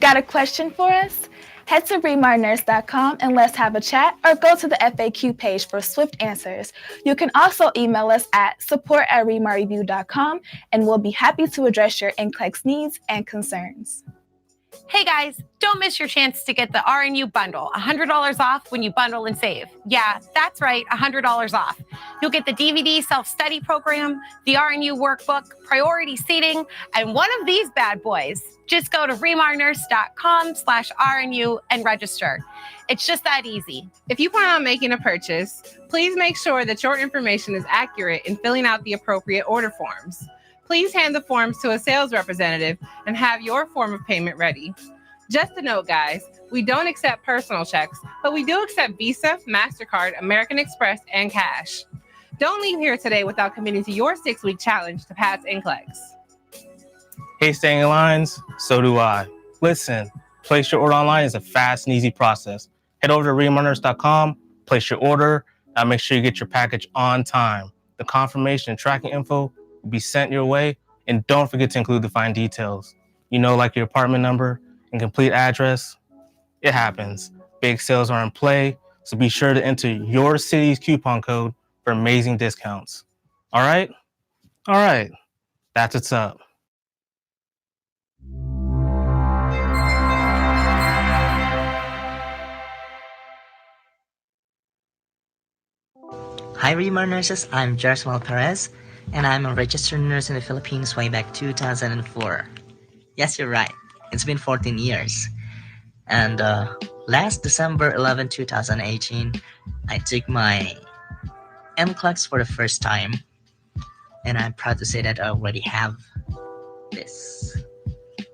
Got a question for us? Head to ReMarNurse.com and let's have a chat, or go to the FAQ page for swift answers. You can also email us at support@ReMarReview.com, and we'll be happy to address your NCLEX needs and concerns. Hey guys, don't miss your chance to get the RNU bundle, $100 off when you bundle and save. Yeah, that's right, $100 off. You'll get the DVD self-study program, the RNU workbook, priority seating, and one of these bad boys. Just go to remarnurse.com/RNU and register. It's just that easy. If you plan on making a purchase, please make sure that your information is accurate in filling out the appropriate order forms. Please hand the forms to a sales representative and have your form of payment ready. Just a note, guys, we don't accept personal checks, but we do accept Visa, MasterCard, American Express, and cash. Don't leave here today without committing to your 6-week challenge to pass NCLEX. Hey, staying in lines? So do I. Listen, place your order online is a fast and easy process. Head over to remarnurse.com, place your order, and make sure you get your package on time. The confirmation and tracking info will be sent your way, and don't forget to include the fine details. You know, like your apartment number and complete address. It happens. Big sales are in play, so be sure to enter your city's coupon code for amazing discounts. All right? All right. That's what's up. Hi ReMar nurses, I'm Jersmal Perez, and I'm a registered nurse in the Philippines way back 2004. Yes, you're right. It's been 14 years. And last December 11, 2018, I took my NCLEX for the first time. And I'm proud to say that I already have this,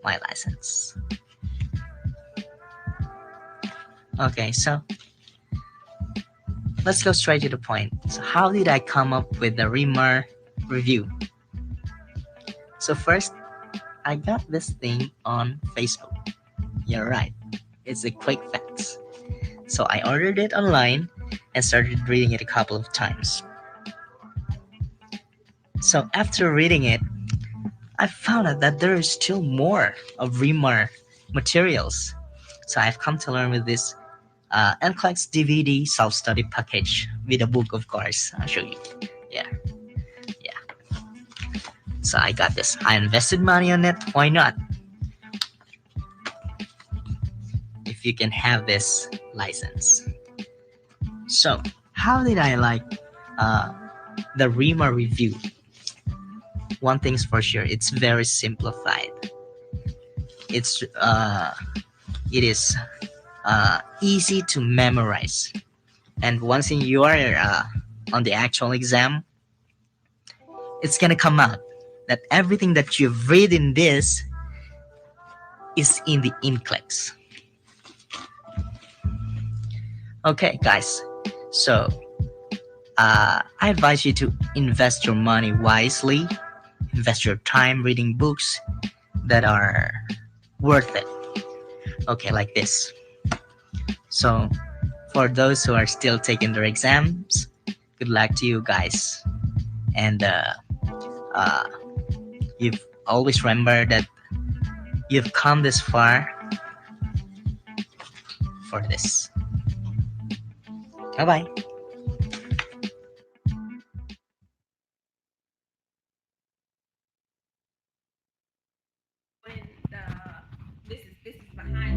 my license. Okay, so let's go straight to the point. So how did I come up with the ReMar review? So first, I got this thing on Facebook. You're right. It's a quick facts. So I ordered it online and started reading it a couple of times. So after reading it, I found out that there is still more of ReMar materials. So I've come to learn with this NCLEX DVD self-study package with a book, of course. I'll show you. Yeah. So I got this. I invested money on it. Why not? If you can have this license. So how did I like the ReMar review? One thing's for sure, it's very simplified. It is easy to memorize, and once you are on the actual exam, it's gonna come out that everything that you've read in this is in the NCLEX. Okay, guys, so I advise you to invest your money wisely, invest your time reading books that are worth it. Okay, like this. So for those who are still taking their exams, good luck to you guys. And you've always remember that you've come this far for this. Bye-bye. This is behind.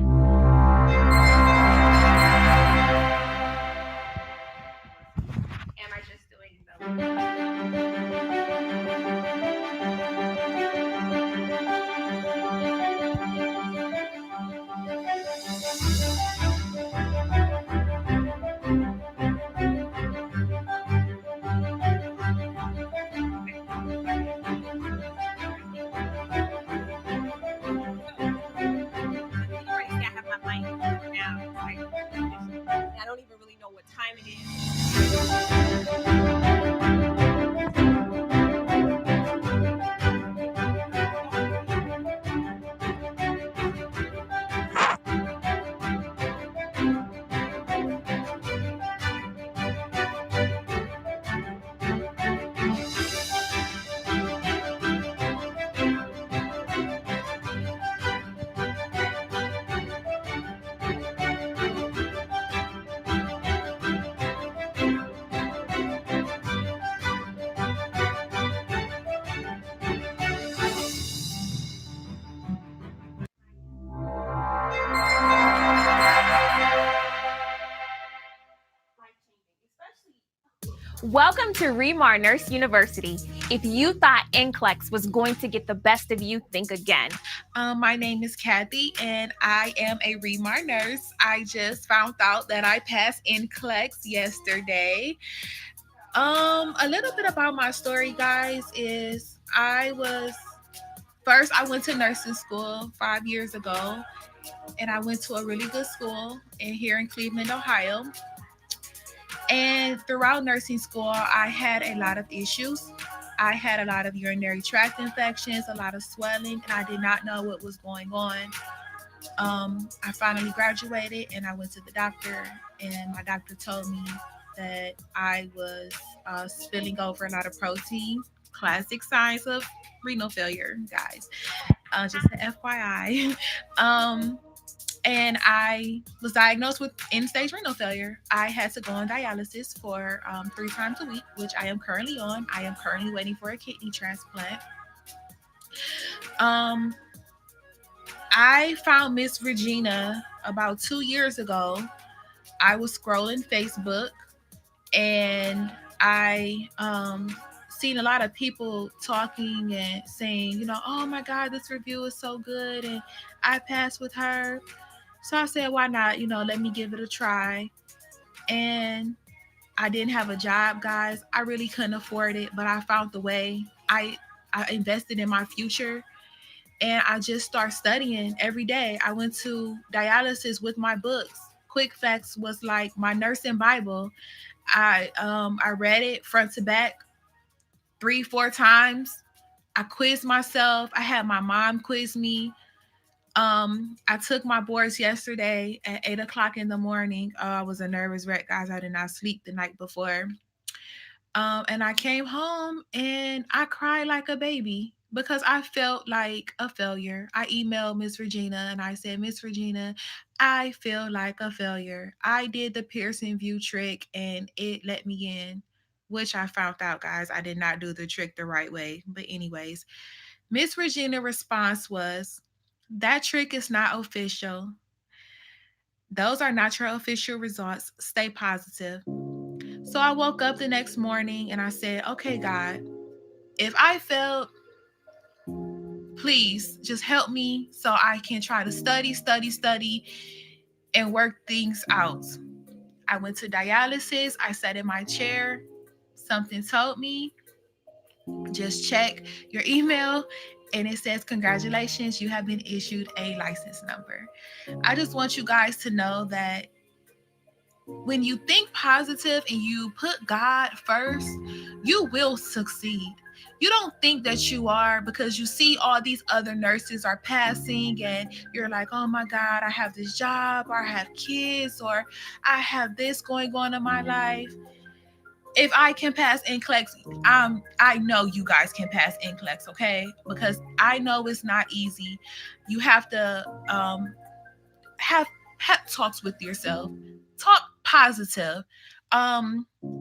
Am I just doing the Welcome to ReMar Nurse University. If you thought NCLEX was going to get the best of you, think again. My name is Kathy, and I am a ReMar nurse. I just found out that I passed NCLEX yesterday. A little bit about my story, guys, is I went to nursing school 5 years ago, and I went to a really good school here in Cleveland, Ohio. And throughout nursing school, I had a lot of issues. I had a lot of urinary tract infections, a lot of swelling, and I did not know what was going on. I finally graduated, and I went to the doctor, and my doctor told me that I was spilling over a lot of protein, classic signs of renal failure, guys. Just an FYI. And I was diagnosed with end-stage renal failure. I had to go on dialysis for 3 times a week, which I am currently on. I am currently waiting for a kidney transplant. I found Miss Regina about 2 years ago. I was scrolling Facebook, and I seen a lot of people talking and saying, oh my God, this review is so good, and I passed with her. So I said, why not? Let me give it a try. And I didn't have a job, guys. I really couldn't afford it, but I found the way. I invested in my future, and I just started studying every day. I went to dialysis with my books. Quick Facts was like my nursing Bible. I read it front to back 3-4 times. I quizzed myself. I had my mom quiz me. I took my boards yesterday at 8:00 in the morning. I was a nervous wreck, guys. I did not sleep the night before. And I came home and I cried like a baby because I felt like a failure. I emailed Miss Regina and I said, Miss Regina, I feel like a failure. I did the Pearson VUE trick and it let me in, which I found out, guys, I did not do the trick the right way. But anyways, Miss Regina's response was, that trick is not official. Those are not your official results. Stay positive. So I woke up the next morning and I said, okay, God, if I failed, please just help me so I can try to study, and work things out. I went to dialysis. I sat in my chair. Something told me, just check your email. And it says, congratulations, you have been issued a license number. I just want you guys to know that when you think positive and you put God first, you will succeed. You don't think that you are because you see all these other nurses are passing and you're like, oh my God, I have this job, or I have kids, or I have this going on in my life. If I can pass NCLEX, I know you guys can pass NCLEX, okay? Because I know it's not easy. You have to have pep talks with yourself. Talk positive.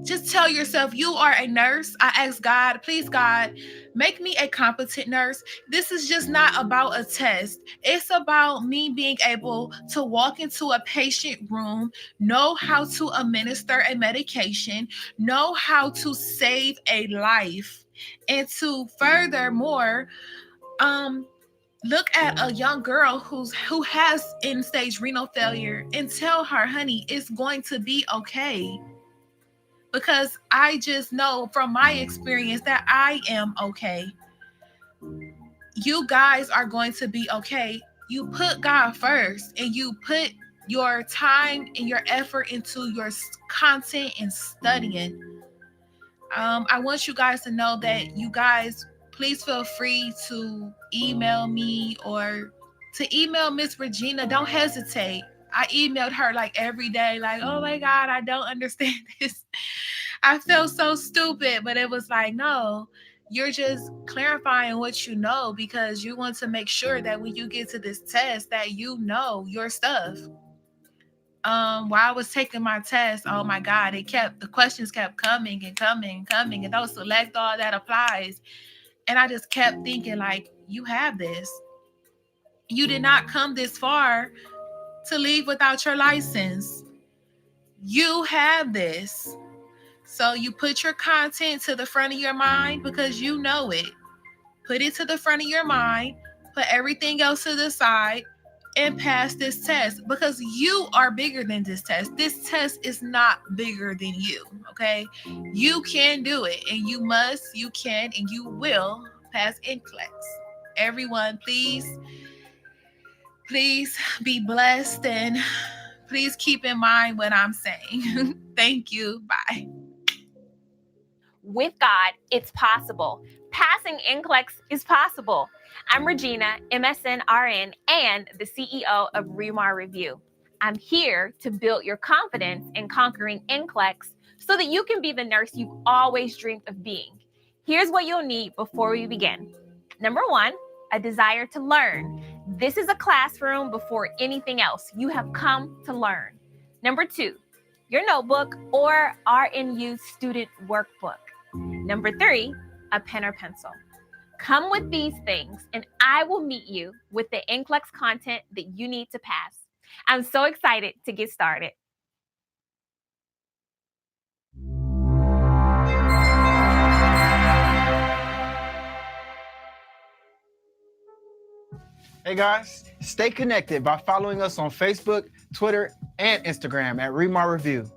Just tell yourself you are a nurse. I ask God, please God, make me a competent nurse. This is just not about a test. It's about me being able to walk into a patient room, know how to administer a medication, know how to save a life, and to furthermore, look at a young girl who has end-stage renal failure and tell her, honey, it's going to be okay. Because I just know from my experience that I am okay. You guys are going to be okay. You put God first and you put your time and your effort into your content and studying. I want you guys to know that you guys, please feel free to email me or to email Miss Regina. Don't hesitate. I emailed her like every day, like, oh my God, I don't understand this. I feel so stupid, but it was like, no, you're just clarifying what you know because you want to make sure that when you get to this test that you know your stuff. While I was taking my test, oh my God, the questions kept coming and those select all that applies. And I just kept thinking like, you have this. You did not come this far to leave without your license. You have this. So you put your content to the front of your mind because you know it. Put it to the front of your mind, put everything else to the side, and pass this test because you are bigger than this test. This test is not bigger than you, okay? You can do it, and you must, you can, and you will pass NCLEX. Everyone, please be blessed, and please keep in mind what I'm saying. Thank you. Bye. With God, it's possible. Passing NCLEX is possible. I'm Regina, MSN RN, and the CEO of ReMar Review. I'm here to build your confidence in conquering NCLEX so that you can be the nurse you've always dreamed of being. Here's what you'll need before we begin. Number one, a desire to learn. This is a classroom before anything else. You have come to learn. Number two, your notebook or RNU student workbook. Number three, a pen or pencil. Come with these things and I will meet you with the NCLEX content that you need to pass. I'm so excited to get started. Hey guys, stay connected by following us on Facebook, Twitter, and Instagram at ReMar Review.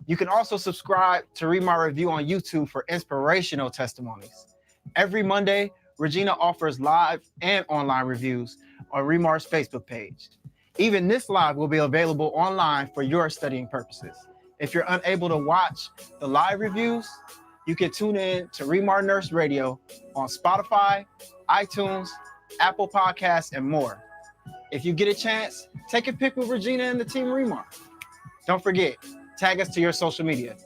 You can also subscribe to ReMar Review on YouTube for inspirational testimonies. Every Monday, Regina offers live and online reviews on ReMar's Facebook page. Even this live will be available online for your studying purposes. If you're unable to watch the live reviews, you can tune in to ReMar Nurse Radio on Spotify, iTunes, Apple Podcasts, and more. If you get a chance, take a pic with Regina and the team ReMar. Don't forget, tag us to your social media.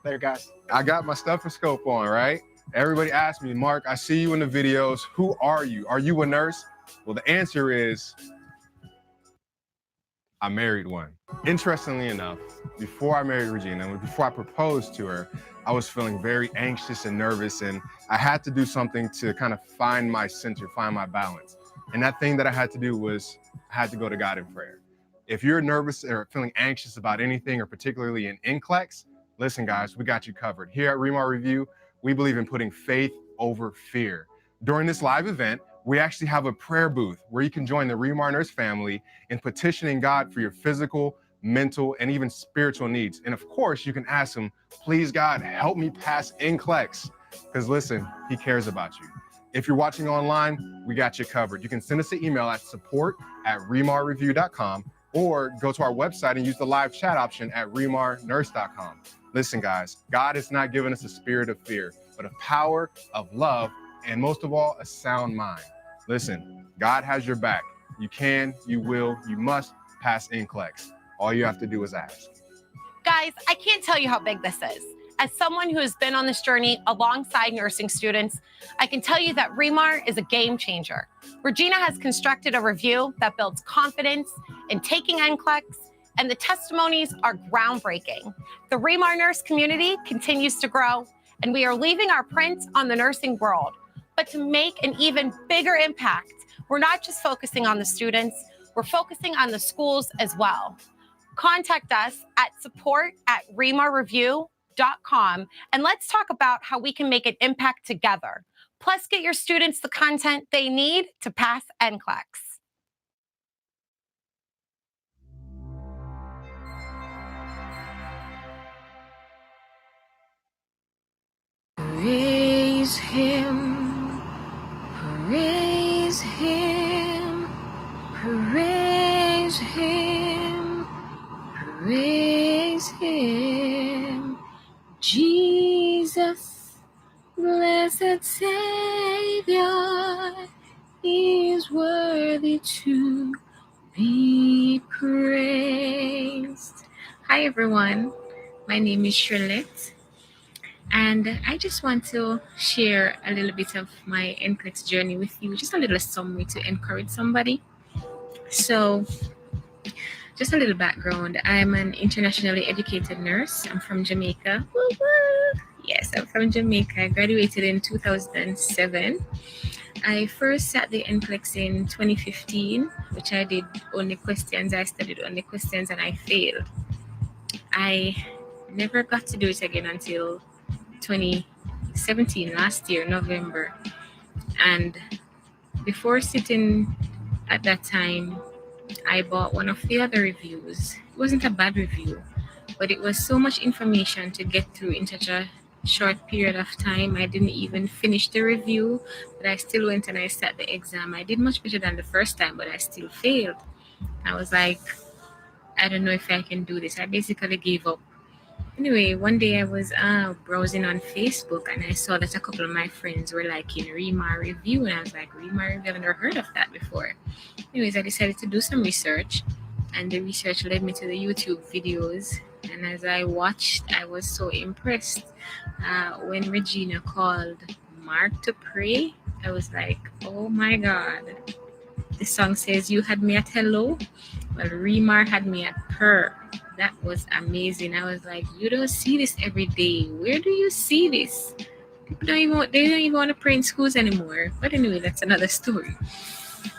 Later, guys. I got my stethoscope on, right? Everybody asked me, Mark, I see you in the videos. Who are you? Are you a nurse? Well, the answer is, I married one. Interestingly enough, before I married Regina, before I proposed to her, I was feeling very anxious and nervous, and I had to do something to kind of find my center, find my balance. And that thing that I had to do was I had to go to God in prayer. If you're nervous or feeling anxious about anything, or particularly in NCLEX, listen, guys, we got you covered. Here at ReMar Review, we believe in putting faith over fear. During this live event, we actually have a prayer booth where you can join the ReMar Nurse family in petitioning God for your physical, mental, and even spiritual needs. And of course, you can ask him, please, God, help me pass NCLEX. Because listen, he cares about you. If you're watching online, we got you covered. You can send us an email at support@remarreview.com or go to our website and use the live chat option at remarnurse.com. Listen, guys, God has not given us a spirit of fear, but a power of love, and most of all, a sound mind. Listen, God has your back. You can, you will, you must pass NCLEX. All you have to do is ask. Guys, I can't tell you how big this is. As someone who has been on this journey alongside nursing students, I can tell you that ReMar is a game changer. Regina has constructed a review that builds confidence in taking NCLEX, and the testimonies are groundbreaking. The ReMar nurse community continues to grow, and we are leaving our print on the nursing world. But to make an even bigger impact, we're not just focusing on the students, we're focusing on the schools as well. Contact us at support@remarreview.com and let's talk about how we can make an impact together. Plus, get your students the content they need to pass NCLEX. Praise him, praise him, praise him, praise him. Jesus, blessed Savior, is worthy to be praised. Hi everyone, my name is Charlotte. And I just want to share a little bit of my NCLEX journey with you, just a little summary to encourage somebody. So, just a little background. I'm an internationally educated nurse. I'm from Jamaica. Woo-woo! Yes, I'm from Jamaica. I graduated in 2007. I first sat the NCLEX in 2015, which I did only questions. I studied only questions and I failed. I never got to do it again until 2017, last year, November. And before sitting at that time, I bought one of the other reviews. It wasn't a bad review, but it was so much information to get through in such a short period of time. I didn't even finish the review, but I still went and I sat the exam. I did much better than the first time, but I still failed. I was like, I don't know if I can do this. I basically gave up. Anyway, one day I was browsing on Facebook and I saw that a couple of my friends were liking ReMar review, and I was like, ReMar review, I've never heard of that before. Anyways, I decided to do some research, and the research led me to the YouTube videos. And as I watched, I was so impressed. When Regina called Mark to pray, I was like, oh my God. The song says, you had me at hello. Well, ReMar had me at purr. That was amazing. I was like, you don't see this every day. Where do you see this? They don't even want to pray in schools anymore. But anyway, that's another story.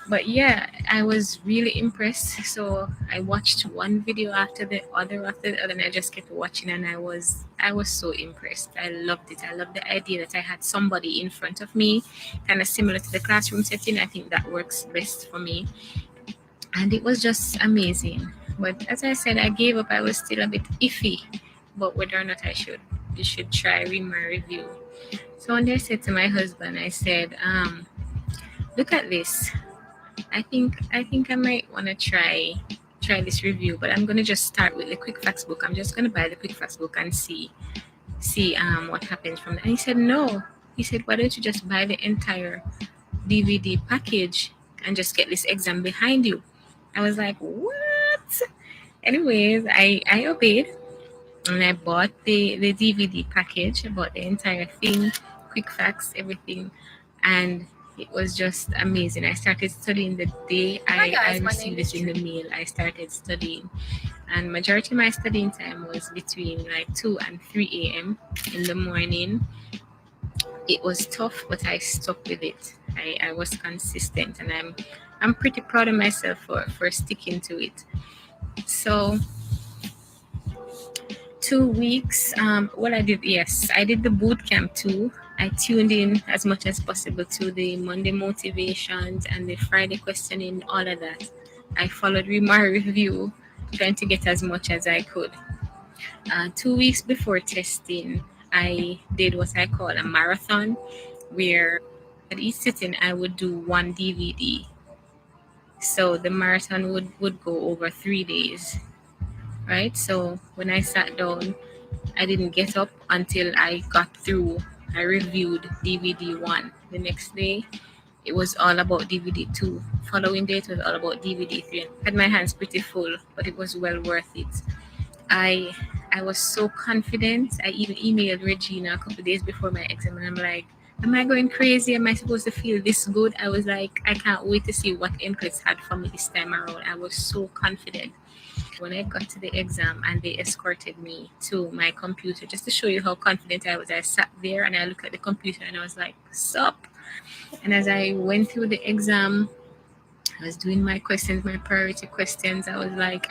But yeah, I was really impressed. So I watched one video after the other, and I just kept watching, and I was so impressed. I loved it. I loved the idea that I had somebody in front of me, kind of similar to the classroom setting. I think that works best for me. And it was just amazing. But as I said, I gave up. I was still a bit iffy about whether or not you should try ReMar review. So one day I said to my husband, I said, look at this. I think I might want to try this review, but I'm gonna just start with the quick facts book. I'm just gonna buy the quick facts book and see what happens from that. And he said no. He said, why don't you just buy the entire DVD package and just get this exam behind you? I was like, what? Anyways, I obeyed, and I bought the DVD package. I bought the entire thing, quick facts, everything, and it was just amazing. I started studying the day I received it in the mail. I started studying, and majority of my studying time was between like 2 and 3 a.m. in the morning. It was tough, but I stuck with it. I was consistent, and I'm pretty proud of myself for sticking to it. So 2 weeks, I did the boot camp too. I tuned in as much as possible to the Monday motivations and the Friday questioning, all of that. I followed ReMar review, trying to get as much as I could. 2 weeks before testing, I did what I call a marathon, where at each sitting I would do one DVD. So the marathon would go over 3 days, right? So when I sat down, I didn't get up until I got through. I reviewed DVD 1. The next day, it was all about DVD 2. Following day, it was all about DVD 3. I had my hands pretty full, but it was well worth it. I was so confident. I even emailed Regina a couple of days before my exam, and I'm like, am I going crazy? Am I supposed to feel this good? I was like, I can't wait to see what NCLEX had for me this time around. I was so confident. When I got to the exam and they escorted me to my computer, just to show you how confident I was, I sat there and I looked at the computer and I was like, sup? And as I went through the exam, I was doing my questions, my priority questions. I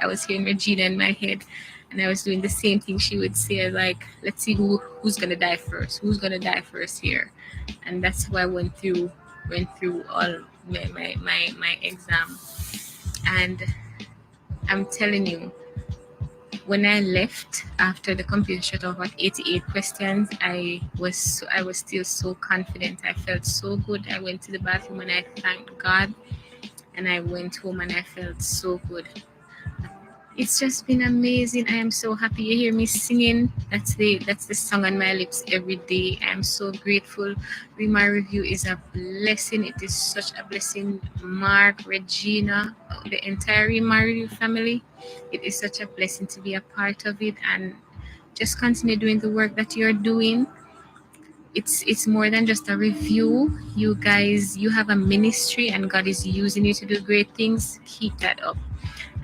was hearing Regina in my head, and I was doing the same thing she would say, like, let's see who's gonna die first. Who's gonna die first here? And that's how I went through all my exam. And I'm telling you, when I left after the computer shut off at 88 questions, I was still so confident. I felt so good. I went to the bathroom and I thanked God, and I went home and I felt so good. It's just been amazing. I am so happy. You hear me singing. That's the song on my lips every day. I am so grateful. ReMar review is a blessing. It is such a blessing. Mark, Regina, the entire ReMar review family. It is such a blessing to be a part of it, and just continue doing the work that you're doing. It's more than just a review. You guys, you have a ministry, and God is using you to do great things. Keep that up.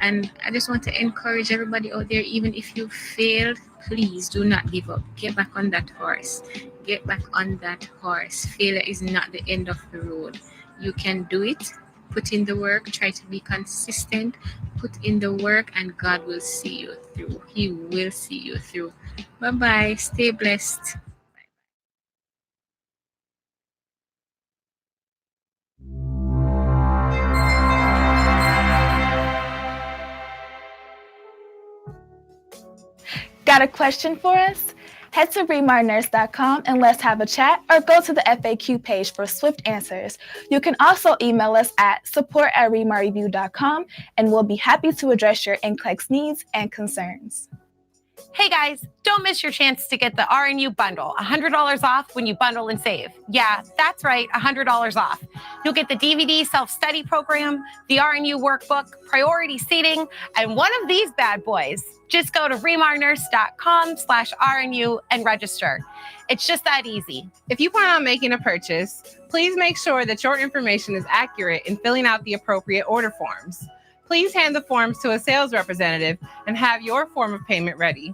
And I just want to encourage everybody out there, even if you failed, please do not give up. Get back on that horse. Get back on that horse. Failure is not the end of the road. You can do it. Put in the work, try to be consistent, put in the work, and God will see you through. He will see you through. Bye bye. Stay blessed. Got a question for us? Head to ReMarNurse.com and let's have a chat, or go to the FAQ page for swift answers. You can also email us at support@ReMarReview.com, and we'll be happy to address your NCLEX needs and concerns. Hey guys, don't miss your chance to get the RNU bundle, $100 off when you bundle and save. Yeah, that's right, $100 off. You'll get the DVD self-study program, the RNU workbook, priority seating, and one of these bad boys. Just go to remarnurse.com/RNU and register. It's just that easy. If you plan on making a purchase, please make sure that your information is accurate in filling out the appropriate order forms. Please hand the forms to a sales representative and have your form of payment ready.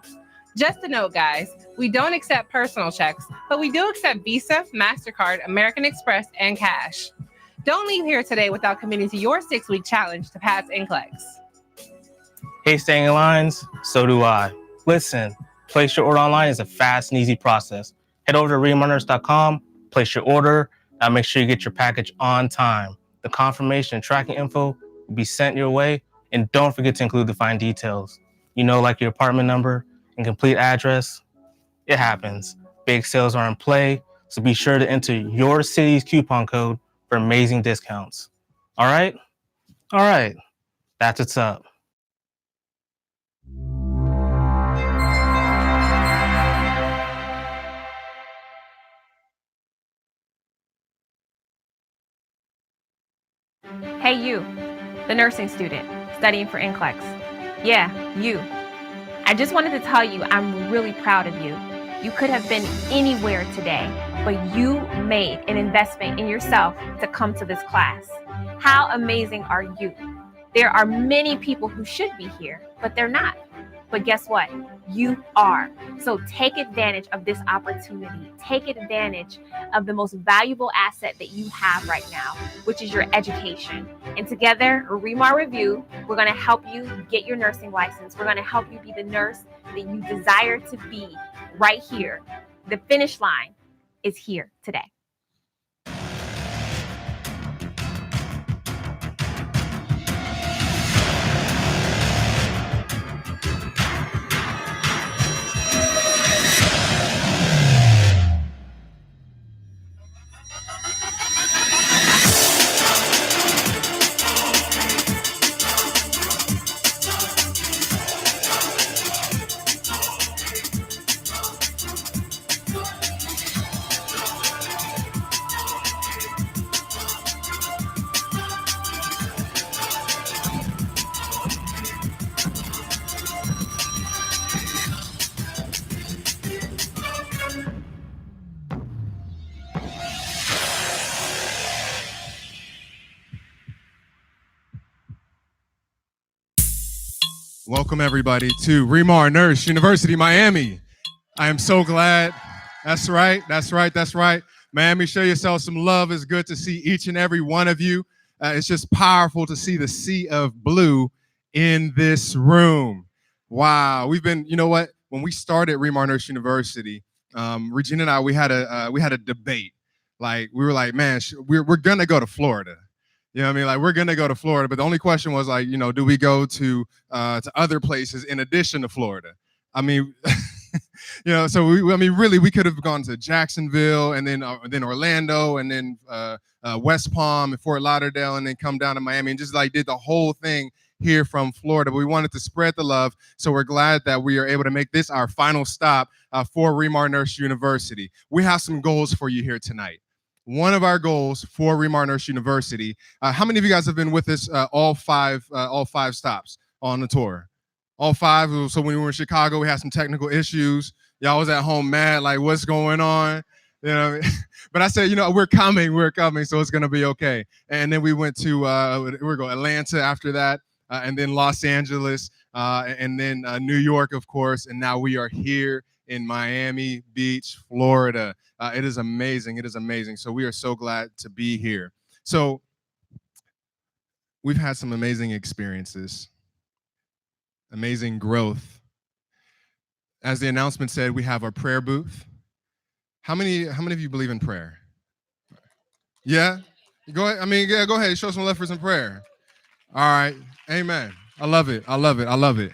Just a note, guys, we don't accept personal checks, but we do accept Visa, MasterCard, American Express, and cash. Don't leave here today without committing to your 6-week challenge to pass NCLEX. Hate staying in lines? So do I. Listen, place your order online is a fast and easy process. Head over to remarnurse.com, place your order, and make sure you get your package on time. The confirmation and tracking info will be sent your way, and don't forget to include the fine details. You know, like your apartment number and complete address. It happens. Big sales are in play, so be sure to enter your city's coupon code for amazing discounts. All right? All right. That's what's up. Hey you, the nursing student studying for NCLEX. Yeah, you. I just wanted to tell you I'm really proud of you. You could have been anywhere today, but you made an investment in yourself to come to this class. How amazing are you? There are many people who should be here, but they're not. But guess what? You are. So take advantage of this opportunity. Take advantage of the most valuable asset that you have right now, which is your education. And together, ReMar Review, we're going to help you get your nursing license. We're going to help you be the nurse that you desire to be right here. The finish line is here today. Welcome everybody to ReMar Nurse University, Miami. I am so glad. That's right. Miami, show yourself some love. It's good to see each and every one of you. It's just powerful to see the sea of blue in this room. Wow. We've been, you know what? When we started ReMar Nurse University, Regina and I, we had a debate. Like, we were like, man, we're going to go to Florida. You know what I mean? Like, we're going to go to Florida. But the only question was, like, you know, do we go to other places in addition to Florida? I mean, you know, so really, we could have gone to Jacksonville and then Orlando and then West Palm and Fort Lauderdale and then come down to Miami and just like did the whole thing here from Florida. But we wanted to spread the love. So we're glad that we are able to make this our final stop for ReMar Nurse University. We have some goals for you here tonight. One of our goals for ReMar Nurse University. How many of you guys have been with us all five stops on the tour? All five. So when we were in Chicago, we had some technical issues. Y'all was at home mad, like, what's going on? You know what I mean? But I said, you know, we're coming, so it's gonna be okay. And then we went to we're going Atlanta after that, and then Los Angeles, and then New York, of course, and now we are here in Miami Beach, Florida. It is amazing. So we are so glad to be here. So we've had some amazing experiences, amazing growth. As the announcement said, we have our prayer booth. How many of you believe in prayer? Yeah? Go ahead. I mean, yeah, go ahead. Show some love for some prayer. All right. Amen. I love it. I love it. I love it.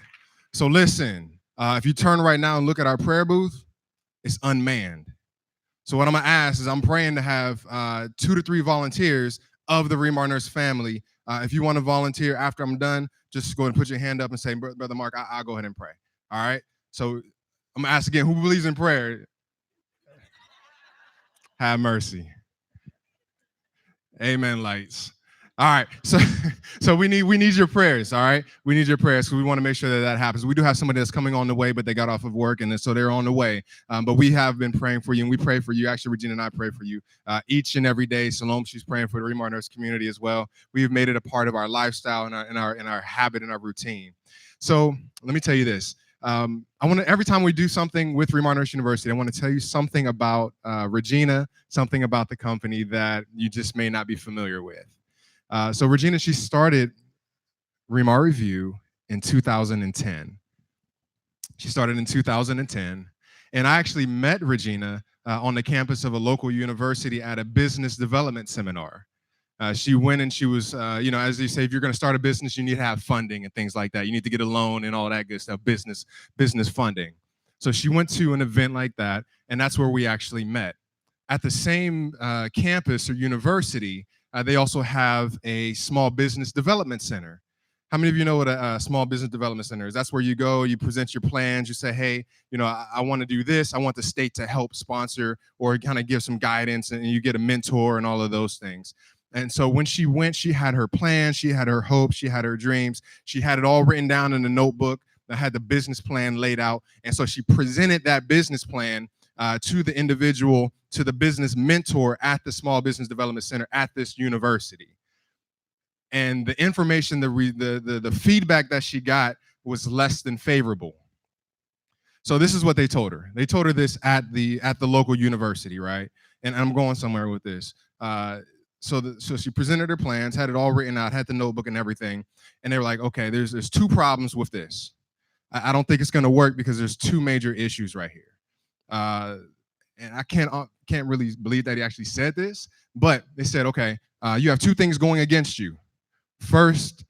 So listen, if you turn right now and look at our prayer booth, it's unmanned. So what I'm going to ask is I'm praying to have 2 to 3 volunteers of the ReMar Nurse family. If you want to volunteer after I'm done, just go ahead and put your hand up and say, Brother Mark, I'll go ahead and pray. All right? So I'm going to ask again, who believes in prayer? Have mercy. Amen, lights. All right, so we need your prayers. All right, we need your prayers because we want to make sure that happens. We do have somebody that's coming on the way, but they got off of work, and so they're on the way. But we have been praying for you, and we pray for you. Actually, Regina and I pray for you each and every day. Salome, she's praying for the ReMar Nurse community as well. We have made it a part of our lifestyle and our habit and our routine. So let me tell you this. I want to, every time we do something with ReMar Nurse University, I want to tell you something about Regina, something about the company that you just may not be familiar with. So Regina, she started ReMar Review in 2010. She started in 2010, and I actually met Regina on the campus of a local university at a business development seminar. She went and she was, as they say, if you're going to start a business, you need to have funding and things like that. You need to get a loan and all that good stuff, business funding. So she went to an event like that, and that's where we actually met. At the same campus or university, they also have a small business development center. How many of you know what a small business development center is? That's where you go, you present your plans, you say, hey, I want to do this. I want the state to help sponsor or kind of give some guidance, and you get a mentor and all of those things. And so when she went, she had her plans, she had her hopes, she had her dreams. She had it all written down in a notebook that had the business plan laid out. And so she presented that business plan to the individual, to the business mentor at the Small Business Development Center at this university. And the information, the feedback that she got was less than favorable. So this is what they told her. They told her this at the local university, right? And I'm going somewhere with this. So she presented her plans, had it all written out, had the notebook and everything. And they were like, okay, there's 2 problems with this. I don't think it's going to work because there's 2 major issues right here. And I can't really believe that he actually said this, but they said, okay, you have 2 things going against you. First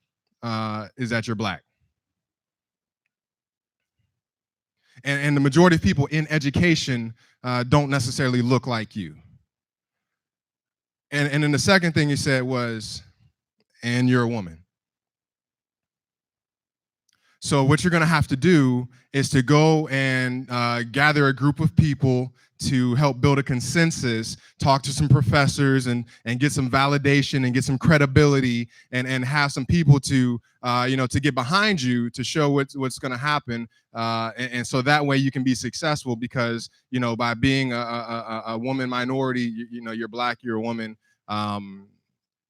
is that you're Black. And the majority of people in education don't necessarily look like you. And then the second thing he said was, and you're a woman. So what you're going to have to do is to go and gather a group of people to help build a consensus, talk to some professors and get some validation and get some credibility and have some people to, to get behind you to show what's going to happen. And so that way you can be successful because, by being a woman minority, you're Black, you're a woman,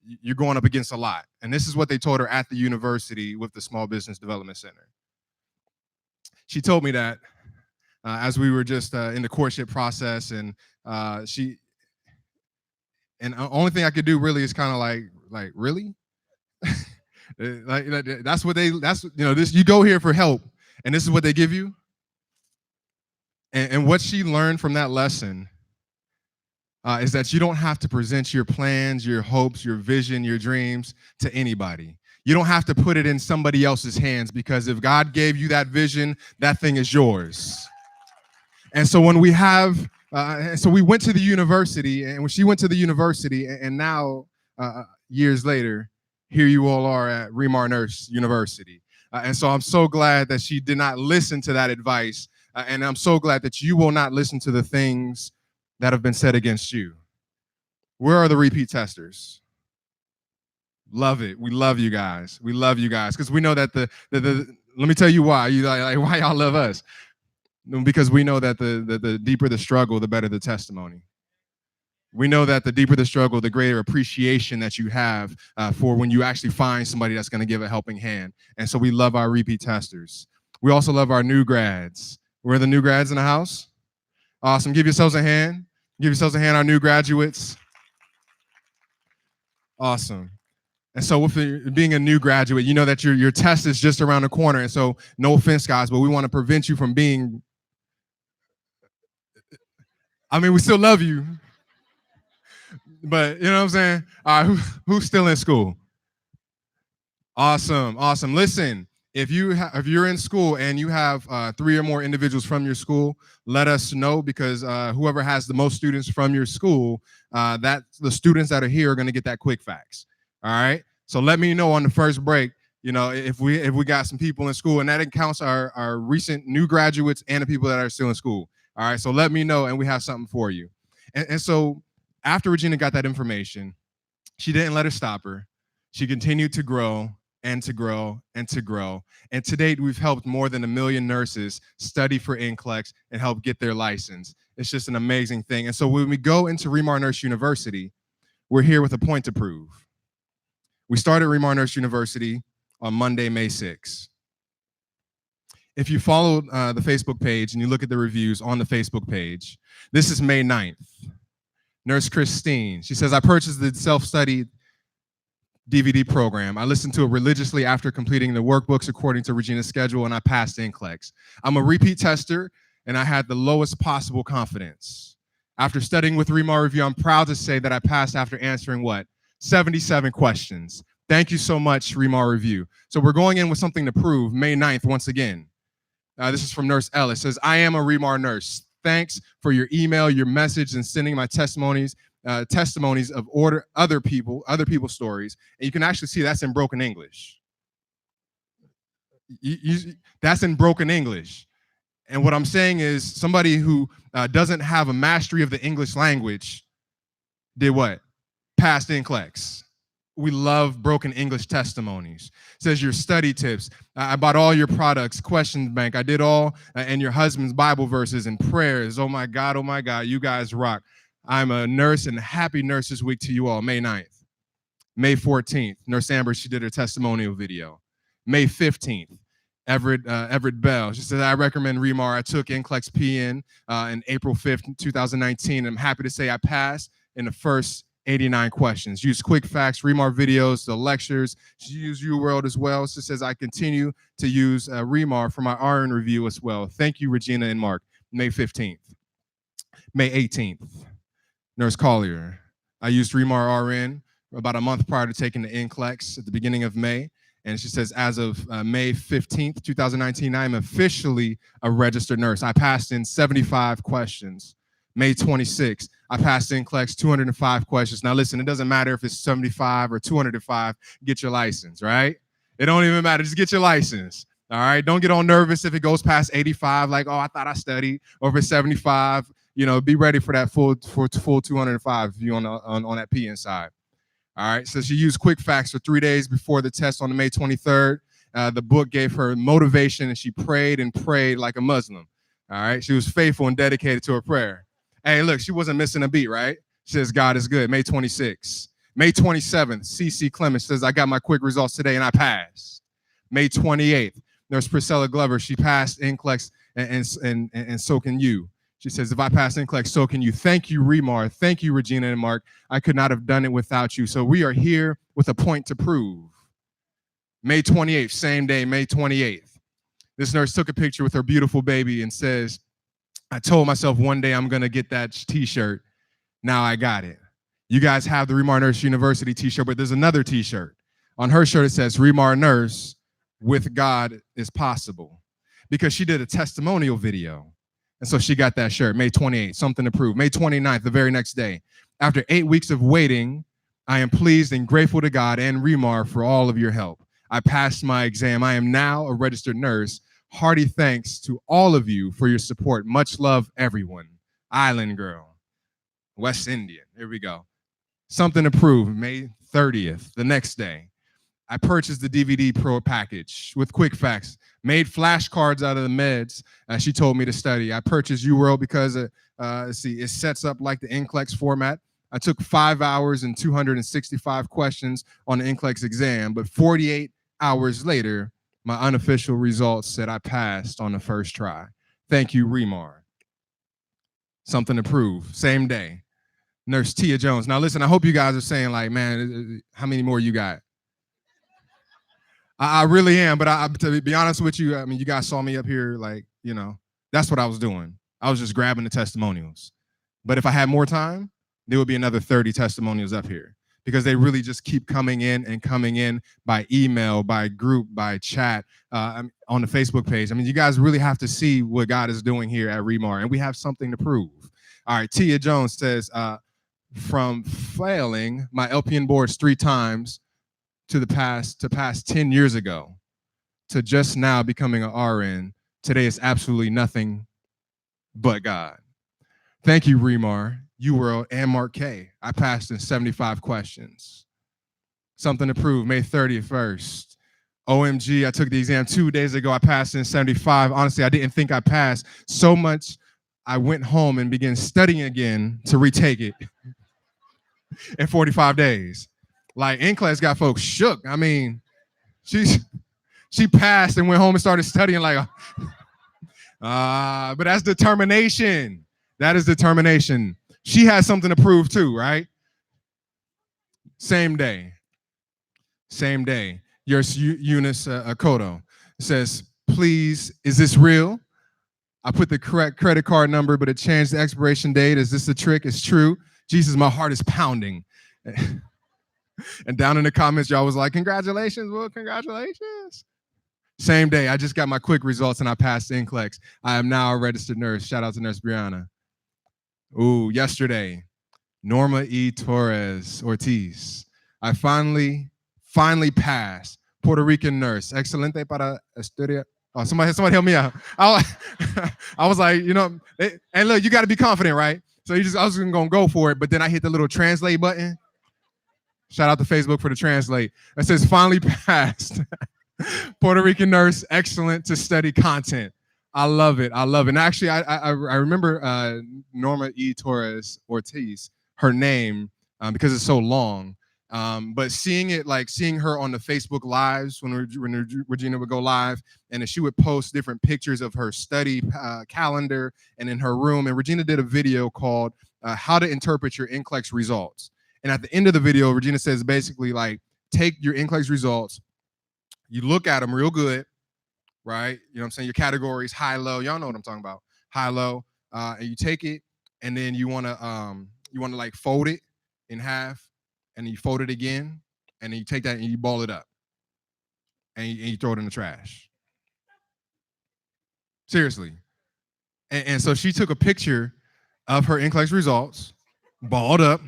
you're going up against a lot. And this is what they told her at the university with the Small Business Development Center. She told me that as we were just in the courtship process, and the only thing I could do really is kind of like really? That's this, you go here for help, and this is what they give you. And what she learned from that lesson is that you don't have to present your plans, your hopes, your vision, your dreams to anybody. You don't have to put it in somebody else's hands, because if God gave you that vision, that thing is yours. And so when we have, so we went to the university, and when she went to the university, and now years later, here you all are at ReMar Nurse University. And so I'm so glad that she did not listen to that advice. And I'm so glad that you will not listen to the things that have been said against you. Where are the repeat testers? Love it. We love you guys. We love you guys because we know that let me tell you why. Why y'all love us? Because we know that the deeper the struggle, the better the testimony. We know that the deeper the struggle, the greater appreciation that you have for when you actually find somebody that's going to give a helping hand. And so we love our repeat testers. We also love our new grads. Where are the new grads in the house? Awesome. Give yourselves a hand. Give yourselves a hand, our new graduates. Awesome. And so with being a new graduate, you know that your test is just around the corner. And so no offense, guys, but we want to prevent you from being, I mean, we still love you, but you know what I'm saying? All right, who's still in school? Awesome, awesome. Listen, if you're in school and you have 3 or more individuals from your school, let us know, because whoever has the most students from your school, that the students that are here are going to get that quick facts. All right. So let me know on the first break, you know, if we got some people in school, and that accounts our recent new graduates and the people that are still in school. All right. So let me know, and we have something for you. And so after Regina got that information, she didn't let it stop her. She continued to grow and to grow and to grow. And to date, we've helped more than 1 million nurses study for NCLEX and help get their license. It's just an amazing thing. And so when we go into ReMar Nurse University, we're here with a point to prove. We started ReMar Nurse University on Monday, May 6th. If you follow the Facebook page and you look at the reviews on the Facebook page, this is May 9th. Nurse Christine, she says, I purchased the self-study DVD program. I listened to it religiously after completing the workbooks according to Regina's schedule, and I passed NCLEX. I'm a repeat tester, and I had the lowest possible confidence. After studying with ReMar Review, I'm proud to say that I passed after answering what? 77 questions. Thank you so much, ReMar Review. So we're going in with something to prove, May 9th, once again. This is from Nurse Ellis. It says, I am a ReMar nurse. Thanks for your email, your message, and sending my testimonies of other people's stories. And you can actually see that's in broken English. That's in broken English. And what I'm saying is somebody who doesn't have a mastery of the English language did what? Passed NCLEX. We love broken English testimonies. It says your study tips. I bought all your products, question bank. I did all, and your husband's Bible verses and prayers. Oh my God, you guys rock. I'm a nurse, and happy Nurses Week to you all. May 9th. May 14th, Nurse Amber, she did her testimonial video. May 15th, Everett Bell. She said, I recommend ReMar. I took NCLEX PN in April 5th, 2019. I'm happy to say I passed in the first 89 questions. Use quick facts, ReMar videos, the lectures. She used UWorld as well. She says, I continue to use ReMar for my RN review as well. Thank you, Regina and Mark. May 15th. May 18th. Nurse Collier. I used ReMar RN about a month prior to taking the NCLEX at the beginning of May. And she says, as of May 15th, 2019, I am officially a registered nurse. I passed in 75 questions. May 26th, I passed NCLEX 205 questions. Now listen, it doesn't matter if it's 75 or 205, get your license, right? It don't even matter, just get your license. All right, don't get all nervous if it goes past 85, like, oh, I thought I studied, or if it's 75, you know, be ready for that full 205 if you're on that PN side. All right, so she used quick facts for 3 days before the test on May 23rd. The book gave her motivation, and she prayed and prayed like a Muslim. All right, she was faithful and dedicated to her prayer. Hey, look, she wasn't missing a beat, right? She says, God is good. May 26th. May 27th, CC Clemens says, I got my quick results today and I passed. May 28th, Nurse Priscilla Glover, she passed NCLEX and so can you. She says, if I pass NCLEX, so can you. Thank you, ReMar. Thank you, Regina and Mark. I could not have done it without you. So we are here with a point to prove. May 28th, same day, May 28th. This nurse took a picture with her beautiful baby and says, I told myself one day I'm going to get that t-shirt. Now I got it. You guys have the ReMar Nurse University t-shirt, but there's another t-shirt. On her shirt, it says, ReMar Nurse, with God is possible. Because she did a testimonial video. And so she got that shirt, May 28th, something to prove. May 29th, the very next day. After 8 weeks of waiting, I am pleased and grateful to God and ReMar for all of your help. I passed my exam. I am now a registered nurse. Hearty thanks to all of you for your support. Much love, everyone. Island Girl, West Indian. Here we go. Something to prove, May 30th, the next day. I purchased the DVD Pro package with quick facts, made flashcards out of the meds she told me to study. I purchased UWorld because it sets up like the NCLEX format. I took 5 hours and 265 questions on the NCLEX exam, but 48 hours later, my unofficial results said I passed on the first try. Thank you, ReMar. Something to prove, same day. Nurse Tia Jones. Now listen, I hope you guys are saying like, man, how many more you got? I really am. But to be honest with you, I mean, you guys saw me up here, like, that's what I was doing. I was just grabbing the testimonials. But if I had more time, there would be another 30 testimonials up here because they really just keep coming in by email, by group, by chat, on the Facebook page. I mean, you guys really have to see what God is doing here at ReMar, and we have something to prove. All right, Tia Jones says, from failing my LPN boards 3 times to pass 10 years ago to just now becoming an RN, today is absolutely nothing but God. Thank you, ReMar, UWorld, and Mark K. I passed in 75 questions. Something to prove, May 31st. OMG, I took the exam 2 days ago. I passed in 75. Honestly, I didn't think I passed. So much, I went home and began studying again to retake it in 45 days. Like, NCLEX got folks shook. I mean, she passed and went home and started studying like, but that's determination. That is determination. She has something to prove too, right? Same day. Yours, Eunice Akoto says, please, is this real? I put the correct credit card number, but it changed the expiration date. Is this a trick? It's true. Jesus, my heart is pounding. And down in the comments, y'all was like, congratulations. Well, congratulations. Same day, I just got my quick results and I passed NCLEX. I am now a registered nurse. Shout out to Nurse Brianna. Ooh, yesterday, Norma E. Torres Ortiz. I finally passed. Puerto Rican nurse. Excelente para estudiar. Oh, somebody help me out. I was like, and look, you got to be confident, right? So I was going to go for it, but then I hit the little translate button. Shout out to Facebook for the translate. It says finally passed. Puerto Rican nurse, excellent to study content. I love it. And actually, I remember Norma E. Torres Ortiz, her name, because it's so long. But seeing her on the Facebook lives when Regina would go live, and she would post different pictures of her study calendar and in her room. And Regina did a video called How to Interpret Your NCLEX Results. And at the end of the video, Regina says basically, like, take your NCLEX results, you look at them real good, right? You know what I'm saying? Your categories, high, low. Y'all know what I'm talking about. High, low. And you take it, and then you wanna like fold it in half, and then you fold it again, and then you take that and you ball it up, and you throw it in the trash. Seriously. And so she took a picture of her NCLEX results, balled up,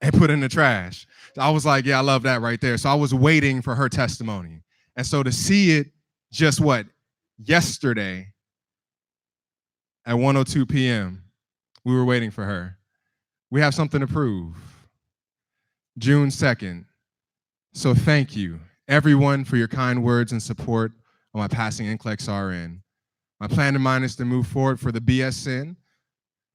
and put it in the trash. So I was like, yeah, I love that right there. So I was waiting for her testimony. And so to see it just yesterday at 1:02 p.m., we were waiting for her. We have something to prove. June 2nd. So thank you, everyone, for your kind words and support on my passing NCLEX RN. My plan in mind is to move forward for the BSN.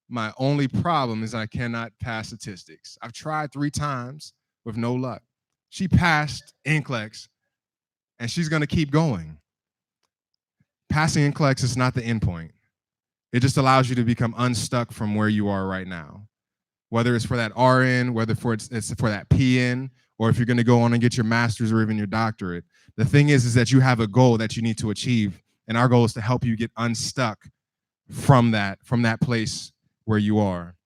My only problem is I cannot pass statistics. I've tried 3 times with no luck. She passed NCLEX, and she's going to keep going. Passing NCLEX is not the end point. It just allows you to become unstuck from where you are right now. Whether it's for that RN, whether it's for that PN, or if you're going to go on and get your master's or even your doctorate. The thing is that you have a goal that you need to achieve, and our goal is to help you get unstuck from that place where you are.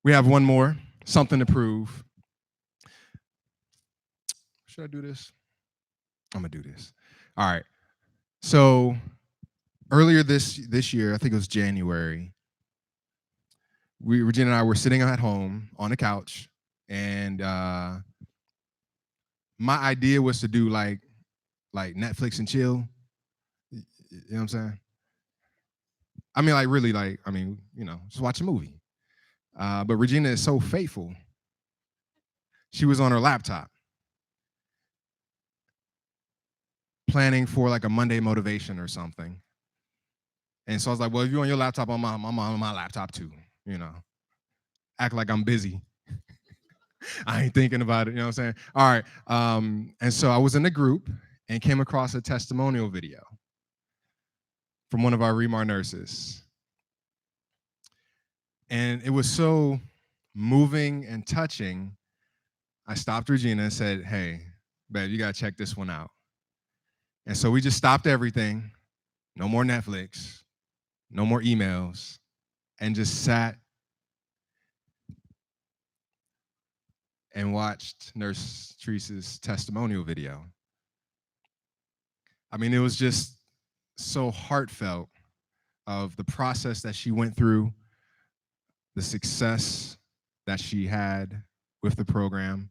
We have one more, something to prove. Should I do this? I'm gonna do this. All right. So earlier this year, I think it was January, Regina and I were sitting at home on the couch, and my idea was to do like Netflix and chill. You know what I'm saying? I mean, like, really, like, I mean, just watch a movie. But Regina is so faithful. She was on her laptop planning for like a Monday motivation or something. And so I was like, well, if you're on your laptop, I'm on my laptop too, Act like I'm busy. I ain't thinking about it, you know what I'm saying? All right. And so I was in a group and came across a testimonial video from one of our ReMar nurses. And it was so moving and touching. I stopped Regina and said, hey, babe, you gotta check this one out. And so we just stopped everything. No more Netflix, no more emails, and just sat and watched Nurse Teresa's testimonial video. I mean, it was just so heartfelt of the process that she went through, the success that she had with the program.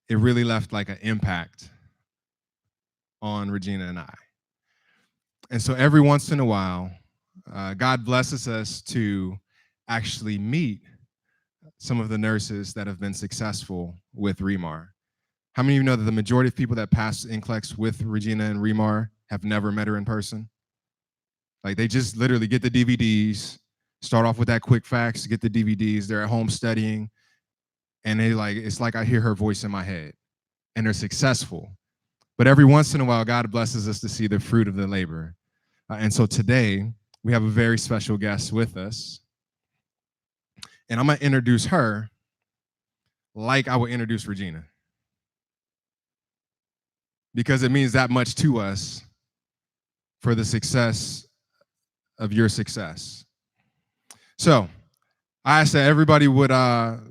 It really left like an impact on Regina and I. And so every once in a while, God blesses us to actually meet some of the nurses that have been successful with ReMar. How many of you know that the majority of people that pass NCLEX with Regina and ReMar have never met her in person? Like they just literally get the DVDs, start off with that quick facts, get the DVDs, they're at home studying, and it's like I hear her voice in my head, and they're successful. But every once in a while, God blesses us to see the fruit of the labor. And so today, we have a very special guest with us. And I'm going to introduce her like I would introduce Regina, because it means that much to us for the success of your success. So I ask that everybody would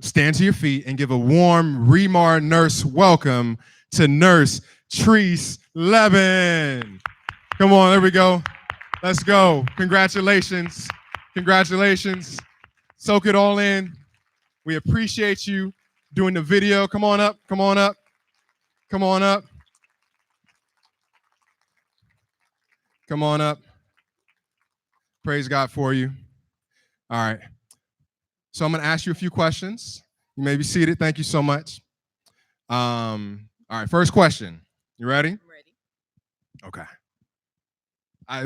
stand to your feet and give a warm ReMar nurse welcome to Nurse Treese Levin. Come on, there we go. Let's go. Congratulations. Congratulations. Soak it all in. We appreciate you doing the video. Come on up. Come on up. Come on up. Come on up. Praise God for you. All right. So I'm going to ask you a few questions. You may be seated. Thank you so much. All right. First question. You ready? I'm ready. Okay.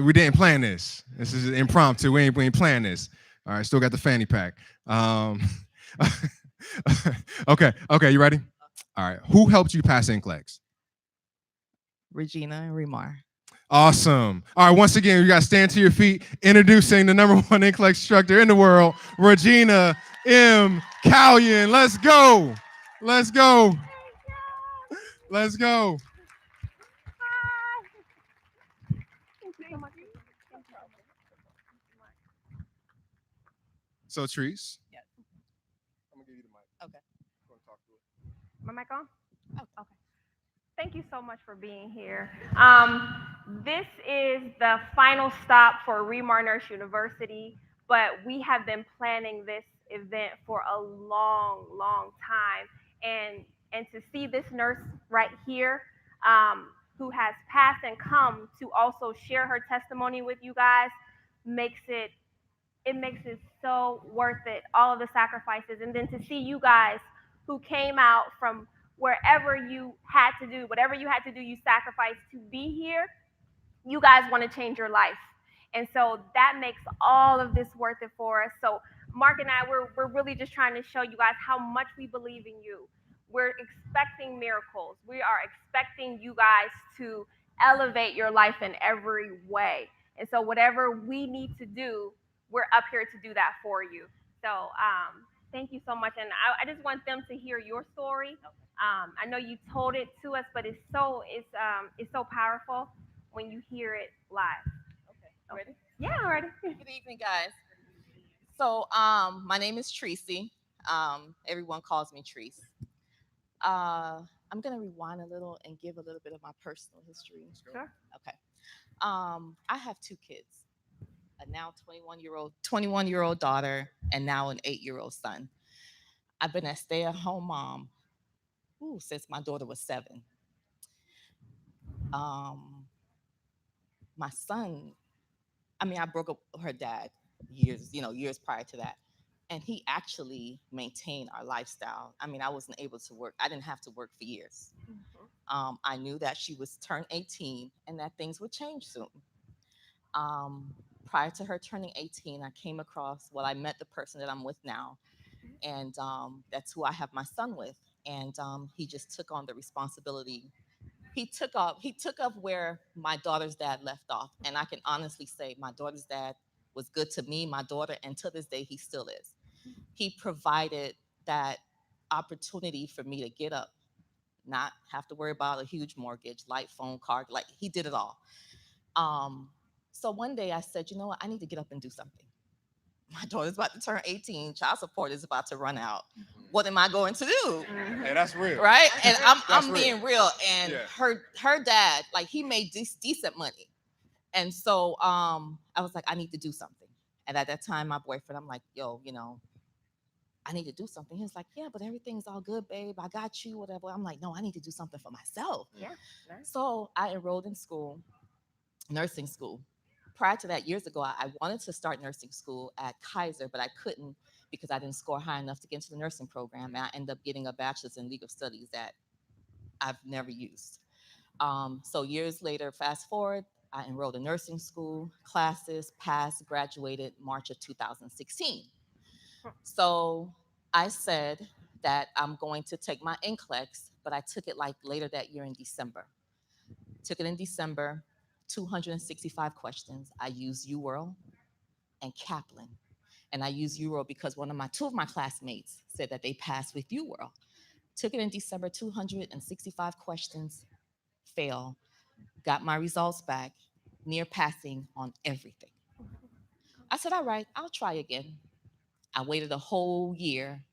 We didn't plan this. This is impromptu. We ain't playing this. All right. Still got the fanny pack. Okay. You ready? All right. Who helped you pass NCLEX? Regina and ReMar. Awesome. All right, once again, you got to stand to your feet. Introducing the #1 NCLEX instructor in the world, Regina M. Callion. Let's go. Let's go. Let's go. So, Treese. Yes. I'm going to give you the mic. Okay. Talk to her. My mic on? Oh, okay. Thank you so much for being here. This is the final stop for ReMar Nurse University, but we have been planning this event for a long, long time. And to see this nurse right here, who has passed and come to also share her testimony with you guys, makes it so worth it, all of the sacrifices. And then to see you guys who came out from wherever you had to do, whatever you had to do, you sacrificed to be here. You guys want to change your life. And so that makes all of this worth it for us. So Mark and I, we're really just trying to show you guys how much we believe in you. We're expecting miracles. We are expecting you guys to elevate your life in every way. And so whatever we need to do, we're up here to do that for you. So thank you so much. And I just want them to hear your story. I know you told it to us, but it's so powerful when you hear it live. Okay. Ready? Yeah, I'm ready. Good evening, guys. So, my name is Tracy. Everyone calls me Treese. I'm gonna rewind a little and give a little bit of my personal history. Sure. Okay. I have two kids, a now 21-year-old daughter, and now an 8-year-old son. I've been a stay-at-home mom since my daughter was 7. My son, I broke up with her dad years prior to that. And he actually maintained our lifestyle. I wasn't able to work. I didn't have to work for years. I knew that she was turned 18 and that things would change soon. Prior to her turning 18, I met the person that I'm with now. And that's who I have my son with. And he just took on the responsibility. He took up where my daughter's dad left off. And I can honestly say my daughter's dad was good to me, my daughter, and to this day, he still is. He provided that opportunity for me to get up, not have to worry about a huge mortgage, light, phone, car. Like he did it all. So one day I said, you know what? I need to get up and do something. My daughter's about to turn 18. Child support is about to run out. What am I going to do? Hey, that's real. Right? And I'm real. being real. And Yeah. her dad, like he made decent money. And so I was like, I need to do something. And at that time, my boyfriend, I'm like, yo, you know, I need to do something. He was like, yeah, but everything's all good, babe. I got you, whatever. I'm like, no, I need to do something for myself. Yeah. Nice. So I enrolled in school, nursing school. Prior to that, years ago, I wanted to start nursing school at Kaiser, but I couldn't because I didn't score high enough to get into the nursing program. And I ended up getting a bachelor's in legal studies that I've never used. So years later, fast forward, I enrolled in nursing school, classes, passed, graduated March of 2016. So I said that I'm going to take my NCLEX, but I took it like later that year in December. Took it in December, 265 questions. I used UWorld and Kaplan. And I used UWorld because two of my classmates said that they passed with UWorld. Took it in December, 265 questions, fail. Got my results back, near passing on everything. I said, all right, I'll try again. I waited a whole year,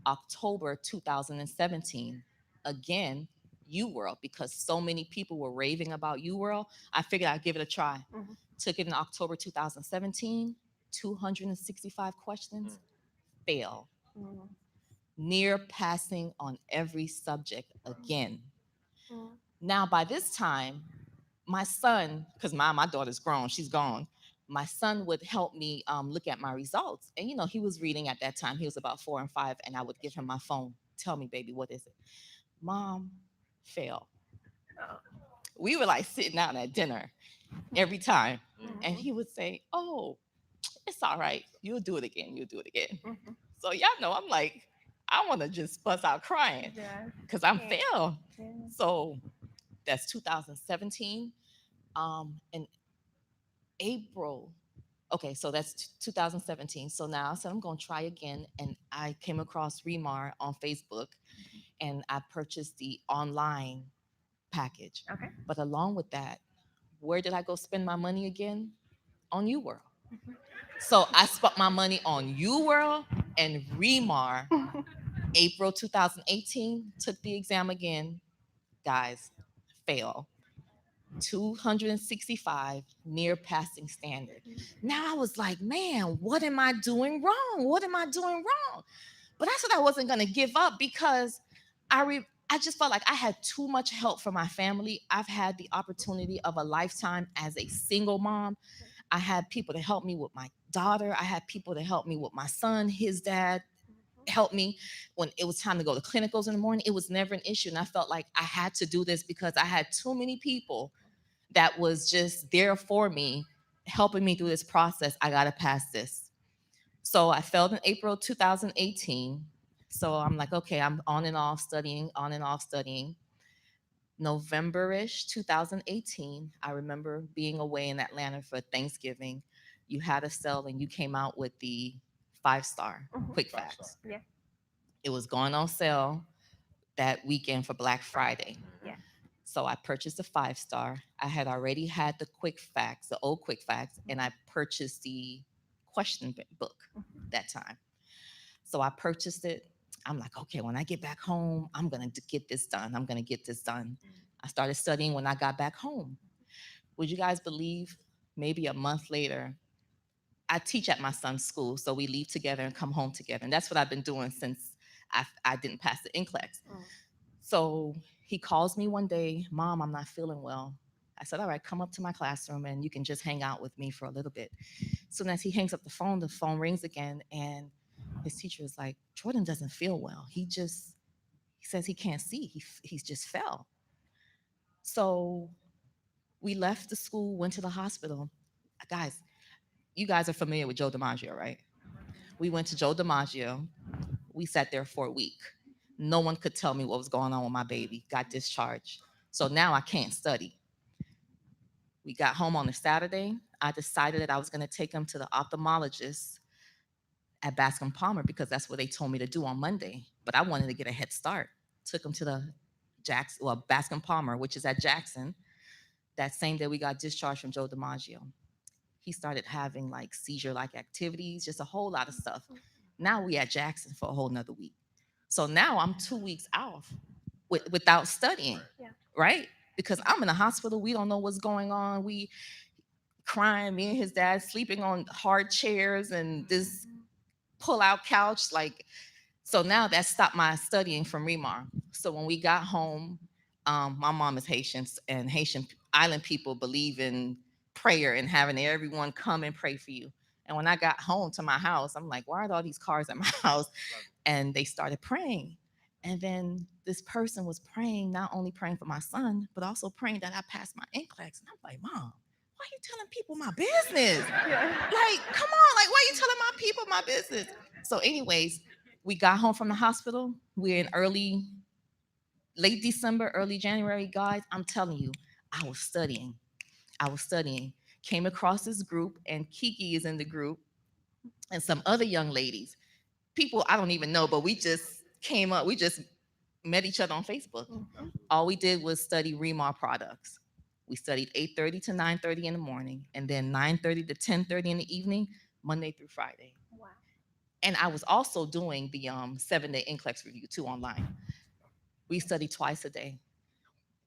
October 2017, again, UWorld, because so many people were raving about UWorld. I figured I'd give it a try. Took it in October 2017, 265 questions, fail. Near passing on every subject again. Now, by this time, my son, because my daughter's grown, she's gone. My son would help me look at my results. And, you know, he was reading at that time. He was about 4 and 5, and I would give him my phone. Tell me, baby, what is it? Mom, fail. We were like sitting down at dinner every time. And he would say, oh, it's all right. You'll do it again. You'll do it again. So y'all know I'm like, I want to just bust out crying because I'm failed. So that's 2017. In April, okay, so that's 2017. So now I said I'm going to try again, and I came across ReMar on Facebook, and I purchased the online package. Okay. But along with that, where did I go spend my money again? On UWorld. So I spent my money on UWorld and ReMar. April 2018, took the exam again. Guys, fail. 265, near passing standard. Now I was like, man, what am I doing wrong? What am I doing wrong? But I said I wasn't going to give up because I just felt like I had too much help from my family. I've had the opportunity of a lifetime as a single mom. I had people to help me with my daughter. I had people to help me with my son. His dad helped me when it was time to go to clinicals in the morning. It was never an issue. And I felt like I had to do this because I had too many people that was just there for me, helping me through this process. I got to pass this. So I failed in April 2018. So I'm like, okay, I'm on and off studying. November-ish 2018, I remember being away in Atlanta for Thanksgiving. You had a sale and you came out with the 5-star quick facts. Yeah. It was going on sale that weekend for Black Friday. Yeah. So I purchased a 5-star. I had already had the quick facts, the old quick facts, and I purchased the question book that time. So I purchased it. I'm like, okay, when I get back home, I'm going to get this done. I started studying when I got back home. Would you guys believe maybe a month later, I teach at my son's school, so we leave together and come home together. And that's what I've been doing since I didn't pass the NCLEX. So he calls me one day, Mom, I'm not feeling well. I said, all right, come up to my classroom and you can just hang out with me for a little bit. As soon as he hangs up the phone rings again, and his teacher is like, Jordan doesn't feel well. He says he can't see. He's just fell. So we left the school, went to the hospital. Guys, you guys are familiar with Joe DiMaggio, right? We went to Joe DiMaggio. We sat there for a week. No one could tell me what was going on with my baby. Got discharged. So now I can't study. We got home on a Saturday. I decided that I was going to take him to the ophthalmologist at Bascom Palmer because that's what they told me to do on Monday. But I wanted to get a head start. Took him to the Bascom Palmer, which is at Jackson. That same day we got discharged from Joe DiMaggio. He started having like seizure-like activities, just a whole lot of stuff. Now we at Jackson for a whole nother week. So now I'm 2 weeks off without studying, right? Because I'm in the hospital. We don't know what's going on. We crying, me and his dad sleeping on hard chairs and this pull-out couch. Like, so now that stopped my studying from ReMar. So when we got home, my mom is Haitian, and Haitian island people believe in prayer and having everyone come and pray for you. And when I got home to my house, I'm like, why are all these cars at my house? And they started praying. And then this person was praying, not only praying for my son, but also praying that I passed my NCLEX. And I'm like, Mom, why are you telling people my business? Like, come on, like, why are you telling my people my business? So, anyways, we got home from the hospital. We're in late December, early January, guys. I'm telling you, I was studying. Came across this group, and Kiki is in the group, and some other young ladies. People I don't even know, but we just came up. We just met each other on Facebook. All we did was study ReMar products. We studied 8:30 to 9:30 in the morning, and then 9:30 to 10:30 in the evening, Monday through Friday. Wow. And I was also doing the 7-day NCLEX review too online. We studied twice a day.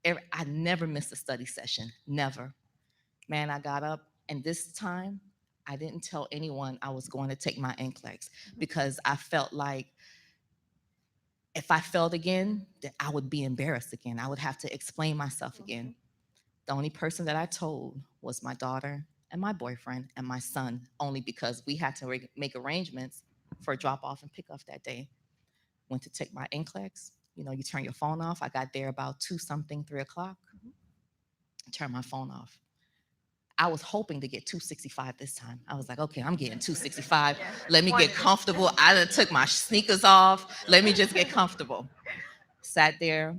I never missed a study session, never. Man, I got up, and this time I didn't tell anyone I was going to take my NCLEX because I felt like if I failed again, that I would be embarrassed again. I would have to explain myself again. The only person that I told was my daughter and my boyfriend and my son, only because we had to make arrangements for a drop off and pick up that day. Went to take my NCLEX. You know, you turn your phone off. I got there about 2-something, 3 o'clock. Turn my phone off. I was hoping to get 265 this time. I was like, okay, I'm getting 265. Let me get comfortable. I done took my sneakers off. Let me just get comfortable. Sat there,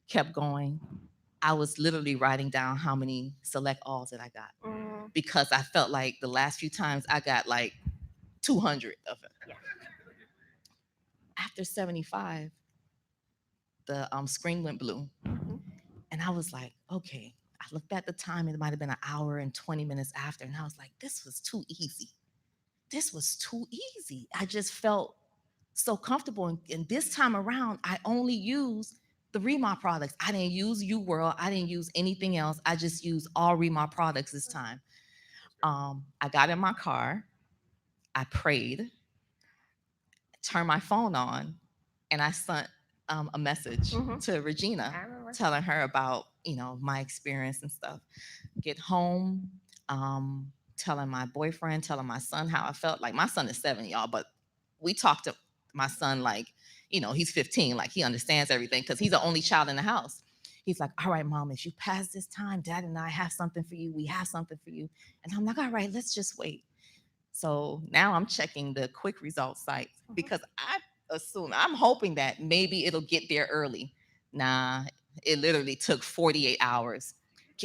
kept going. I was literally writing down how many select alls that I got because I felt like the last few times I got like 200 of it. Yeah. After 75, the screen went blue. And I was like, okay. I looked at the time, it might have been an hour and 20 minutes after, and I was like, this was too easy. This was too easy. I just felt so comfortable. And this time around, I only used the ReMar products. I didn't use UWorld. I didn't use anything else. I just used all ReMar products this time. I got in my car. I prayed, turned my phone on, and I sent a message to Regina telling her about, my experience and stuff. Get home, telling my boyfriend, telling my son how I felt. Like, my son is 7, y'all, but we talked to my son like, he's 15, like he understands everything because he's the only child in the house. He's like, all right, Mom, if you pass this time, Dad and I have something for you. We have something for you. And I'm like, all right, let's just wait. So now I'm checking the quick results site because I'm hoping that maybe it'll get there early. Nah, it literally took 48 hours.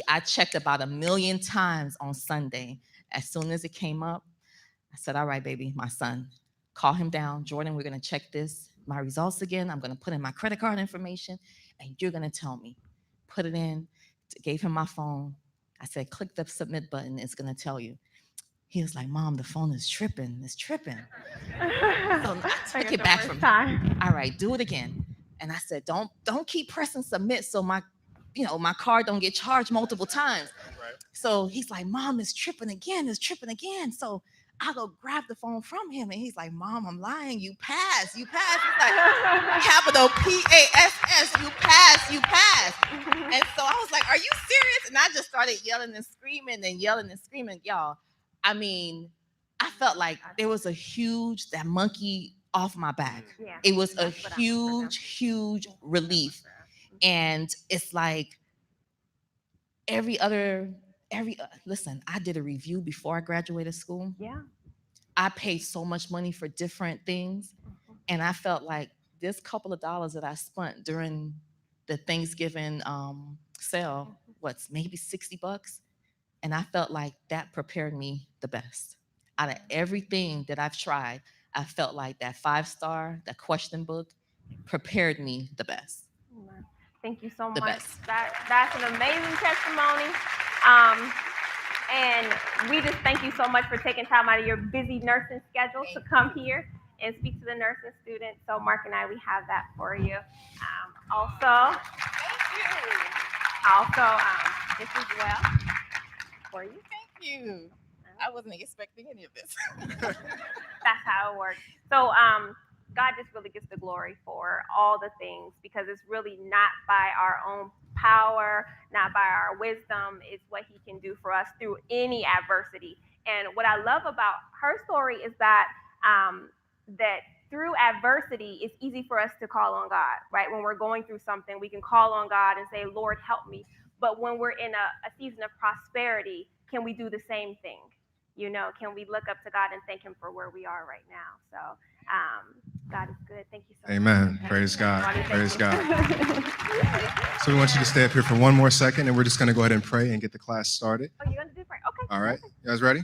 I checked about 1 million times on Sunday. As soon as it came up, I said, all right, baby, my son, call him down. Jordan, we're going to check my results again. I'm going to put in my credit card information, and you're going to tell me. Put it in, gave him my phone. I said, click the submit button. It's going to tell you. He was like, Mom, the phone is tripping. It's tripping. So I took it back from him. All right, do it again. And I said, don't keep pressing submit so my card don't get charged multiple times. Right. So he's like, Mom, it's tripping again. So I go grab the phone from him, and he's like, Mom, I'm lying. You passed. He's like, capital PASS. You passed. And so I was like, are you serious? And I just started yelling and screaming, y'all. I mean, I felt like there was that monkey off my back. Yeah. It was a huge relief. And it's like listen, I did a review before I graduated school. Yeah. I paid so much money for different things. And I felt like this couple of dollars that I spent during the Thanksgiving sale, maybe $60? And I felt like that prepared me the best. Out of everything that I've tried, I felt like that 5-star, that question book, prepared me the best. Thank you so The much. best. That's an amazing testimony. And we just thank you so much for taking time out of your busy nursing schedule to come here and speak to the nursing students. So Mark and I, we have that for you. Also, this as well for you. Thank you. I wasn't expecting any of this. That's how it works. So God just really gets the glory for all the things, because it's really not by our own power, not by our wisdom. It's what he can do for us through any adversity. And what I love about her story is that that through adversity, it's easy for us to call on God, right? When we're going through something, we can call on God and say, Lord, help me. But when we're in a season of prosperity, can we do the same thing? You know, can we look up to God and thank him for where we are right now? So God is good. Thank you so much. Amen. Praise God. Lonnie, Praise you. God. So we want you to stay up here for one more second, and we're just going to go ahead and pray and get the class started. Oh, you're going to do prayer? Okay. All right. You guys ready?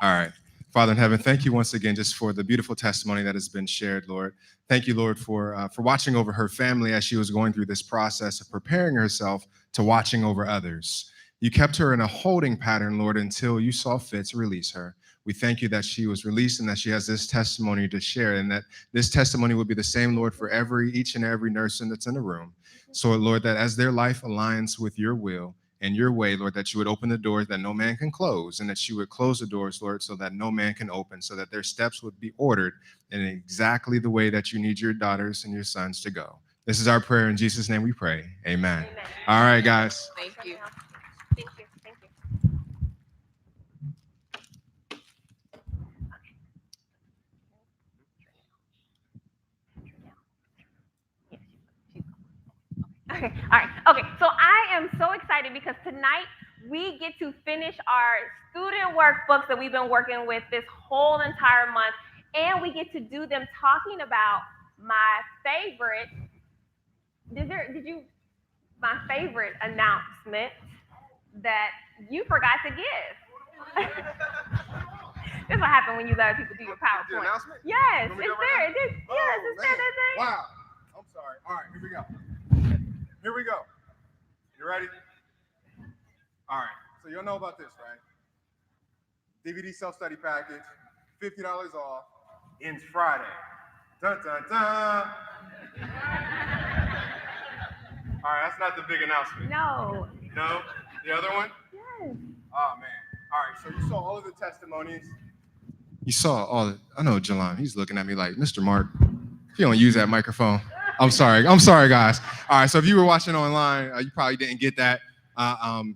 All right. Father in heaven, thank you once again just for the beautiful testimony that has been shared, Lord. Thank you, Lord, for watching over her family as she was going through this process of preparing herself to watching over others. You kept her in a holding pattern, Lord, until you saw fit to release her. We thank you that she was released and that she has this testimony to share, and that this testimony will be the same, Lord, for each and every nurse that's in the room. So, Lord, that as their life aligns with your will and your way, Lord, that you would open the doors that no man can close, and that you would close the doors, Lord, so that no man can open, so that their steps would be ordered in exactly the way that you need your daughters and your sons to go. This is our prayer. In Jesus' name we pray. Amen. All right, guys. Thank you. Thank you. Thank you. Okay. All right. Okay. So I am so excited because tonight we get to finish our student workbooks that we've been working with this whole entire month, and we get to do them talking about my favorite. My favorite announcement that you forgot to give. This is what happens when you let people do your PowerPoint. Announcement? Yes, Let me it's go there. right It is. now? Yes, Oh, it's there. man. Wow. I'm sorry. All right, here we go. Here we go. You ready? All right. So you'll know about this, right? DVD self-study package, $50 off, ends Friday. Dun, dun, dun. All right, that's not the big announcement. No. No? The other one? Yes. Oh, man. All right, so you saw all of the testimonies. You saw all the, I know Jalon, he's looking at me like, Mr. Mark, if you don't use that microphone. I'm sorry, guys. All right, so if you were watching online, you probably didn't get that.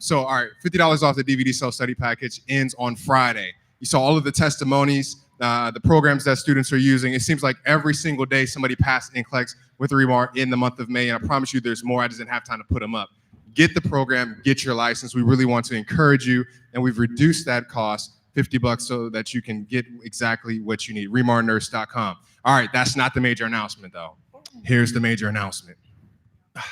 So, all right, $50 off the DVD self-study package ends on Friday. You saw all of the testimonies, the programs that students are using. It seems like every single day somebody passed NCLEX with ReMar in the month of May, and I promise you there's more. I just didn't have time to put them up. Get the program, get your license. We really want to encourage you, and we've reduced that cost $50 so that you can get exactly what you need. ReMarNurse.com. All right, that's not the major announcement, though. Here's the major announcement. Okay.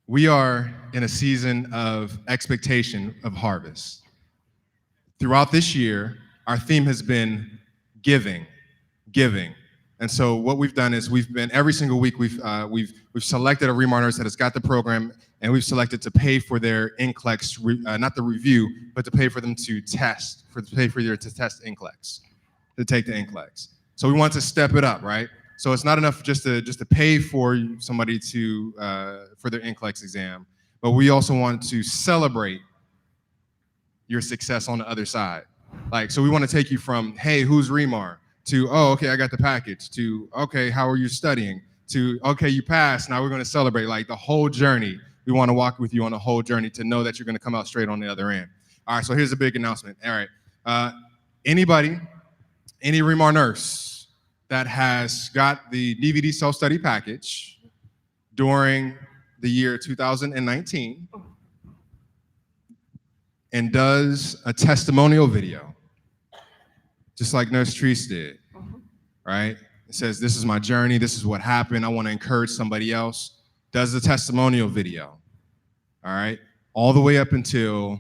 We are in a season of expectation of harvest. Throughout this year, our theme has been giving. And so what we've done is we've been every single week we've selected a ReMar nurse that has got the program, and we've selected to pay for their NCLEX, not the review, but to pay for them to test, to take the NCLEX. So we want to step it up, right? So it's not enough just to pay for somebody to for their NCLEX exam, but we also want to celebrate your success on the other side. Like, so we want to take you from, hey, who's ReMar? To, oh, okay, I got the package. To, okay, how are you studying? To, okay, you passed. Now we're going to celebrate. Like the whole journey. We want to walk with you on the whole journey to know that you're going to come out straight on the other end. All right, so here's a big announcement. All right, any ReMar nurse that has got the DVD self-study package during the year 2019 and does a testimonial video, just like Nurse Treese did, right? It says, this is my journey, this is what happened, I want to encourage somebody else, does the testimonial video, all right? All the way up until,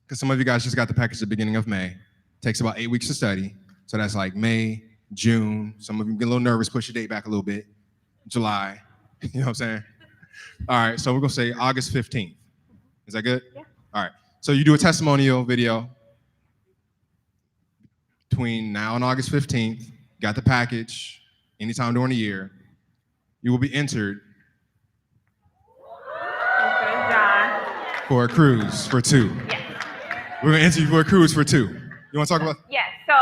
because some of you guys just got the package at the beginning of May, takes about 8 weeks to study, so that's like May, June, some of you get a little nervous, push your date back a little bit, July. You know what I'm saying? All right, so we're gonna say August 15th. Is that good? Yeah. All right. So you do a testimonial video between now and August 15th. Got the package anytime during the year. You will be entered Good job. for a cruise for two. Yes. We're gonna enter you for a cruise for two. You want to talk about? Yes. So,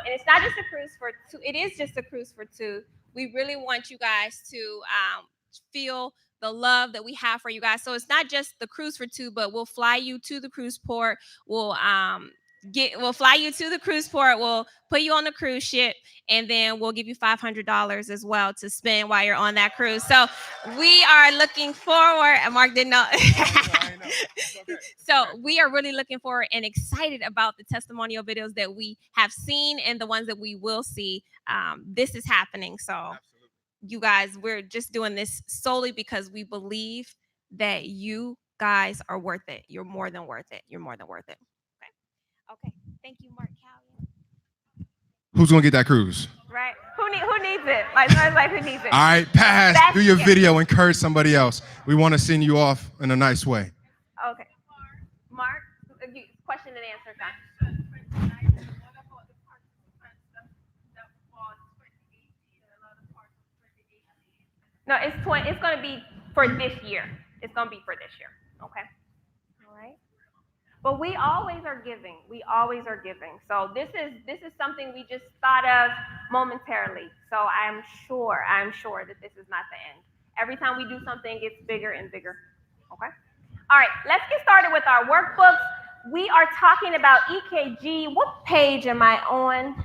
and it's not just a cruise for two. It is just a cruise for two. We really want you guys to feel the love that we have for you guys. So it's not just the cruise for two, but we'll fly you to the cruise port. We'll fly you to the cruise port. We'll put you on the cruise ship, and then we'll give you $500 as well to spend while you're on that cruise. So we are looking forward. And Mark didn't know. So we are really looking forward and excited about the testimonial videos that we have seen and the ones that we will see. This is happening. So you guys, we're just doing this solely because we believe that you guys are worth it. You're more than worth it. You're more than worth it. Okay. Thank you, Mark Callion. Who's gonna get that cruise? Right? Who needs it? Like who needs it? All right, pass. Do your video. Encourage somebody else. We want to send you off in a nice way. Okay. Mark, question and answer time. No, it's going to be for this year. It's going to be for this year. Okay. All right. But we always are giving. We always are giving. So this is something we just thought of momentarily. So I'm sure that this is not the end. Every time we do something, it gets bigger and bigger. Okay. All right. Let's get started with our workbooks. We are talking about EKG. What page am I on?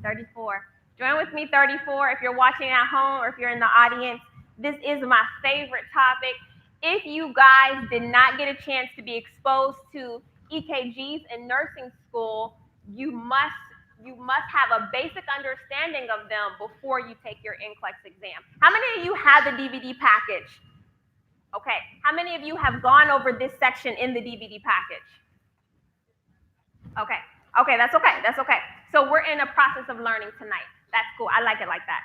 34. Join with me, 34. If you're watching at home or if you're in the audience, this is my favorite topic. If you guys did not get a chance to be exposed to EKGs in nursing school, you must have a basic understanding of them before you take your NCLEX exam. How many of you have the DVD package? Okay. How many of you have gone over this section in the DVD package? Okay. Okay, that's okay. That's okay. So we're in a process of learning tonight. That's cool. I like it like that.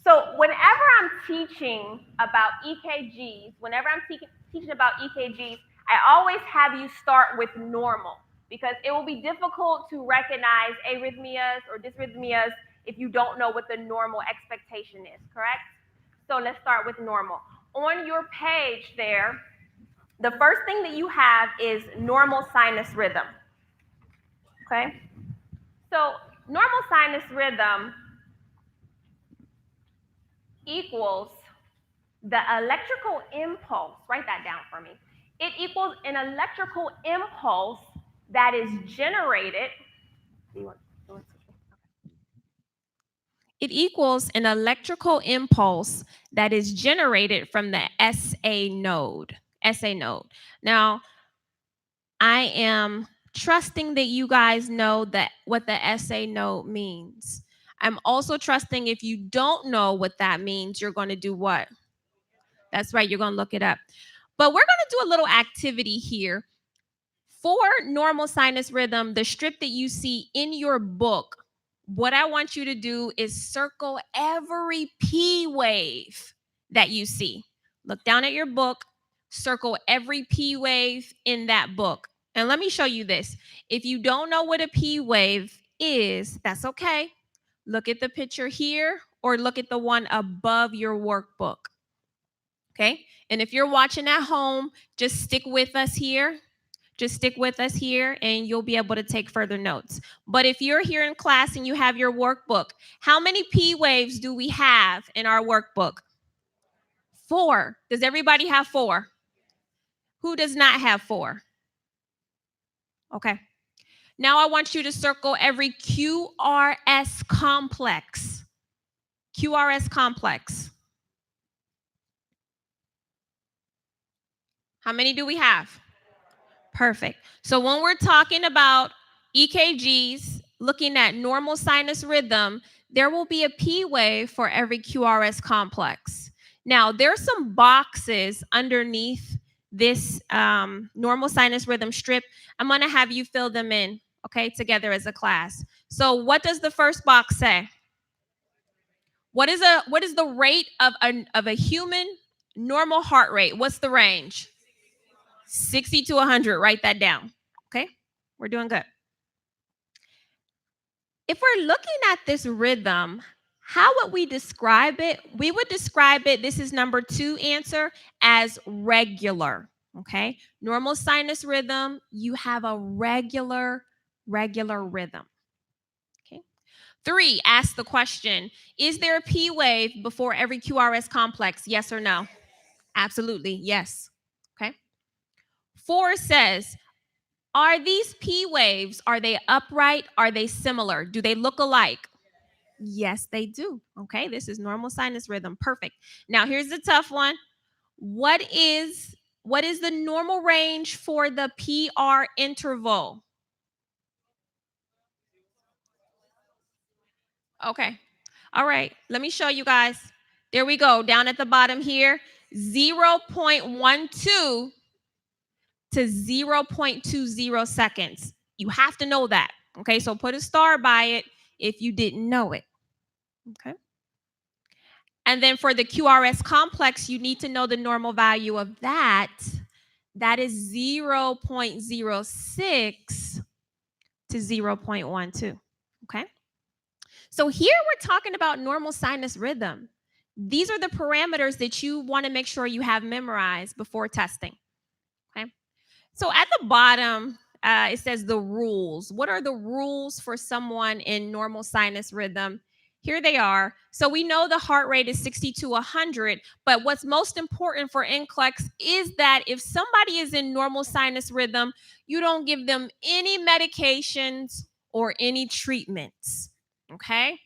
So whenever I'm teaching about EKGs, I always have you start with normal because it will be difficult to recognize arrhythmias or dysrhythmias if you don't know what the normal expectation is, correct? So let's start with normal. On your page there, the first thing that you have is normal sinus rhythm. Okay? So normal sinus rhythm equals the electrical impulse. Write that down for me. It equals an electrical impulse that is generated. It equals an electrical impulse that is generated from the SA node. SA node. Now, I am trusting that you guys know that what the SA node means. I'm also trusting if you don't know what that means, you're going to do what? That's right, you're going to look it up. But we're going to do a little activity here. For normal sinus rhythm, the strip that you see in your book, what I want you to do is circle every P wave that you see. Look down at your book, circle every P wave in that book. And let me show you this. If you don't know what a P wave is, that's okay. Look at the picture here or look at the one above your workbook. Okay? And if you're watching at home, just stick with us here. Just stick with us here and you'll be able to take further notes. But if you're here in class and you have your workbook, how many P waves do we have in our workbook? 4. Does everybody have 4? Who does not have 4? Okay. Now I want you to circle every QRS complex. QRS complex. How many do we have? Perfect. So when we're talking about EKGs, looking at normal sinus rhythm, there will be a P wave for every QRS complex. Now, there's some boxes underneath this normal sinus rhythm strip. I'm going to have you fill them in, okay, together as a class. So what does the first box say? What is the rate of a human normal heart rate? What's the range? 60 to 100. Write that down. Okay? We're doing good. If we're looking at this rhythm, how would we describe it? We would describe it, this is number 2 answer, as regular. Okay? Normal sinus rhythm, you have a regular rhythm. 3, ask the question, is there a P wave before every QRS complex? Yes or no? Absolutely, yes. Okay. 4 says, are these P waves, are they upright? Are they similar? Do they look alike? Yes, they do. Okay, this is normal sinus rhythm. Perfect. Now, here's the tough one. What is the normal range for the PR interval? Okay. All right. Let me show you guys. There we go. Down at the bottom here, 0.12 to 0.20 seconds. You have to know that. Okay. So put a star by it if you didn't know it. Okay. And then for the QRS complex, you need to know the normal value of that. That is 0.06 to 0.12. Okay. So here we're talking about normal sinus rhythm. These are the parameters that you want to make sure you have memorized before testing. Okay. So at the bottom, it says the rules. What are the rules for someone in normal sinus rhythm? Here they are. So we know the heart rate is 60 to 100, but what's most important for NCLEX is that if somebody is in normal sinus rhythm, you don't give them any medications or any treatments. Okay?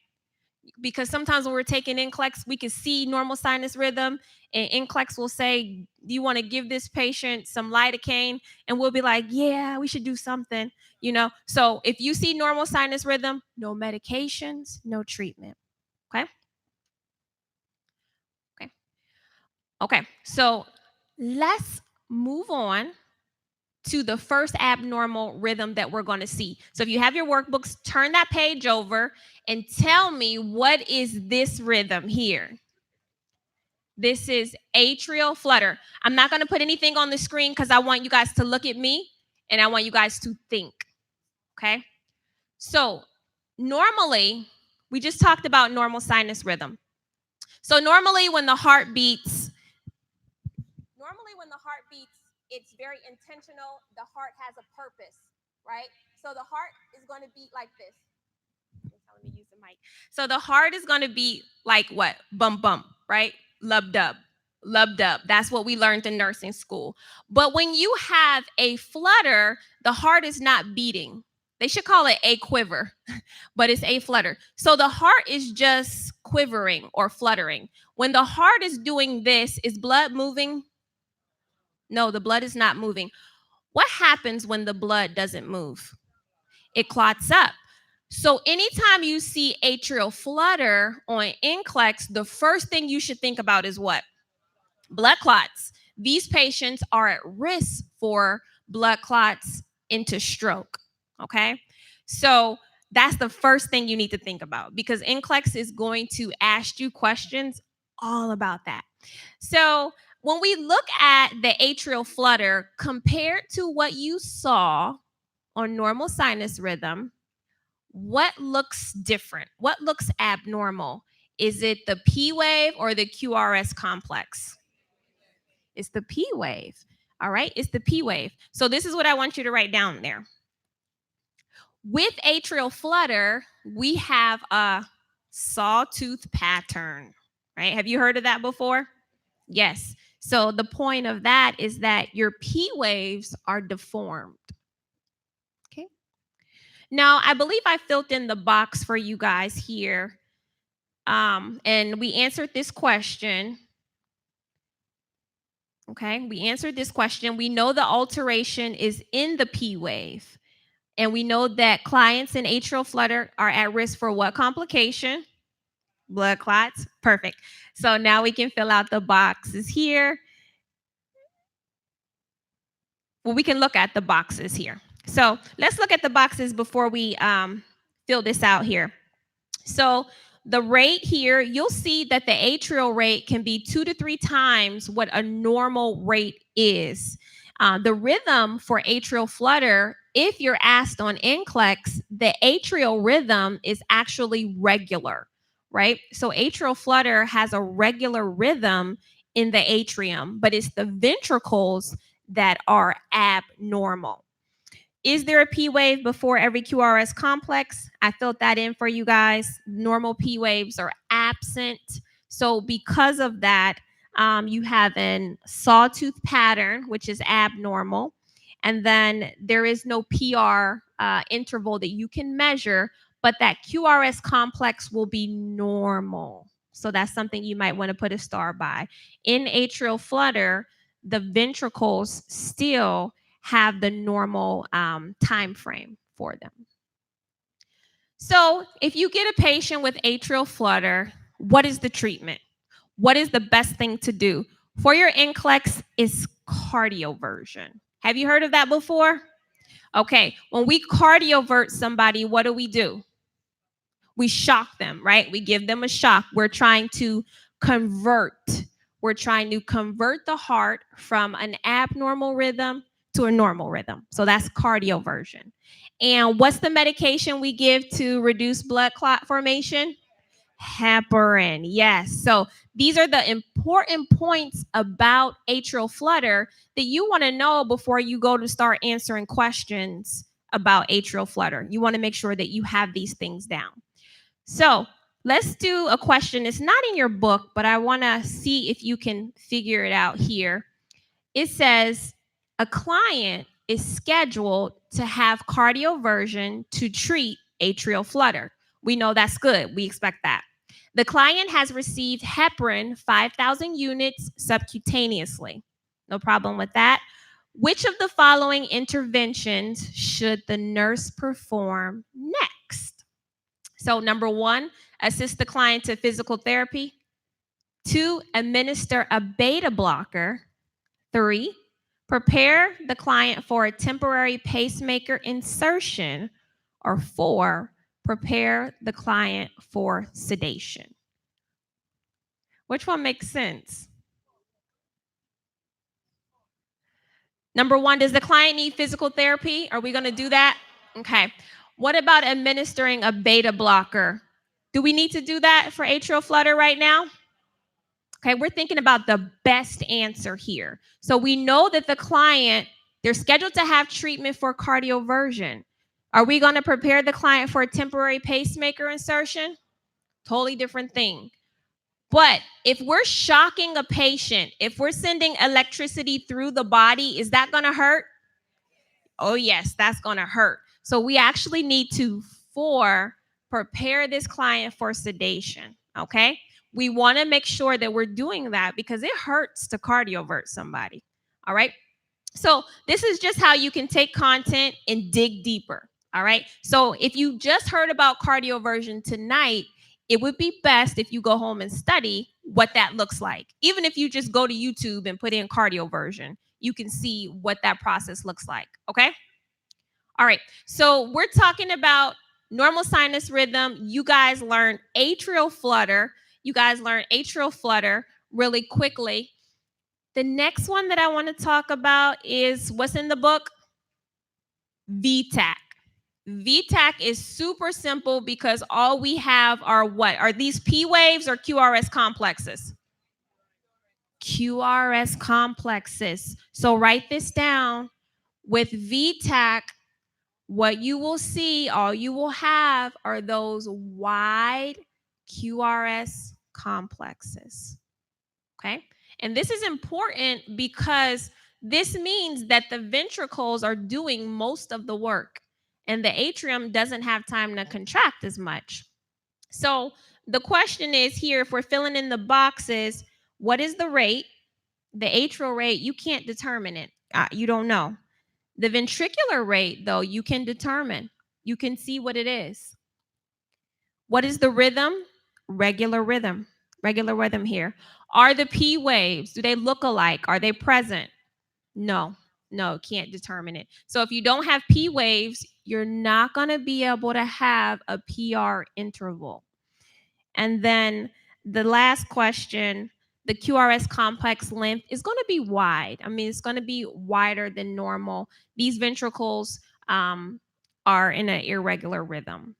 Because sometimes when we're taking NCLEX, we can see normal sinus rhythm, and NCLEX will say, do you want to give this patient some lidocaine? And we'll be like, yeah, we should do something, you know? So if you see normal sinus rhythm, no medications, no treatment. Okay? Okay. Okay. So let's move on to the first abnormal rhythm that we're going to see. So if you have your workbooks, turn that page over and tell me, what is this rhythm here? This is atrial flutter. I'm not going to put anything on the screen because I want you guys to look at me and I want you guys to think. Okay? So normally, we just talked about normal sinus rhythm. So normally when the heart beats, it's very intentional. The heart has a purpose, right? So the heart is going to beat like this. Let me use the mic. So the heart is going to be like what? Bump, bump, right? Lub dub. Lub dub. That's what we learned in nursing school. But when you have a flutter, the heart is not beating. They should call it a quiver, but it's a flutter. So the heart is just quivering or fluttering. When the heart is doing this, is blood moving? No, the blood is not moving. What happens when the blood doesn't move? It clots up. So anytime you see atrial flutter on NCLEX, the first thing you should think about is what? Blood clots. These patients are at risk for blood clots into stroke. Okay? So that's the first thing you need to think about, because NCLEX is going to ask you questions all about that. So when we look at the atrial flutter compared to what you saw on normal sinus rhythm, what looks different? What looks abnormal? Is it the P wave or the QRS complex? It's the P wave. All right, it's the P wave. So this is what I want you to write down there. With atrial flutter, we have a sawtooth pattern, right? Have you heard of that before? Yes. So the point of that is that your P waves are deformed. Okay. Now, I believe I filled in the box for you guys here. And we answered this question. Okay, we answered this question. We know the alteration is in the P wave. And we know that clients in atrial flutter are at risk for what complication? Blood clots. Perfect. So now we can fill out the boxes here. Well, we can look at the boxes here. So let's look at the boxes before we fill this out here. So the rate here, you'll see that the atrial rate can be 2 to 3 times what a normal rate is. The rhythm for atrial flutter, if you're asked on NCLEX, the atrial rhythm is actually regular, right? So atrial flutter has a regular rhythm in the atrium, but it's the ventricles that are abnormal. Is there a P wave before every QRS complex? I filled that in for you guys. Normal P waves are absent. So because of that, you have a sawtooth pattern, which is abnormal. And then there is no PR interval that you can measure, but that QRS complex will be normal. So that's something you might want to put a star by. In atrial flutter, the ventricles still have the normal time frame for them. So if you get a patient with atrial flutter, what is the treatment? What is the best thing to do? For your NCLEX is cardioversion. Have you heard of that before? Okay, when we cardiovert somebody, what do? We shock them, right? We give them a shock. We're trying to convert. We're trying to convert the heart from an abnormal rhythm to a normal rhythm. So that's cardioversion. And what's the medication we give to reduce blood clot formation? Heparin. Yes. So these are the important points about atrial flutter that you want to know before you go to start answering questions about atrial flutter. You want to make sure that you have these things down. So let's do a question. It's not in your book, but I want to see if you can figure it out here. It says a client is scheduled to have cardioversion to treat atrial flutter. We know that's good. We expect that. The client has received heparin 5,000 units subcutaneously. No problem with that. Which of the following interventions should the nurse perform next? So number 1, assist the client to physical therapy. 2, administer a beta blocker. 3, prepare the client for a temporary pacemaker insertion. Or 4, prepare the client for sedation. Which one makes sense? Number 1, does the client need physical therapy? Are we going to do that? Okay. What about administering a beta blocker? Do we need to do that for atrial flutter right now? Okay, we're thinking about the best answer here. So we know that the client, they're scheduled to have treatment for cardioversion. Are we going to prepare the client for a temporary pacemaker insertion? Totally different thing. But if we're shocking a patient, if we're sending electricity through the body, is that going to hurt? Oh, yes, that's going to hurt. So we actually need to, prepare this client for sedation, okay? We want to make sure that we're doing that because it hurts to cardiovert somebody, all right? So this is just how you can take content and dig deeper, all right? So if you just heard about cardioversion tonight, it would be best if you go home and study what that looks like. Even if you just go to YouTube and put in cardioversion, you can see what that process looks like, okay? All right, so we're talking about normal sinus rhythm. You guys learned atrial flutter. Really quickly. The next one that I want to talk about is what's in the book? VTAC. VTAC is super simple because all we have are what? Are these P waves or QRS complexes? QRS complexes. So write this down. With VTAC, what you will see, all you will have are those wide QRS complexes. Okay? And this is important because this means that the ventricles are doing most of the work and the atrium doesn't have time to contract as much. So the question is here, if we're filling in the boxes, what is the rate? The atrial rate, you can't determine it. You don't know. The ventricular rate, though, you can determine. You can see what it is. What is the rhythm? Regular rhythm. Regular rhythm here. Are the P waves, do they look alike? Are they present? No, can't determine it. So if you don't have P waves, you're not going to be able to have a PR interval. And then the last question, the QRS complex length is going to be wide. I mean, it's going to be wider than normal. These ventricles are in an irregular rhythm.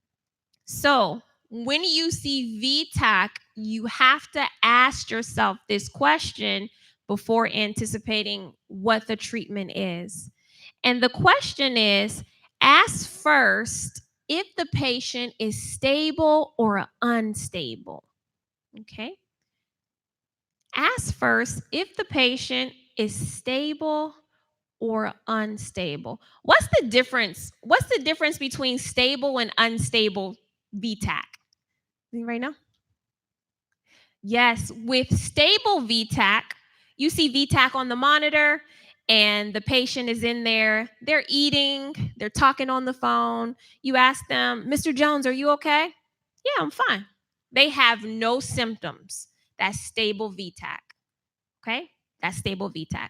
So when you see VTAC, you have to ask yourself this question before anticipating what the treatment is. And the question is, ask first if the patient is stable or unstable. Okay? Ask first if the patient is stable or unstable. What's the difference? What's the difference between stable and unstable VTAC? Anybody know? Yes, with stable VTAC, you see VTAC on the monitor and the patient is in there. They're eating, they're talking on the phone. You ask them, Mr. Jones, are you okay? Yeah, I'm fine. They have no symptoms. That's stable VTAC. Okay? That's stable VTAC.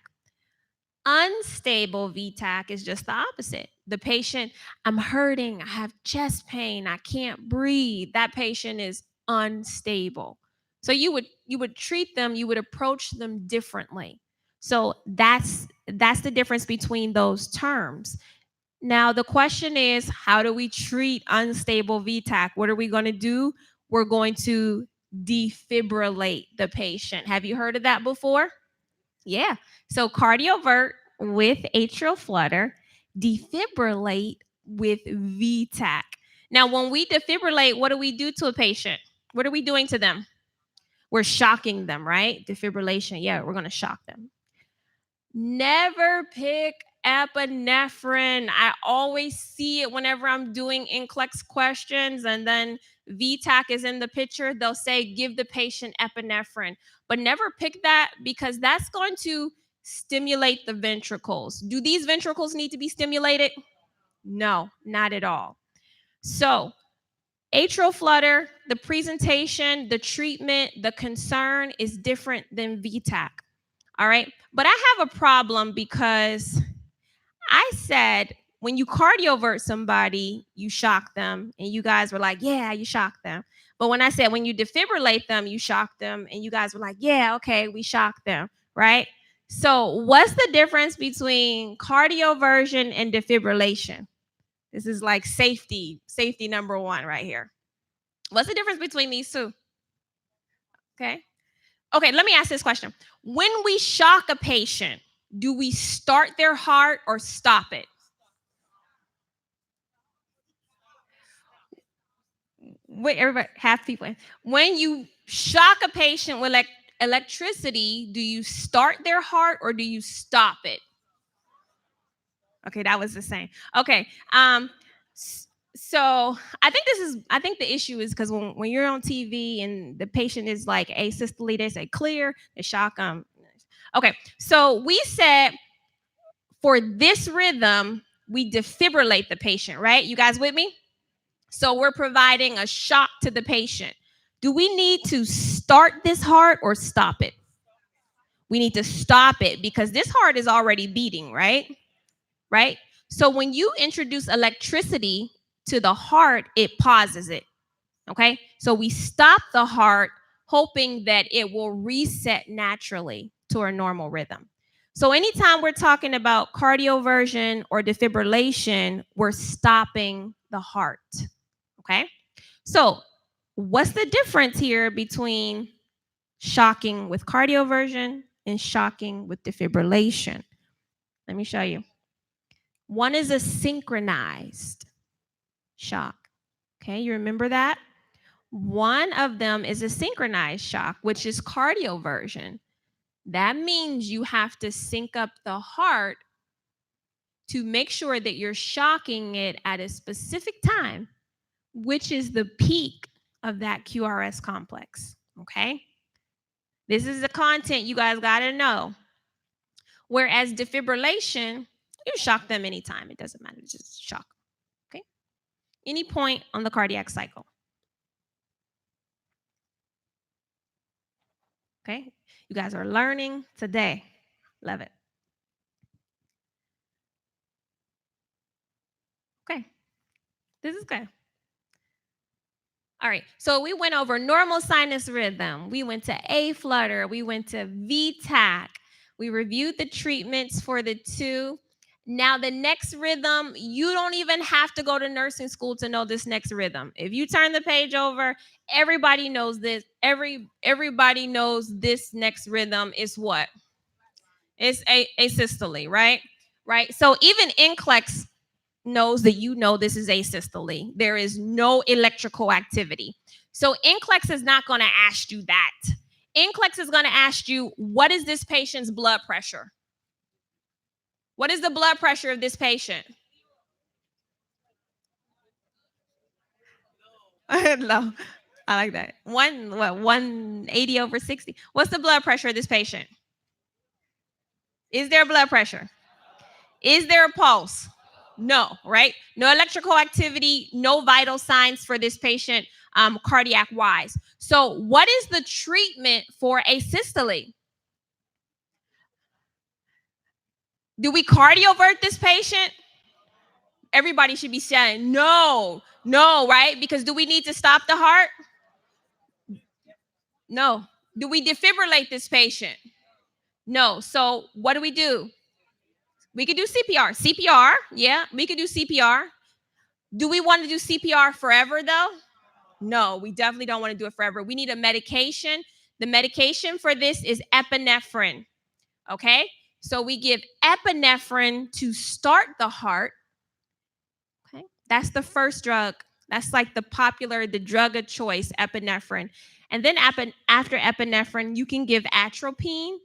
Unstable VTAC is just the opposite. The patient, I'm hurting, I have chest pain, I can't breathe. That patient is unstable. So you would treat them, you would approach them differently. So that's the difference between those terms. Now the question is, how do we treat unstable VTAC? What are we going to do? We're going to defibrillate the patient. Have you heard of that before? Yeah. So cardiovert with atrial flutter, defibrillate with VTAC. Now, when we defibrillate, what do we do to a patient? What are we doing to them? We're shocking them, right? Defibrillation. Yeah, we're going to shock them. Never pick epinephrine. I always see it whenever I'm doing NCLEX questions and then VTAC is in the picture. They'll say, give the patient epinephrine. But never pick that because that's going to stimulate the ventricles. Do these ventricles need to be stimulated? No, not at all. So atrial flutter, the presentation, the treatment, the concern is different than VTAC. All right. But I have a problem because I said when you cardiovert somebody, you shock them. And you guys were like, yeah, you shock them. But when I said when you defibrillate them, you shock them. And you guys were like, yeah, okay, we shock them. Right. So what's the difference between cardioversion and defibrillation? This is like safety number one right here. What's the difference between these two? Okay. Okay, let me ask this question. When we shock a patient, do we start their heart or stop it? Wait, everybody, half people. When you shock a patient with electricity, do you start their heart or do you stop it? Okay, that was the same. Okay, so I think the issue is because when you're on TV and the patient is like asystole, they say clear, they shock them. Okay, so we said for this rhythm, we defibrillate the patient, right? You guys with me? So we're providing a shock to the patient. Do we need to start this heart or stop it? We need to stop it because this heart is already beating, right? Right? So when you introduce electricity to the heart, it pauses it. Okay? So we stop the heart hoping that it will reset naturally to a normal rhythm. So anytime we're talking about cardioversion or defibrillation, we're stopping the heart. Okay? So what's the difference here between shocking with cardioversion and shocking with defibrillation? Let me show you. One is a synchronized shock. Okay, you remember that? One of them is a synchronized shock, which is cardioversion. That means you have to sync up the heart to make sure that you're shocking it at a specific time, which is the peak of that QRS complex. Okay? This is the content you guys got to know. Whereas defibrillation, you shock them anytime. It doesn't matter. Just shock. Okay? Any point on the cardiac cycle. Okay? You guys are learning today. Love it. Okay. This is good. All right, so we went over normal sinus rhythm. We went to A flutter. We went to VTAC. We reviewed the treatments for the two. Now the next rhythm, you don't even have to go to nursing school to know this next rhythm. If you turn the page over, everybody knows this. Everybody knows this next rhythm is what? It's asystole, right? Right. So even NCLEX knows that you know this is asystole. There is no electrical activity. So NCLEX is not going to ask you that. NCLEX is going to ask you, what is this patient's blood pressure? What is the blood pressure of this patient? Low. I like that. 180 over 60. What's the blood pressure of this patient? Is there blood pressure? Is there a pulse? No, right? No electrical activity, no vital signs for this patient, cardiac wise. So, what is the treatment for asystole? Do we cardiovert this patient? Everybody should be saying no, right? Because do we need to stop the heart? No. Do we defibrillate this patient? No. So, what do? We could do CPR. CPR, yeah, we could do CPR. Do we want to do CPR forever though? No, we definitely don't want to do it forever. We need a medication. The medication for this is epinephrine. Okay? So we give epinephrine to start the heart. Okay? That's the first drug. That's like the drug of choice, epinephrine. And then after epinephrine, you can give atropine.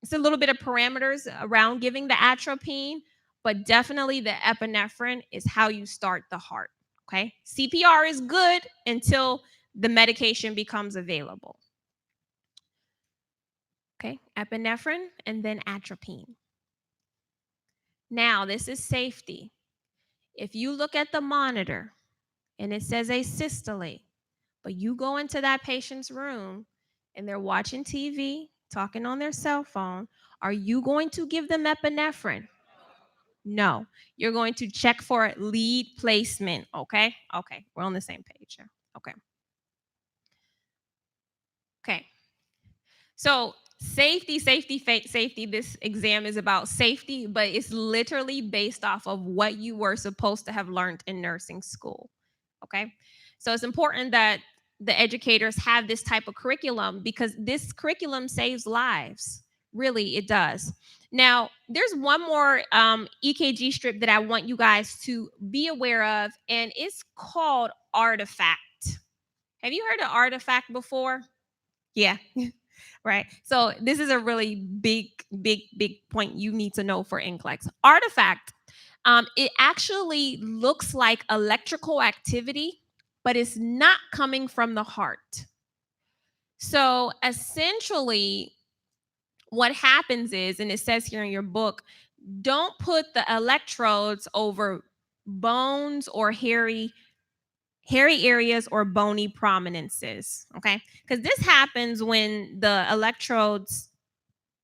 It's a little bit of parameters around giving the atropine, but definitely the epinephrine is how you start the heart. Okay, CPR is good until the medication becomes available. Okay, epinephrine and then atropine. Now, this is safety. If you look at the monitor and it says asystole, but you go into that patient's room and they're watching TV, talking on their cell phone, are you going to give them epinephrine? No. You're going to check for lead placement, okay? Okay, we're on the same page here. Okay. Okay. So safety. This exam is about safety, but it's literally based off of what you were supposed to have learned in nursing school. Okay. So it's important that the educators have this type of curriculum because this curriculum saves lives. Really, it does. Now, there's one more EKG strip that I want you guys to be aware of, and it's called Artifact. Have you heard of Artifact before? Yeah. Right. So this is a really big point you need to know for NCLEX. Artifact, it actually looks like electrical activity, but it's not coming from the heart. So essentially, what happens is, and it says here in your book, don't put the electrodes over bones or hairy areas or bony prominences, okay? Because this happens when the electrodes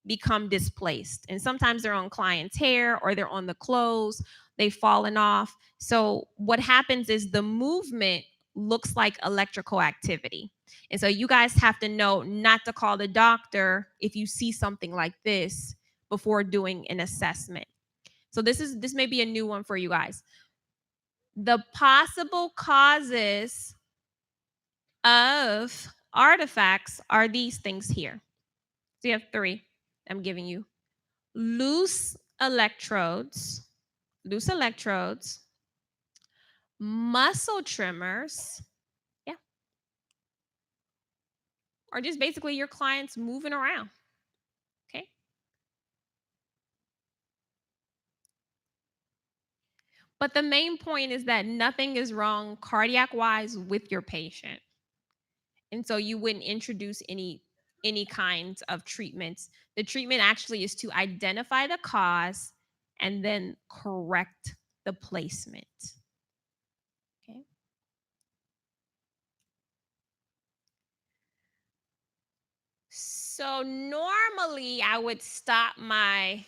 become displaced, and sometimes they're on client's hair or they're on the clothes, they've fallen off. So what happens is the movement looks like electrical activity. And so you guys have to know not to call the doctor if you see something like this before doing an assessment. So this may be a new one for you guys. The possible causes of artifacts are these things here. So you have 3 I'm giving you. Loose electrodes, muscle tremors, yeah, or just basically your clients moving around, okay? But the main point is that nothing is wrong cardiac-wise with your patient. And so you wouldn't introduce any kinds of treatments. The treatment actually is to identify the cause and then correct the placement. Okay. So normally I would stop my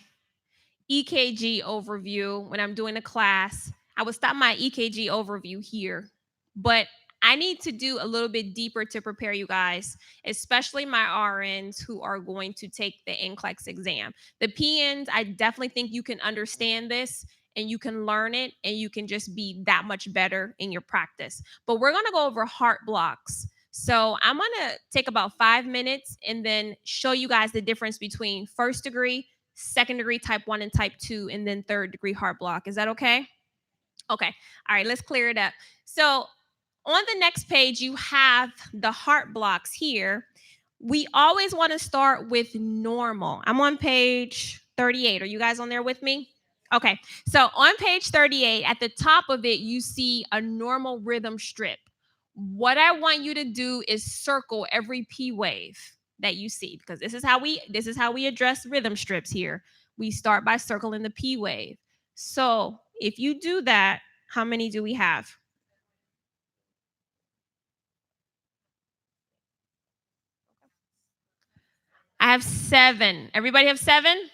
EKG overview when I'm doing a class. I would stop my EKG overview here. But I need to do a little bit deeper to prepare you guys, especially my RNs who are going to take the NCLEX exam. The PNs, I definitely think you can understand this and you can learn it and you can just be that much better in your practice. But we're going to go over heart blocks. So I'm going to take about 5 minutes and then show you guys the difference between first degree, second degree type 1 and type 2, and then third degree heart block. Is that okay? Okay. All right, let's clear it up. So on the next page, you have the heart blocks here. We always want to start with normal. I'm on page 38. Are you guys on there with me? Okay. So on page 38, at the top of it, you see a normal rhythm strip. What I want you to do is circle every P wave that you see, because this is how we address rhythm strips here. We start by circling the P wave. So if you do that, how many do we have? I have 7. Everybody have 7?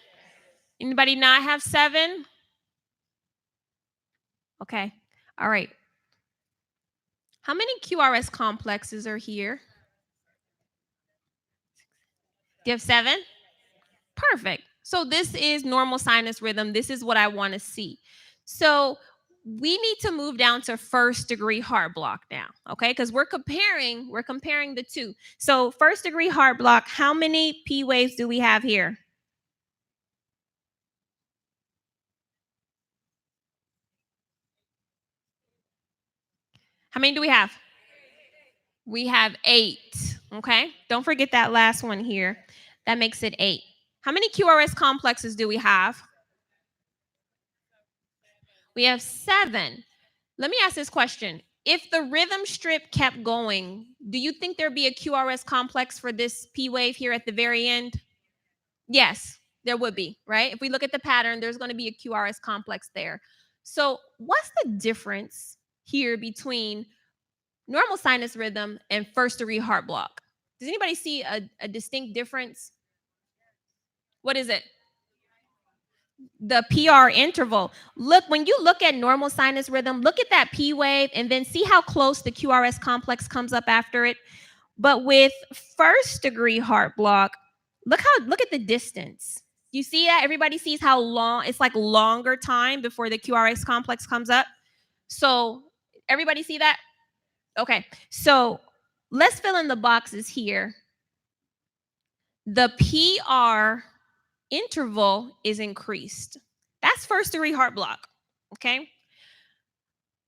Anybody not have 7? Okay. All right. How many QRS complexes are here? Do you have 7? Perfect. So this is normal sinus rhythm. This is what I want to see. So we need to move down to first degree heart block now, okay? Because we're comparing the two. So first degree heart block, how many P waves do we have here? How many do we have? We have 8, okay? Don't forget that last one here. That makes it 8. How many QRS complexes do we have? We have 7. Let me ask this question. If the rhythm strip kept going, do you think there'd be a QRS complex for this P wave here at the very end? Yes, there would be, right? If we look at the pattern, there's going to be a QRS complex there. So what's the difference here between normal sinus rhythm and first degree heart block? Does anybody see a distinct difference? What is it? The PR interval. Look, when you look at normal sinus rhythm, look at that P wave and then see how close the QRS complex comes up after it. But with first degree heart block, look at the distance. You see that? Everybody sees how long, it's like longer time before the QRS complex comes up. So everybody see that? Okay. So let's fill in the boxes here. The PR interval is increased. That's first degree heart block, okay?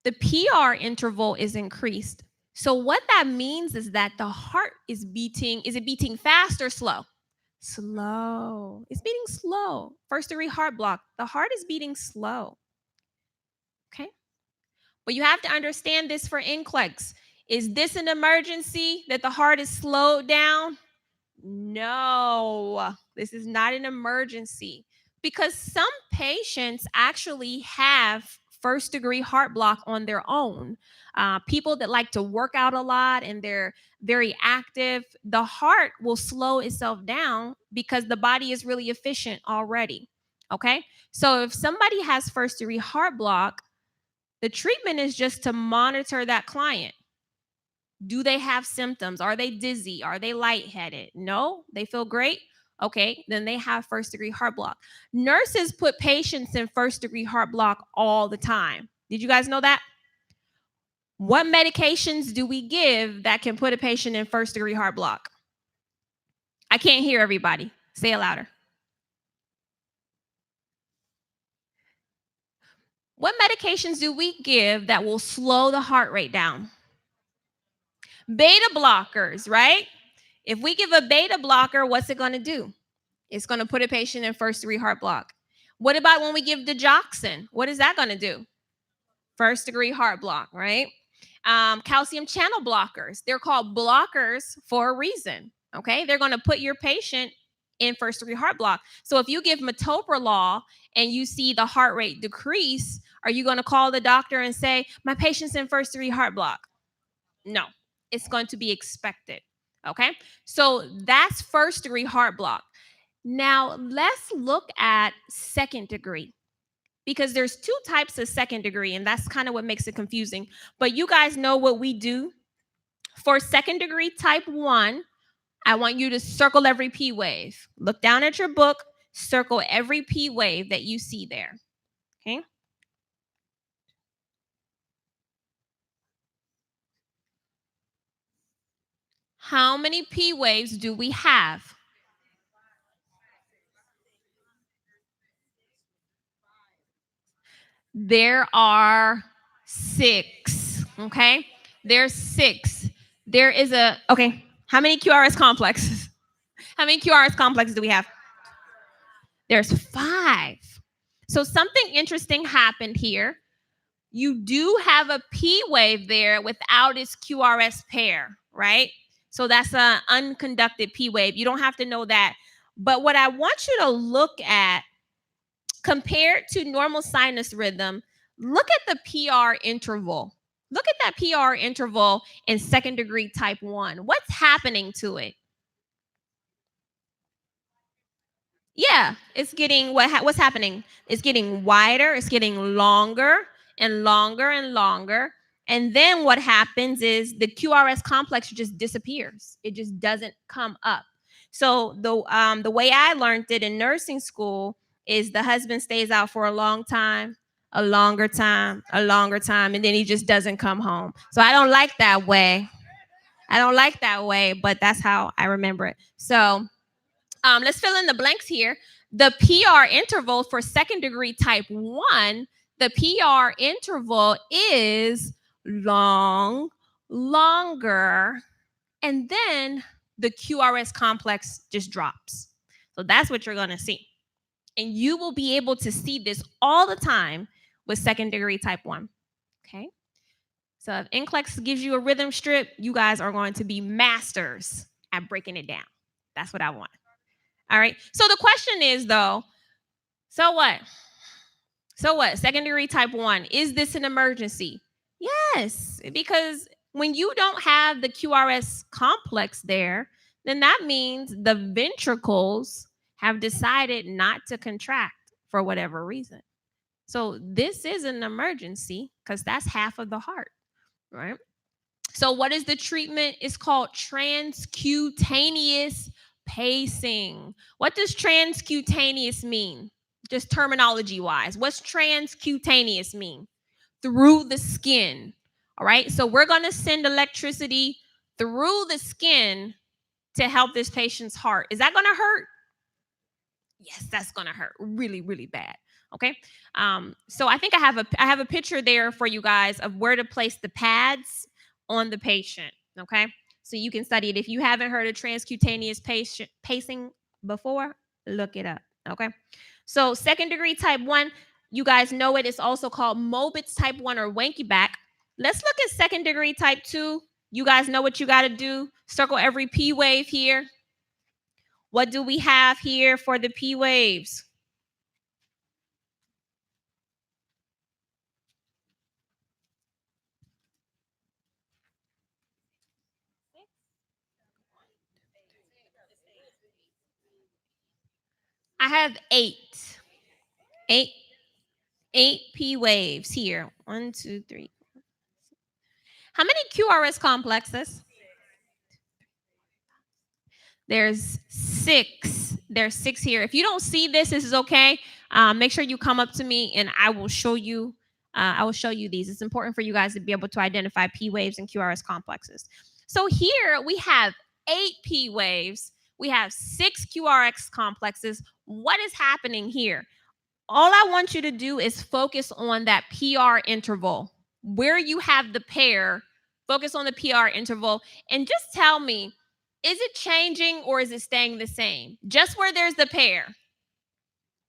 The PR interval is increased. So what that means is that the heart is beating, is it beating fast or slow? Slow. It's beating slow. First degree heart block, the heart is beating slow, okay? But you have to understand this for NCLEX. Is this an emergency that the heart is slowed down? No, this is not an emergency, because some patients actually have first degree heart block on their own. People that like to work out a lot and they're very active, the heart will slow itself down because the body is really efficient already. Okay, so if somebody has first degree heart block, the treatment is just to monitor that client. Do they have symptoms? Are they dizzy? Are they lightheaded? No, they feel great. Okay, then they have first degree heart block. Nurses put patients in first degree heart block all the time. Did you guys know that? What medications do we give that can put a patient in first degree heart block? I can't hear everybody. Say it louder. What medications do we give that will slow the heart rate down? Beta blockers, right? If we give a beta blocker, what's it going to do? It's going to put a patient in first degree heart block. What about when we give digoxin? What is that going to do? First degree heart block, right? Calcium channel blockers. They're called blockers for a reason, okay? They're going to put your patient in first degree heart block. So if you give metoprolol and you see the heart rate decrease, are you going to call the doctor and say, my patient's in first degree heart block? No, it's going to be expected, okay? So that's first degree heart block. Now, let's look at second degree, because there's 2 types of second degree, and that's kind of what makes it confusing. But you guys know what we do For second degree type 1, I want you to circle every P wave. Look down at your book, circle every P wave that you see there. Okay? How many P waves do we have? There are 6. Okay? There's 6. There is okay. How many QRS complexes? How many QRS complexes do we have? There's 5. So something interesting happened here. You do have a P wave there without its QRS pair, right? So that's an unconducted P wave. You don't have to know that. But what I want you to look at, compared to normal sinus rhythm, look at the PR interval. Look at that PR interval in second degree type 1. What's happening to it? Yeah, it's getting, what's happening? It's getting wider, it's getting longer and longer and longer. And then what happens is the QRS complex just disappears. It just doesn't come up. So the way I learned it in nursing school is the husband stays out for a long time, a longer time, a longer time, and then he just doesn't come home. So I don't like that way. I don't like that way, but that's how I remember it. So let's fill in the blanks here. The PR interval for second degree type 1, the PR interval is long, longer, and then the QRS complex just drops. So that's what you're going to see. And you will be able to see this all the time with second degree type 1. Okay? So if NCLEX gives you a rhythm strip, you guys are going to be masters at breaking it down. That's what I want. All right. So the question is, though, so what? So what? Second degree type 1. Is this an emergency? Yes, because when you don't have the QRS complex there, then that means the ventricles have decided not to contract for whatever reason. So this is an emergency because that's half of the heart, right? So what is the treatment? It's called transcutaneous pacing. What does transcutaneous mean? Just terminology wise. What's transcutaneous mean? Through the skin. All right. So we're going to send electricity through the skin to help this patient's heart. Is that going to hurt? Yes, that's going to hurt really, really bad. Okay. So I think I have a picture there for you guys of where to place the pads on the patient. Okay. So you can study it. If you haven't heard of transcutaneous pacing before, look it up. Okay. So second degree type 1, you guys know it. It's also called Mobitz type 1 or Wanky back. Let's look at second degree type 2. You guys know what you got to do. Circle every P wave here. What do we have here for the P waves? I have 8 P waves here. 1, 2, 3. How many QRS complexes? There's 6. There's 6 here. If you don't see this is okay. Make sure you come up to me and I will show you. These. It's important for you guys to be able to identify P waves and QRS complexes. So here we have 8 P waves. We have 6 QRS complexes. What is happening here? All I want you to do is focus on that PR interval. Where you have the pair, focus on the PR interval and just tell me, is it changing or is it staying the same? Just where there's the pair.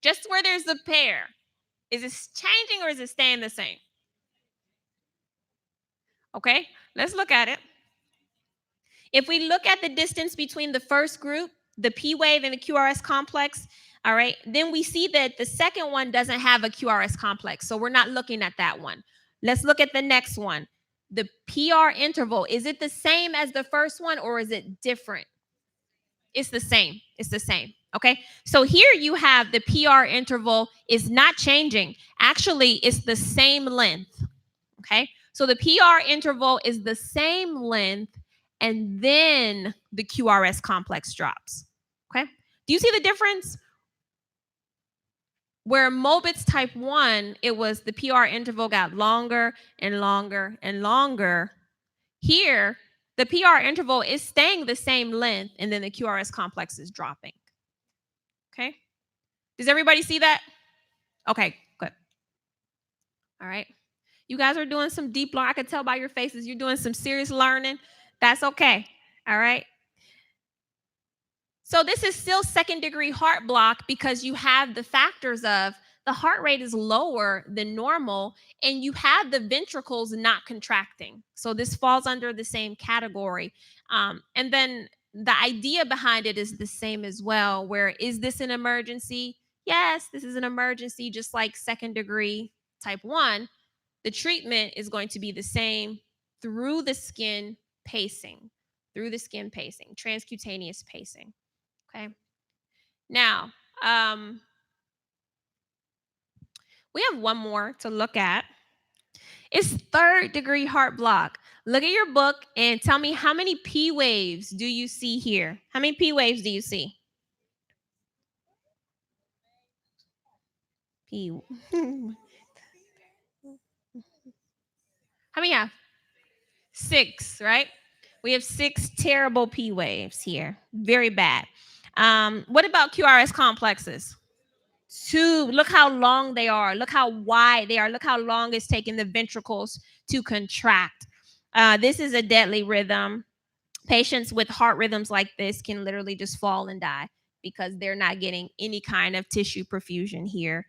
Just where there's the pair. Is it changing or is it staying the same? Okay, let's look at it. If we look at the distance between the first group, the P wave and the QRS complex, all right, then we see that the second one doesn't have a QRS complex. So we're not looking at that one. Let's look at the next one. The PR interval, is it the same as the first one or is it different? It's the same. It's the same. Okay. So here you have the PR interval is not changing. Actually, it's the same length. Okay. So the PR interval is the same length and then the QRS complex drops. Okay? Do you see the difference? Where Mobitz type 1, it was the PR interval got longer and longer and longer. Here, the PR interval is staying the same length, and then the QRS complex is dropping. Okay? Does everybody see that? Okay, good. All right. You guys are doing some deep learning. I can tell by your faces you're doing some serious learning. That's okay. All right. So this is still second degree heart block because you have the factors of the heart rate is lower than normal and you have the ventricles not contracting. So this falls under the same category. And then the idea behind it is the same as well, where is this an emergency? Yes, this is an emergency, just like second degree type 1. The treatment is going to be the same through the skin pacing, transcutaneous pacing. Okay. Now, we have one more to look at. It's third degree heart block. Look at your book and tell me, how many P waves do you see here? How many P waves do you see? P. How many have? 6, right? We have 6 terrible P waves here. Very bad. What about QRS complexes? 2. Look how long they are. Look how wide they are. Look how long it's taking the ventricles to contract. This is a deadly rhythm. Patients with heart rhythms like this can literally just fall and die because they're not getting any kind of tissue perfusion here.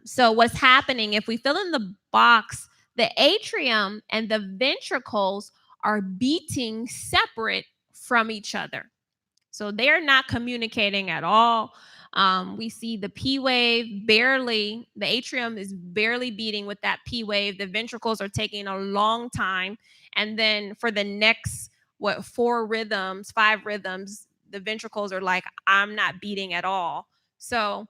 So what's happening, if we fill in the box, the atrium and the ventricles are beating separate from each other. So they're not communicating at all. We see the P wave the atrium is barely beating with that P wave. The ventricles are taking a long time. And then for the next, 5 rhythms, the ventricles are like, I'm not beating at all. So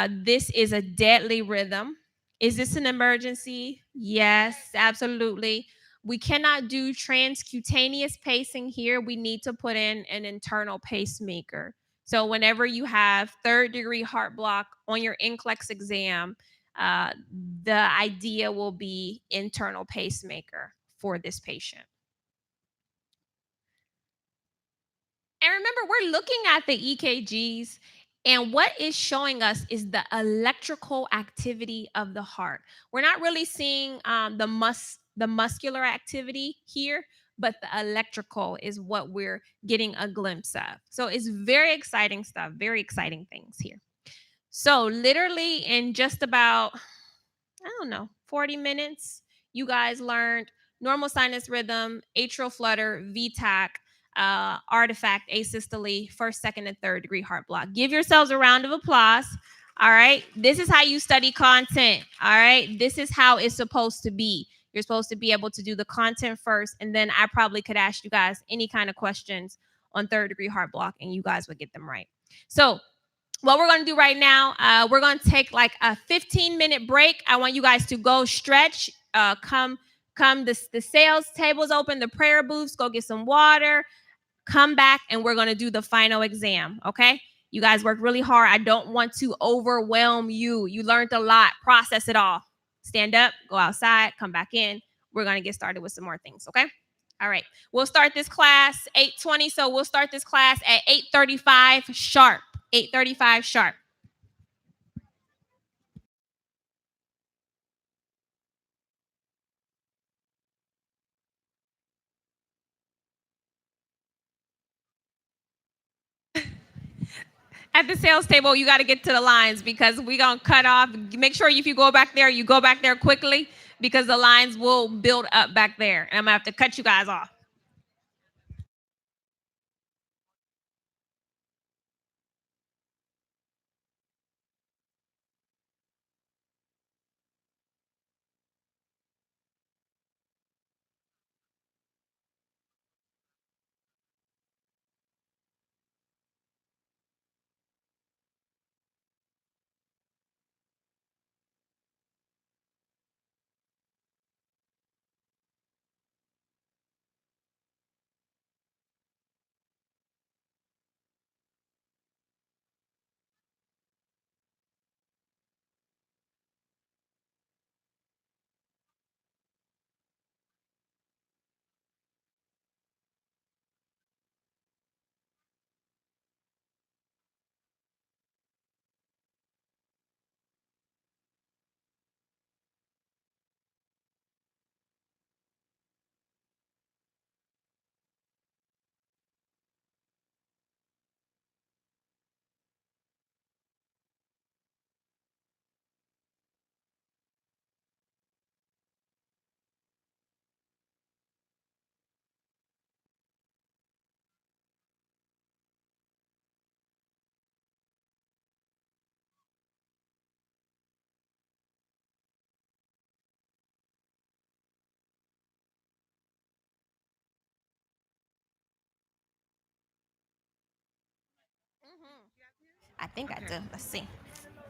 this is a deadly rhythm. Is this an emergency? Yes, absolutely. We cannot do transcutaneous pacing here. We need to put in an internal pacemaker. So whenever you have third degree heart block on your NCLEX exam, the idea will be internal pacemaker for this patient. And remember, we're looking at the EKGs, and what is showing us is the electrical activity of the heart. We're not really seeing the muscular activity here, but the electrical is what we're getting a glimpse of. So it's very exciting stuff, very exciting things here. So literally in just about, 40 minutes, you guys learned normal sinus rhythm, atrial flutter, VTAC, artifact, asystole, first, second, and third degree heart block. Give yourselves a round of applause. All right. This is how you study content. All right. This is how it's supposed to be. You're supposed to be able to do the content first, and then I probably could ask you guys any kind of questions on third degree heart block, and you guys would get them right. So what we're going to do right now, we're going to take like a 15-minute break. I want you guys to go stretch, come the sales tables open, the prayer booths, go get some water, come back, and we're going to do the final exam, okay? You guys worked really hard. I don't want to overwhelm you. You learned a lot. Process it all. Stand up, go outside, come back in. We're going to get started with some more things, okay? All right. We'll start this class 8:20, so we'll start this class at 8:35 sharp. 8:35 sharp. At the sales table, you got to get to the lines because we're going to cut off. Make sure if you go back there, you go back there quickly because the lines will build up back there. And I'm going to have to cut you guys off. I think I do. Let's see.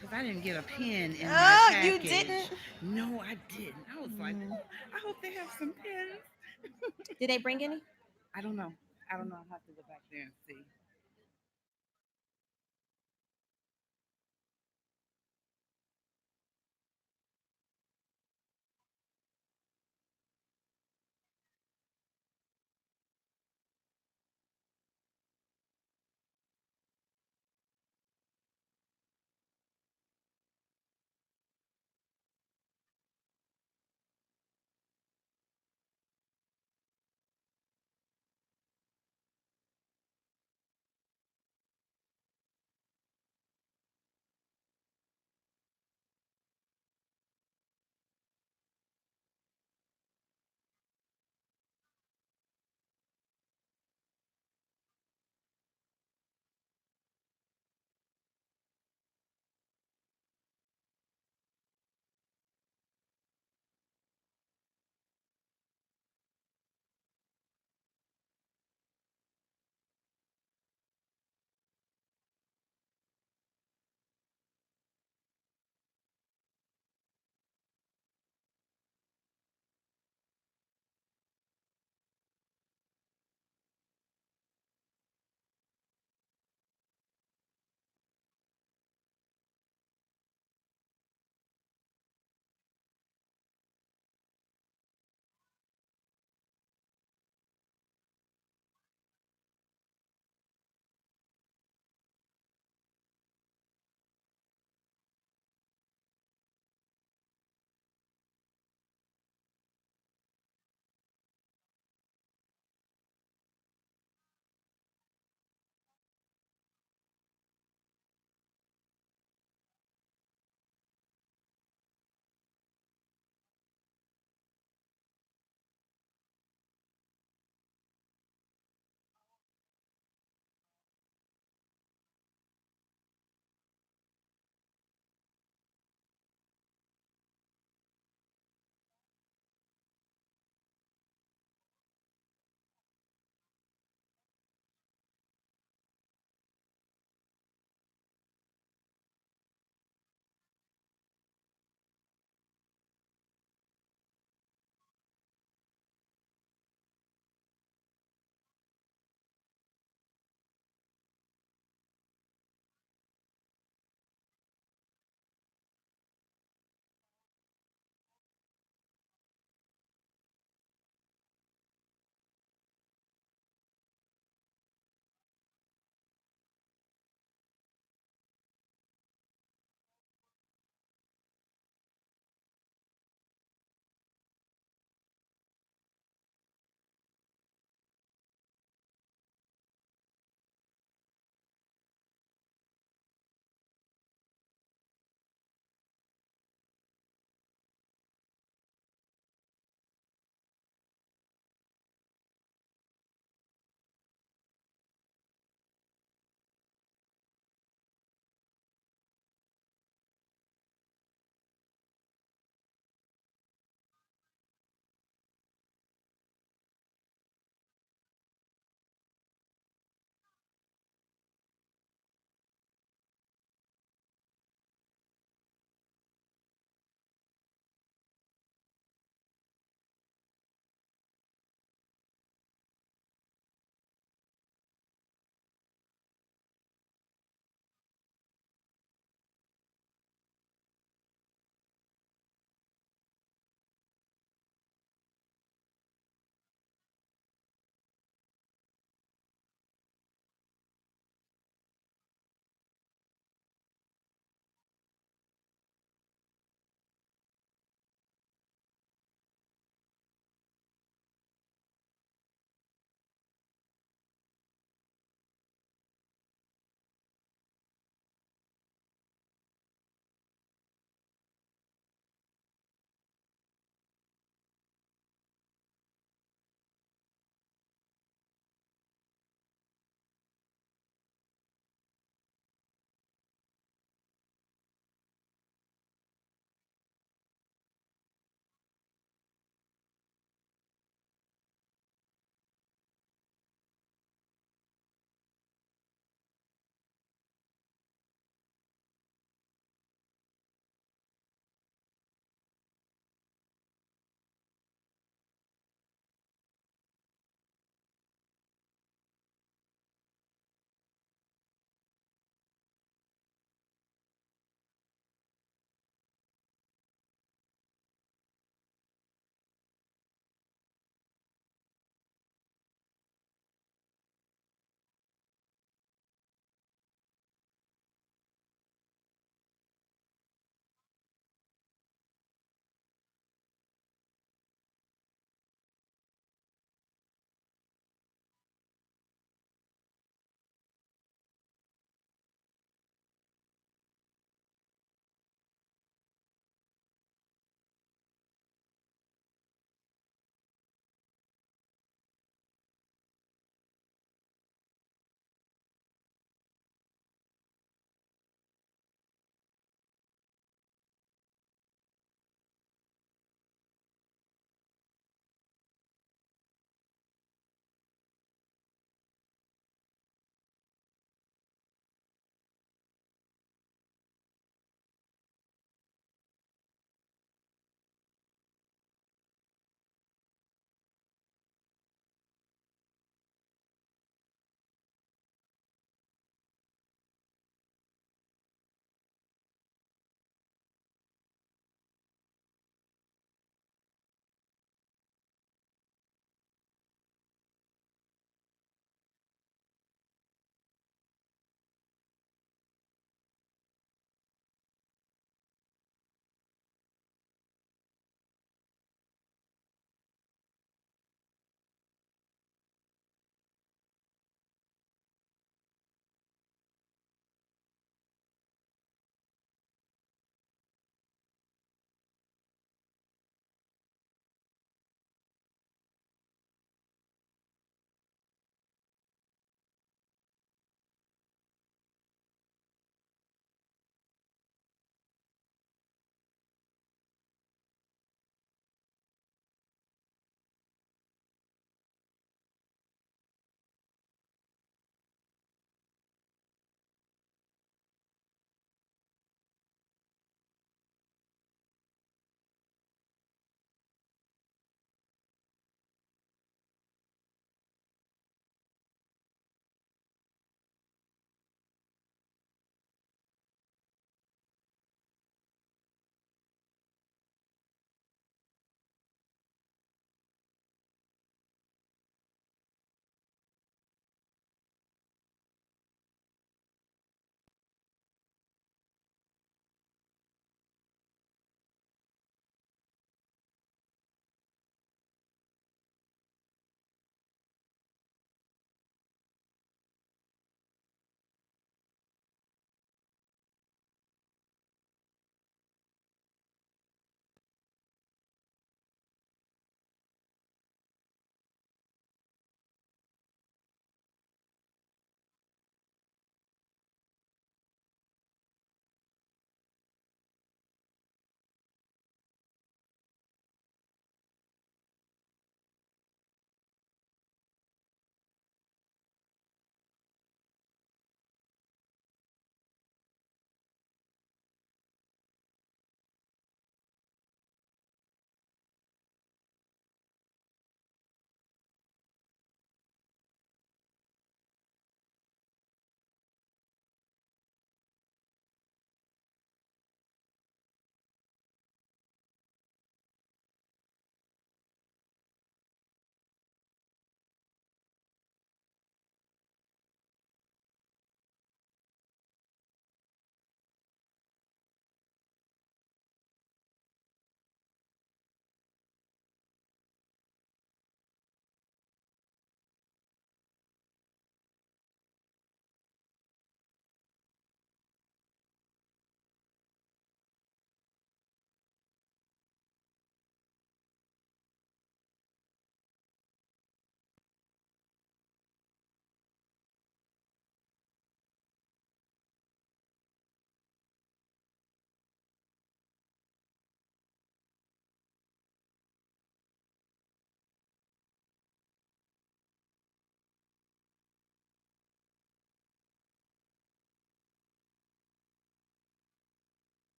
Because I didn't get a pen in my Oh, package. you didn't? No, I didn't. I was like, I hope they have some pens. Did they bring any? I don't know. I don't know. I'll have to go back there and see.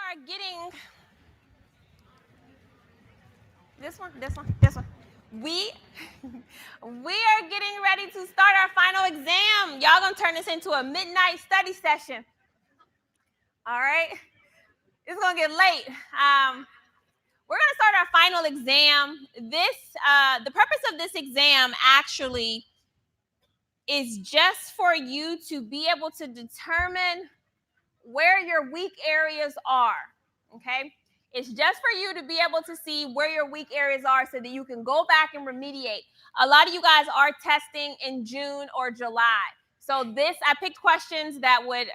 are getting this one. We are getting ready to start our final exam. Y'all gonna turn this into a midnight study session. All right, it's gonna get late. We're gonna start our final exam. The purpose of this exam actually is just for you to be able to determine where your weak areas are, okay? It's just for you to be able to see where your weak areas are so that you can go back and remediate. A lot of you guys are testing in June or July. So I picked questions that would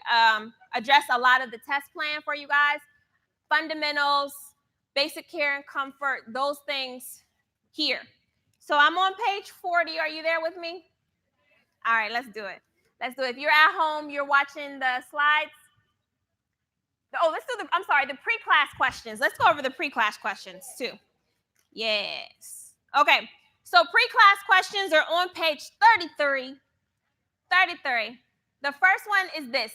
address a lot of the test plan for you guys. Fundamentals, basic care and comfort, those things here. So I'm on page 40. Are you there with me? All right, let's do it. If you're at home, you're watching the slides. Oh, let's do the pre-class questions. Let's go over the pre-class questions too. Yes. Okay, so pre-class questions are on page 33. The first one is this.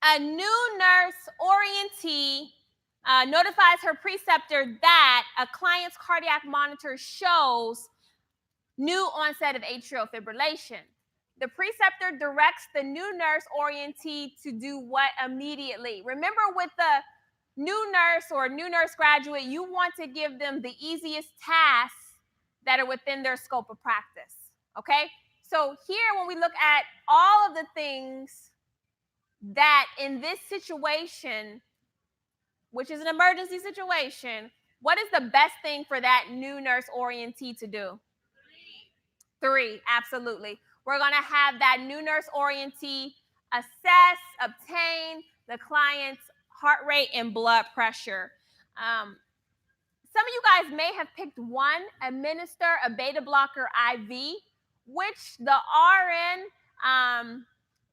A new nurse orientee notifies her preceptor that a client's cardiac monitor shows new onset of atrial fibrillation. The preceptor directs the new nurse orientee to do what immediately? Remember, with the new nurse or new nurse graduate, you want to give them the easiest tasks that are within their scope of practice, okay? So here, when we look at all of the things that in this situation, which is an emergency situation, what is the best thing for that new nurse orientee to do? 3, absolutely. We're going to have that new nurse orientee assess, obtain the client's heart rate and blood pressure. Some of you guys may have picked one, administer a beta blocker IV, which the RN,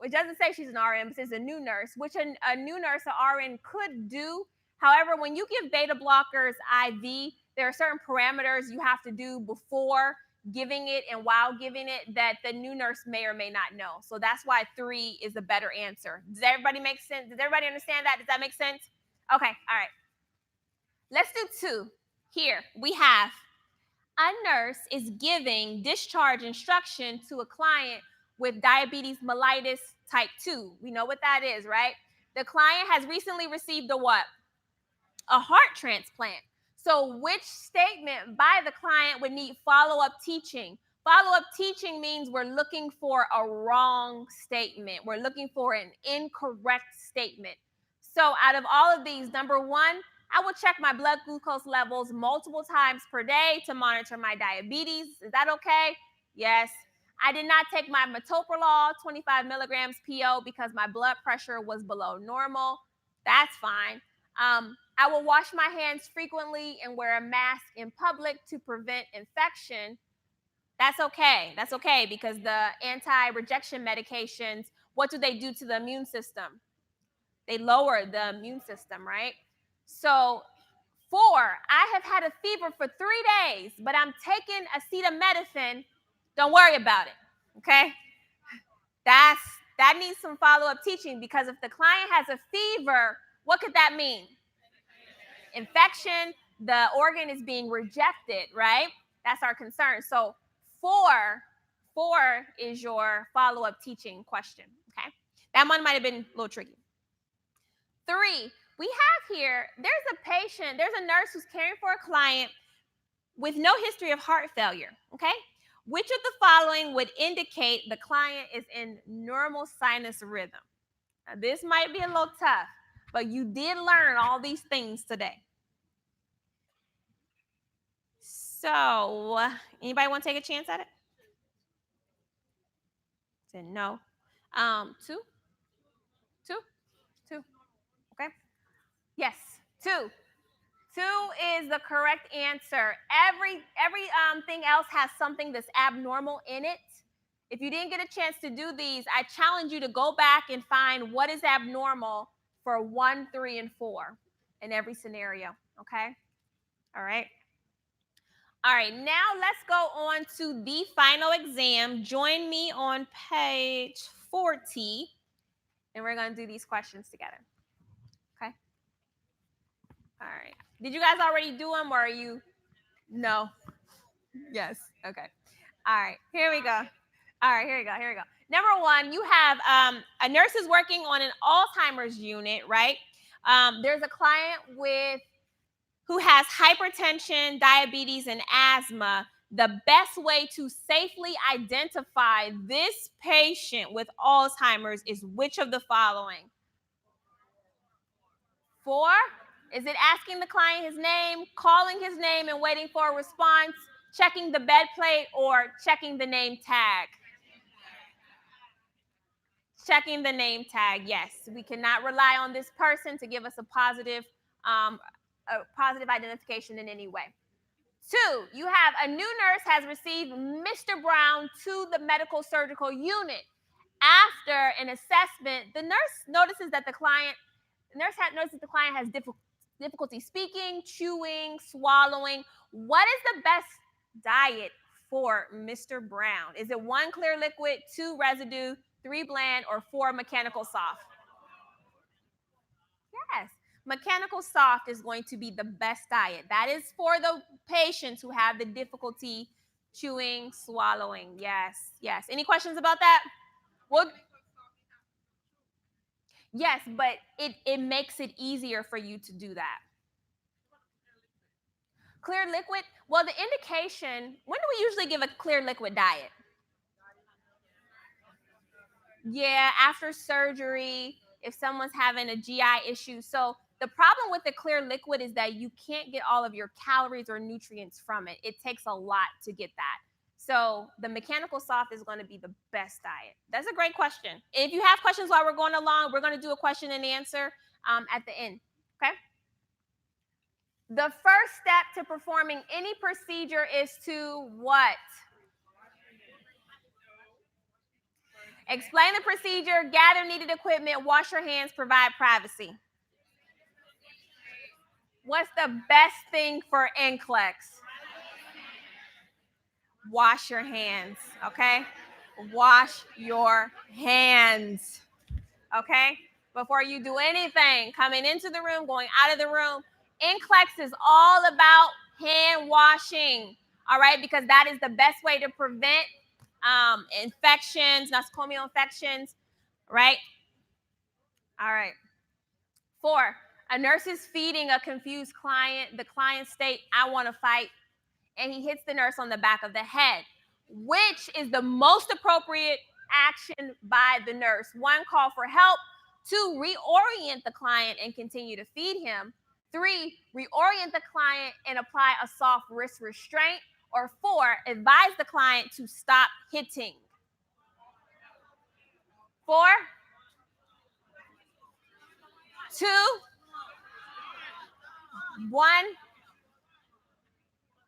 it doesn't say she's an RN, but says a new nurse, which a new nurse, an RN, could do. However, when you give beta blockers IV, there are certain parameters you have to do before giving it and while giving it that the new nurse may or may not know. So that's why 3 is a better answer. Does everybody make sense? Does everybody understand that? Does that make sense? Okay, all right. Let's do 2. Here we have a nurse is giving discharge instruction to a client with diabetes mellitus type 2. We know what that is, right? The client has recently received a what? A heart transplant. So which statement by the client would need follow-up teaching? Follow-up teaching means we're looking for a wrong statement. We're looking for an incorrect statement. So out of all of these, number 1, I will check my blood glucose levels multiple times per day to monitor my diabetes. Is that okay? Yes. I did not take my metoprolol, 25 milligrams PO, because my blood pressure was below normal. That's fine. I will wash my hands frequently and wear a mask in public to prevent infection. That's okay. That's okay, because the anti-rejection medications, what do they do to the immune system? They lower the immune system, right? So 4, I have had a fever for 3 days, but I'm taking acetaminophen. Don't worry about it, okay? That needs some follow-up teaching, because if the client has a fever, what could that mean? Infection, the organ is being rejected, right? That's our concern. So 4 is your follow-up teaching question, okay? That one might have been a little tricky. 3, we have here, there's a nurse who's caring for a client with no history of heart failure, okay? Which of the following would indicate the client is in normal sinus rhythm? Now, this might be a little tough, but you did learn all these things today. So, anybody want to take a chance at it? Say no. 2? Okay. Yes, 2. 2 is the correct answer. Every thing else has something that's abnormal in it. If you didn't get a chance to do these, I challenge you to go back and find what is abnormal for 1, 3, and 4 in every scenario, okay? All right. All right, now let's go on to the final exam. Join me on page 40, and we're going to do these questions together, okay? All right. Did you guys already do them or are you? No. Yes. Okay. All right. Here we go. All right. Here we go. Here we go. Number one, you have a nurse is working on an Alzheimer's unit, right? There's a client who has hypertension, diabetes, and asthma. The best way to safely identify this patient with Alzheimer's is which of the following? 4? Is it asking the client his name, calling his name and waiting for a response, checking the bed plate, or checking the name tag? Checking the name tag, yes. We cannot rely on this person to give us a positive identification in any way. 2, you have a new nurse has received Mr. Brown to the medical surgical unit. After an assessment, the nurse notices that the client has difficulty speaking, chewing, swallowing. What is the best diet for Mr. Brown? Is it 1 clear liquid, 2 residue, 3 bland, or 4 mechanical soft? Yes, mechanical soft is going to be the best diet. That is for the patients who have the difficulty chewing, swallowing. Yes, yes. Any questions about that? Well, yes, but it makes it easier for you to do that. Clear liquid, well, the indication, when do we usually give a clear liquid diet? Yeah, after surgery, if someone's having a GI issue. So the problem with the clear liquid is that you can't get all of your calories or nutrients from it. It takes a lot to get that. So the mechanical soft is going to be the best diet. That's a great question. If you have questions while we're going along, we're going to do a question and answer at the end, okay? The first step to performing any procedure is to what? Explain the procedure, gather needed equipment, wash your hands, provide privacy. What's the best thing for NCLEX? Wash your hands, okay? Wash your hands, okay? Before you do anything, coming into the room, going out of the room. NCLEX is all about hand washing, all right? Because that is the best way to prevent infections, nosocomial infections, right? All right. 4, a nurse is feeding a confused client. The client state, I want to fight, and he hits the nurse on the back of the head. Which is the most appropriate action by the nurse? 1, call for help. 2, reorient the client and continue to feed him. 3, reorient the client and apply a soft wrist restraint. Or 4, advise the client to stop hitting. 4, 2, 1.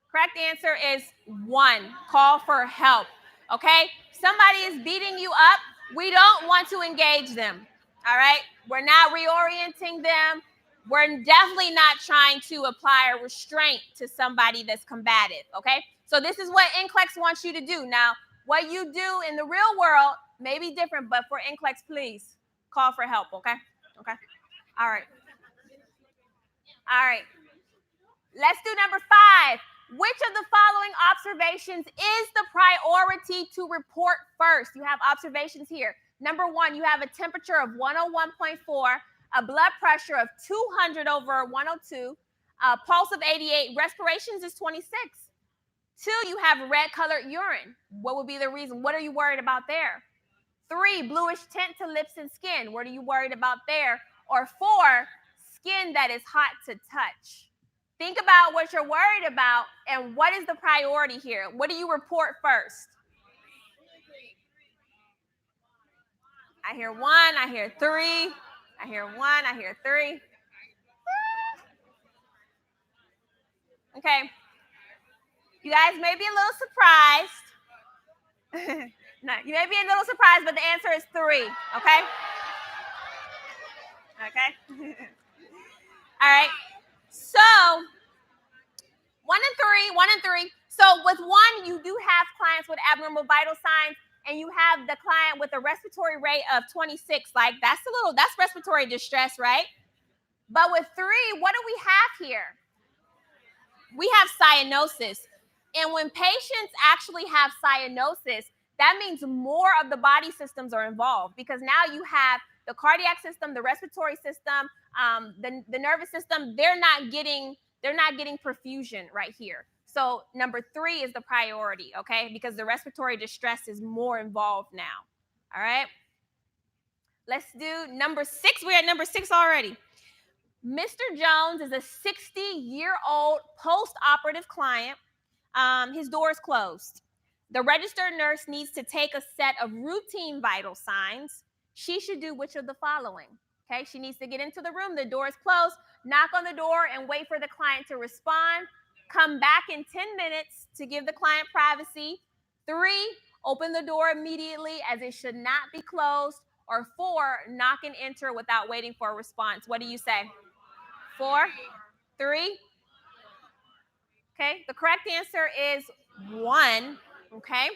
Correct answer is 1. Call for help. Okay? Somebody is beating you up. We don't want to engage them. All right? We're not reorienting them. We're definitely not trying to apply a restraint to somebody that's combative. Okay? So this is what NCLEX wants you to do. Now, what you do in the real world may be different, but for NCLEX, please call for help. Okay? Okay? All right. All right. Let's do number 5. Which of the following observations is the priority to report first? You have observations here. Number 1, you have a temperature of 101.4, a blood pressure of 200 over 102, a pulse of 88, respirations is 26. 2, you have red colored urine. What would be the reason? What are you worried about there? 3, bluish tint to lips and skin. What are you worried about there? Or 4, skin that is hot to touch. Think about what you're worried about and what is the priority here? What do you report first? I hear 1, I hear 3, I hear 1, I hear 3. Okay. You guys may be a little surprised. No, you may be a little surprised, but the answer is 3, okay? Okay. All right. So 1 and 3. So with 1, you do have clients with abnormal vital signs, and you have the client with a respiratory rate of 26. Like that's respiratory distress, right? But with 3, what do we have here? We have cyanosis. And when patients actually have cyanosis, that means more of the body systems are involved, because now you have the cardiac system, the respiratory system, the nervous system. They're not getting perfusion right here. So number 3 is the priority, okay? Because the respiratory distress is more involved now. All right. Let's do number 6. We're at number 6 already. Mr. Jones is a 60-year-old post-operative client. His door is closed. The registered nurse needs to take a set of routine vital signs. She should do which of the following? Okay, she needs to get into the room. The door is closed. Knock on the door and wait for the client to respond. Come back in 10 minutes to give the client privacy. 3, open the door immediately as it should not be closed. Or 4, knock and enter without waiting for a response. What do you say? 4, 3. Okay, the correct answer is 1. Okay,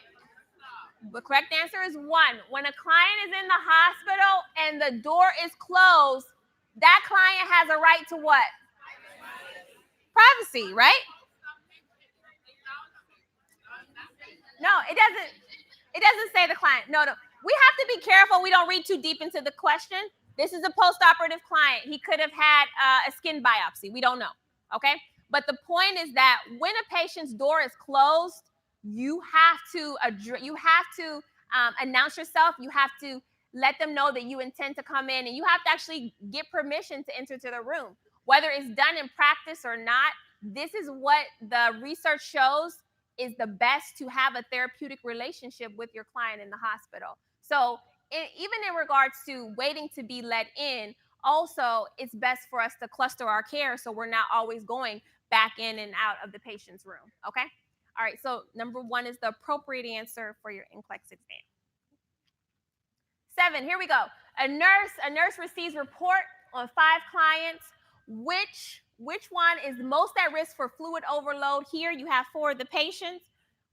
the correct answer is 1. When a client is in the hospital and the door is closed, that client has a right to what? Privacy, right? No, it doesn't. It doesn't say the client. No. We have to be careful we don't read too deep into the question. This is a post-operative client. He could have had a skin biopsy. We don't know. Okay? But the point is that when a patient's door is closed, you have to announce yourself. You have to let them know that you intend to come in, and you have to actually get permission to enter to the room. Whether it's done in practice or not, this is what the research shows is the best to have a therapeutic relationship with your client in the hospital. So even in regards to waiting to be let in, also it's best for us to cluster our care so we're not always going back in and out of the patient's room. Okay? All right, so number 1 is the appropriate answer for your NCLEX exam. 7, here we go. A nurse receives report on 5 clients. Which one is most at risk for fluid overload? Here you have 4 of the patients.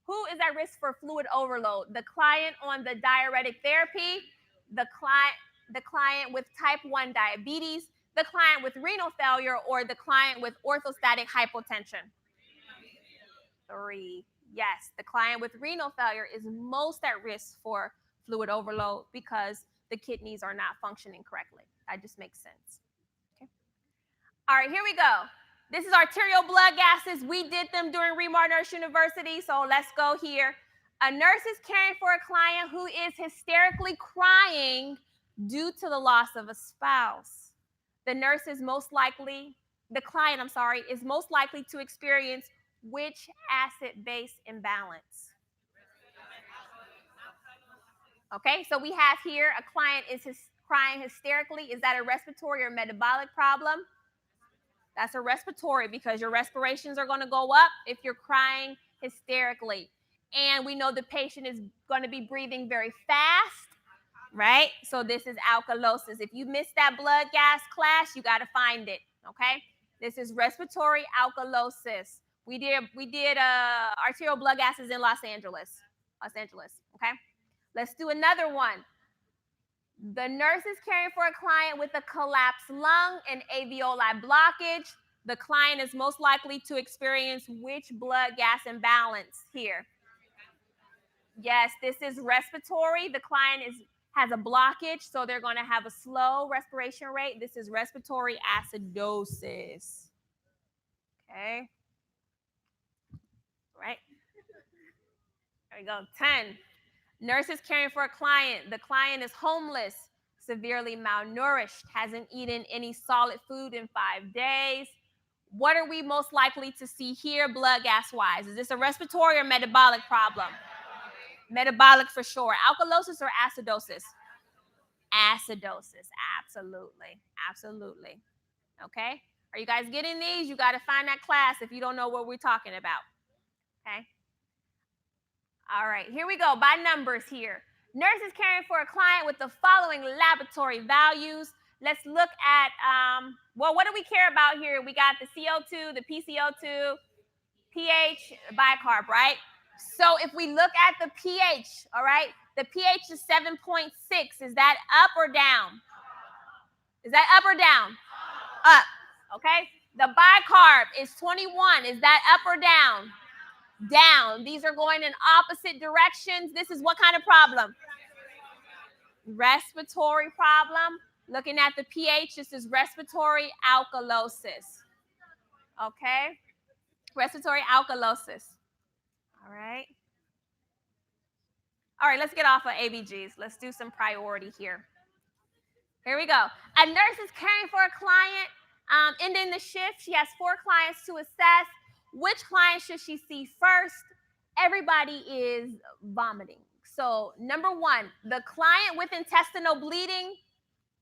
Who is at risk for fluid overload? The client on the diuretic therapy, the client with type 1 diabetes, the client with renal failure, or the client with orthostatic hypotension? 3. Yes, the client with renal failure is most at risk for fluid overload because the kidneys are not functioning correctly. That just makes sense. Okay. All right, here we go. This is arterial blood gases. We did them during ReMar Nurse University, so let's go here. A nurse is caring for a client who is hysterically crying due to the loss of a spouse. The client is most likely to experience which acid-base imbalance? Okay, so we have here a client is crying hysterically. Is that a respiratory or metabolic problem? That's a respiratory because your respirations are going to go up if you're crying hysterically. And we know the patient is going to be breathing very fast, right? So this is alkalosis. If you missed that blood gas class, you got to find it, okay? This is respiratory alkalosis. We did arterial blood gases in Los Angeles, okay? Let's do another one. The nurse is caring for a client with a collapsed lung and alveoli blockage. The client is most likely to experience which blood gas imbalance here? Yes, this is respiratory. The client has a blockage, so they're going to have a slow respiration rate. This is respiratory acidosis. Okay. Right. There we go. 10. Nurse is caring for a client. The client is homeless, severely malnourished, hasn't eaten any solid food in 5 days. What are we most likely to see here blood gas-wise? Is this a respiratory or metabolic problem? Metabolic for sure. Alkalosis or acidosis? Acidosis, absolutely. Absolutely. Okay? Are you guys getting these? You got to find that class if you don't know what we're talking about. Okay? All right, here we go. By numbers here. Nurse is caring for a client with the following laboratory values. Let's look at, what do we care about here? We got the CO2, the PCO2, pH, bicarb, right? So if we look at the pH, all right, the pH is 7.6. Is that up or down? Is that up or down? Up. Okay? The bicarb is 21. Is that up or down? Down. These are going in opposite directions. This is what kind of problem? Respiratory problem. Looking at the pH, this is respiratory alkalosis. Okay? Respiratory alkalosis. All right. All right, let's get off of ABGs. Let's do some priority here. Here we go. A nurse is caring for a client, ending the shift. She has 4 clients to assess. Which client should she see first? Everybody is vomiting. So, number 1, the client with intestinal bleeding,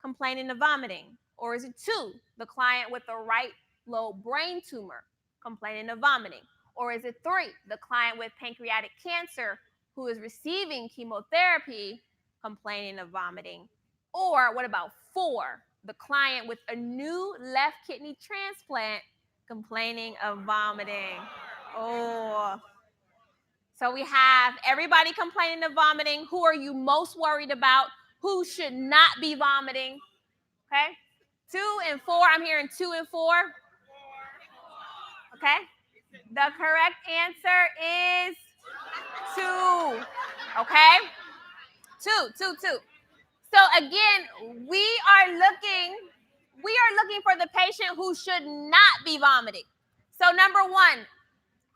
complaining of vomiting. Or is it 2, the client with the right lobe brain tumor, complaining of vomiting? Or is it 3, the client with pancreatic cancer who is receiving chemotherapy, complaining of vomiting? Or what about 4, the client with a new left kidney transplant, complaining of vomiting? Oh. So we have everybody complaining of vomiting. Who are you most worried about? Who should not be vomiting? Okay. 2 and 4. I'm hearing 2 and 4. Okay. The correct answer is 2. Okay. 2. So again, we are looking for the patient who should not be vomiting. So number 1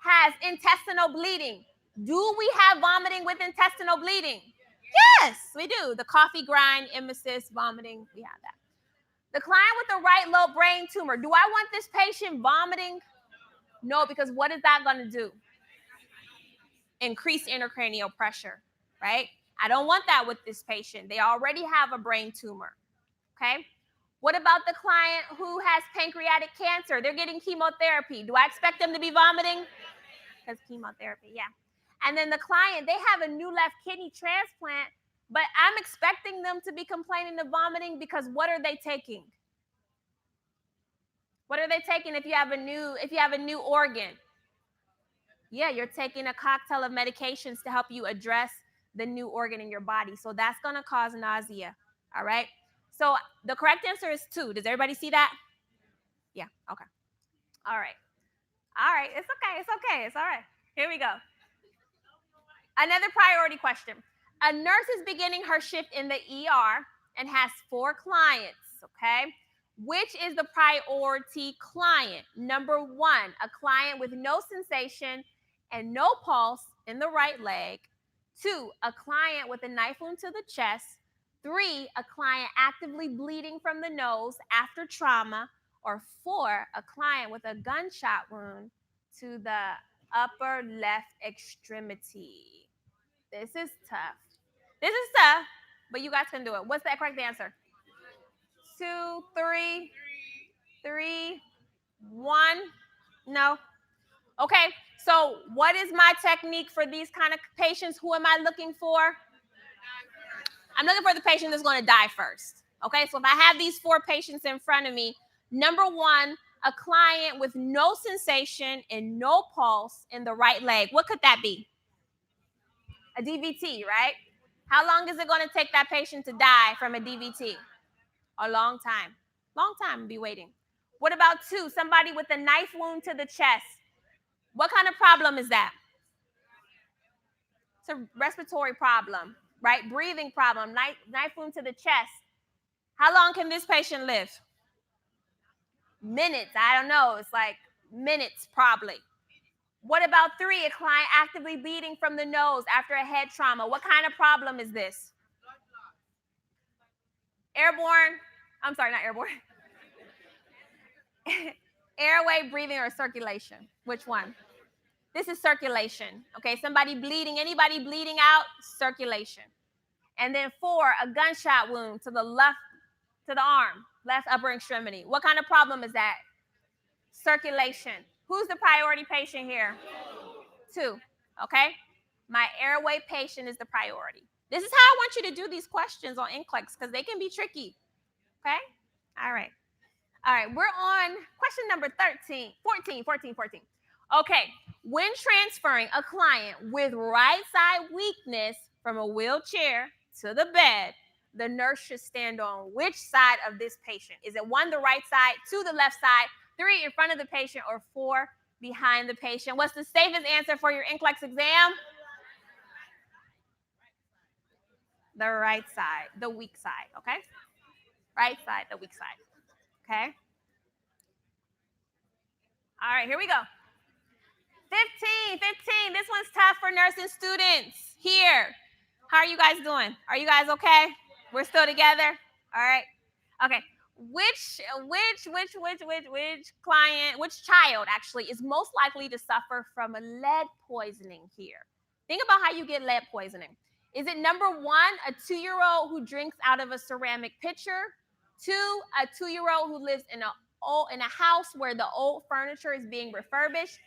has intestinal bleeding. Do we have vomiting with intestinal bleeding? Yes, we do. The coffee grind, emesis, vomiting, we have that. The client with the right lobe brain tumor. Do I want this patient vomiting? No, because what is that going to do? Increase intracranial pressure, right? I don't want that with this patient. They already have a brain tumor, okay? What about the client who has pancreatic cancer? They're getting chemotherapy. Do I expect them to be vomiting? Because chemotherapy, yeah. And then the client, they have a new left kidney transplant, but I'm expecting them to be complaining of vomiting because what are they taking? What are they taking if you have a new organ? Yeah, you're taking a cocktail of medications to help you address the new organ in your body. So that's going to cause nausea. All right. So the correct answer is 2. Does everybody see that? Yeah. Okay. All right. All right. It's okay. It's okay. It's all right. Here we go. Another priority question. A nurse is beginning her shift in the ER and has 4 clients. Okay. Which is the priority client? Number 1, a client with no sensation and no pulse in the right leg. 2, a client with a knife wound to the chest. 3, a client actively bleeding from the nose after trauma. Or 4, a client with a gunshot wound to the upper left extremity. This is tough. But you guys can do it. What's the correct answer? 2, 3, 1. No. Okay, so what is my technique for these kind of patients? Who am I looking for? I'm looking for the patient that's going to die first. Okay, so if I have these 4 patients in front of me, number 1, a client with no sensation and no pulse in the right leg. What could that be? A DVT, right? How long is it going to take that patient to die from a DVT? A long time. Long time, be waiting. What about 2? Somebody with a knife wound to the chest. What kind of problem is that? It's a respiratory problem, right? Breathing problem, knife wound to the chest. How long can this patient live? Minutes, I don't know. It's like minutes probably. What about 3? A client actively bleeding from the nose after a head trauma. What kind of problem is this? Airborne. I'm sorry, not airborne. Airway, breathing, or circulation? Which one? This is circulation. Okay, somebody bleeding, anybody bleeding out? Circulation. And then 4, a gunshot wound to the left, to the arm, left upper extremity. What kind of problem is that? Circulation. Who's the priority patient here? 2. Okay, my airway patient is the priority. This is how I want you to do these questions on NCLEX because they can be tricky. Okay, all right. All right, we're on question number 14. Okay, when transferring a client with right side weakness from a wheelchair to the bed, the nurse should stand on which side of this patient? Is it 1, the right side, 2, the left side, 3, in front of the patient, or 4, behind the patient? What's the safest answer for your NCLEX exam? The right side, the weak side, okay? Right side, the weak side, okay? All right, here we go. 15. This one's tough for nursing students. Here. How are you guys doing? Are you guys okay? We're still together? All right. Okay. Which client, which child actually is most likely to suffer from a lead poisoning here? Think about how you get lead poisoning. Is it number 1, a 2-year-old who drinks out of a ceramic pitcher? 2, a 2-year-old who lives in a house where the old furniture is being refurbished?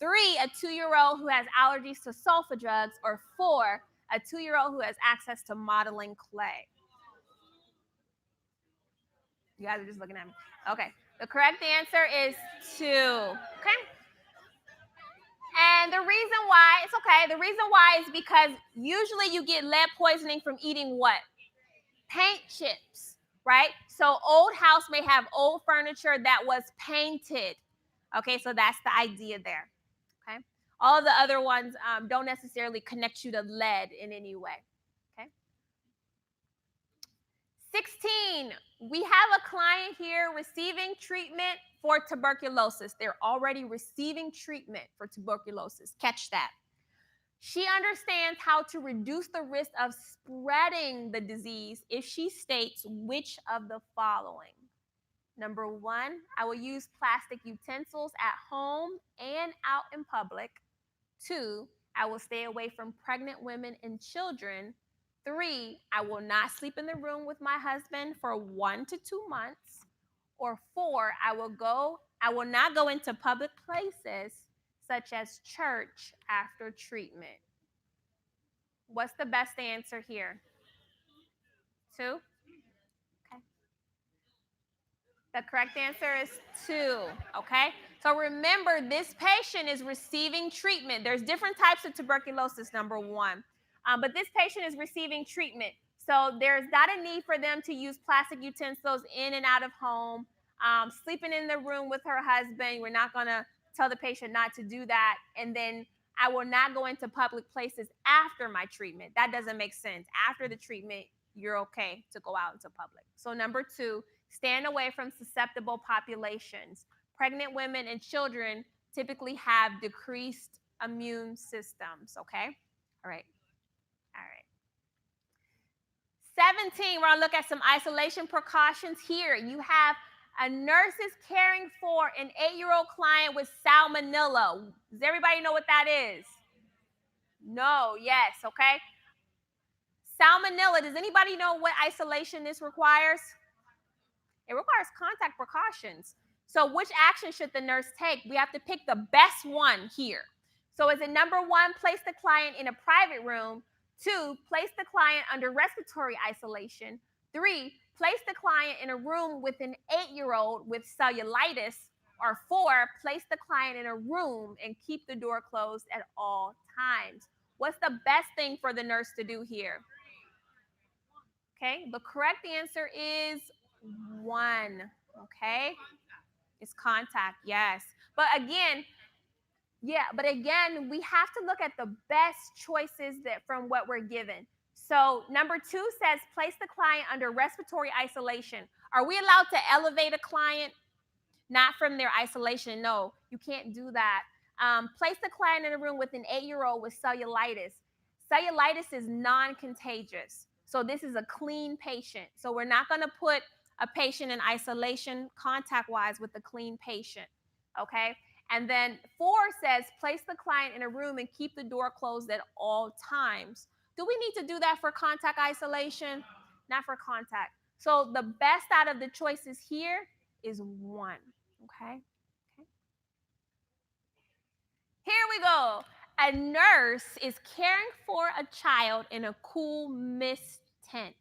3, a 2-year-old who has allergies to sulfa drugs? Or 4, a 2-year-old who has access to modeling clay? You guys are just looking at me. Okay. The correct answer is 2. Okay. And the reason why, it's okay. The reason why is because usually you get lead poisoning from eating what? Paint chips, right? So old house may have old furniture that was painted. Okay, so that's the idea there. Okay. All of the other ones don't necessarily connect you to lead in any way. Okay. 16, we have a client here receiving treatment for tuberculosis. They're already receiving treatment for tuberculosis. Catch that. She understands how to reduce the risk of spreading the disease if she states which of the following. Number 1, I will use plastic utensils at home and out in public. 2, I will stay away from pregnant women and children. 3, I will not sleep in the room with my husband for 1 to 2 months. Or 4, I will not go into public places such as church after treatment. What's the best answer here? 2? Okay. The correct answer is 2, okay? So remember, this patient is receiving treatment. There's different types of tuberculosis, number 1. But this patient is receiving treatment. So there's not a need for them to use plastic utensils in and out of home. Sleeping in the room with her husband, we're not going to tell the patient not to do that. And then I will not go into public places after my treatment. That doesn't make sense. After the treatment, you're okay to go out into public. So number 2, stand away from susceptible populations. Pregnant women and children typically have decreased immune systems, okay? All right. 17, we're going to look at some isolation precautions here. You have a nurse is caring for an 8-year-old client with salmonella. Does everybody know what that is? No, yes, okay. Salmonella, does anybody know what isolation this requires? It requires contact precautions. So which action should the nurse take? We have to pick the best one here. So is it number 1, place the client in a private room? 2, place the client under respiratory isolation? 3, place the client in a room with an 8-year-old with cellulitis? Or 4, place the client in a room and keep the door closed at all times? What's the best thing for the nurse to do here? Okay, the correct answer is 1, okay? It's contact, yes. But again, we have to look at the best choices from what we're given. So number 2 says place the client under respiratory isolation. Are we allowed to elevate a client? Not from their isolation. No, you can't do that. Place the client in a room with an 8-year-old with cellulitis. Cellulitis is non-contagious. So this is a clean patient. So we're not going to put a patient in isolation contact-wise with a clean patient, okay? And then 4 says place the client in a room and keep the door closed at all times. Do we need to do that for contact isolation? Not for contact. So the best out of the choices here is 1, okay? Here we go. A nurse is caring for a child in a cool mist tent.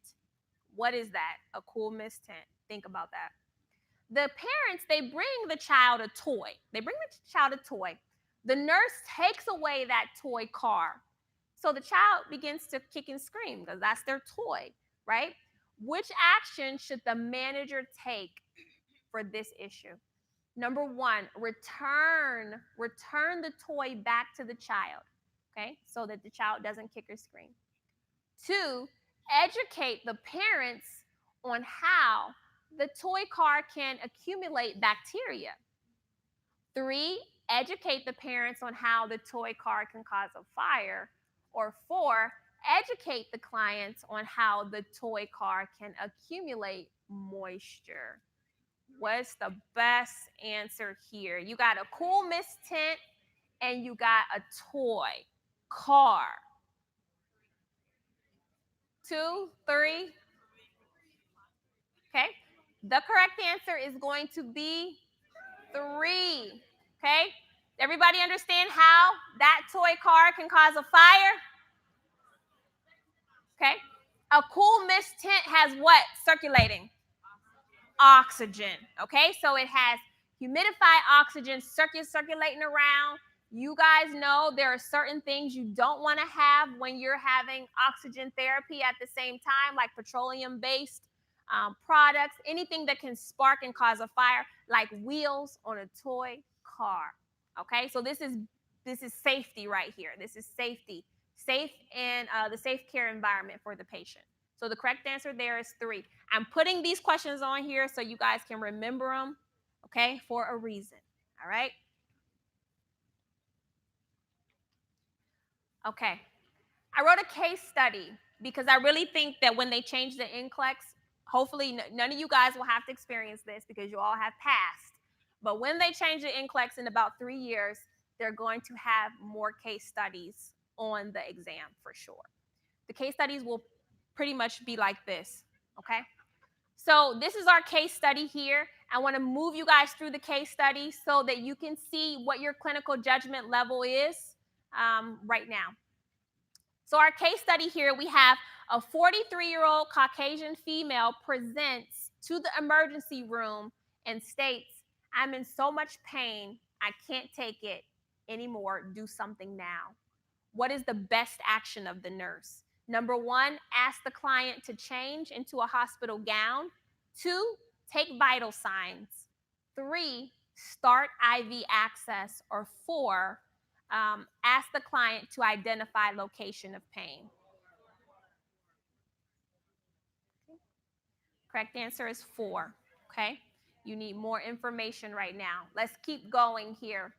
What is that? A cool mist tent. Think about that. The parents, they bring the child a toy. The nurse takes away that toy car. So the child begins to kick and scream because that's their toy. right? Which action should the manager take for this issue? Number one, return the toy back to the child, okay, so that the child doesn't kick or scream. Two, educate the parents on how the toy car can accumulate bacteria. Three, educate the parents on how the toy car can cause a fire. Or four, educate the clients on how the toy car can accumulate moisture. What's the best answer here? You got a cool mist tent and you got a toy car. 2, 3. Okay. The correct answer is going to be 3. Okay. Everybody understand how that toy car can cause a fire? Okay. A cool mist tent has what circulating? Oxygen. Okay. So it has humidified oxygen circulating around. You guys know there are certain things you don't want to have when you're having oxygen therapy at the same time, like petroleum-based products, anything that can spark and cause a fire, like wheels on a toy car. Okay, so this is safety right here. This is safety, safe and the safe care environment for the patient. So the correct answer there is 3. I'm putting these questions on here so you guys can remember them, okay, for a reason. All right. Okay. I wrote a case study because I really think that when they change the NCLEX, hopefully none of you guys will have to experience this because you all have passed. But when they change the NCLEX in about 3 years, they're going to have more case studies on the exam for sure. The case studies will pretty much be like this, okay? So this is our case study here. I want to move you guys through the case study so that you can see what your clinical judgment level is right now. So our case study here, we have a 43-year-old Caucasian female presents to the emergency room and states, "I'm in so much pain, I can't take it anymore. Do something now." What is the best action of the nurse? Number 1, ask the client to change into a hospital gown. 2, take vital signs. 3, start IV access. Or 4, ask the client to identify location of pain. Correct answer is 4, okay? You need more information right now. Let's keep going here.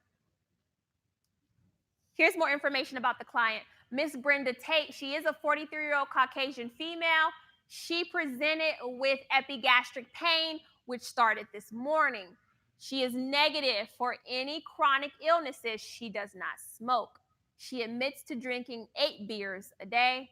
Here's more information about the client. Miss Brenda Tate, she is a 43-year-old Caucasian female. She presented with epigastric pain, which started this morning. She is negative for any chronic illnesses. She does not smoke. She admits to drinking 8 beers a day.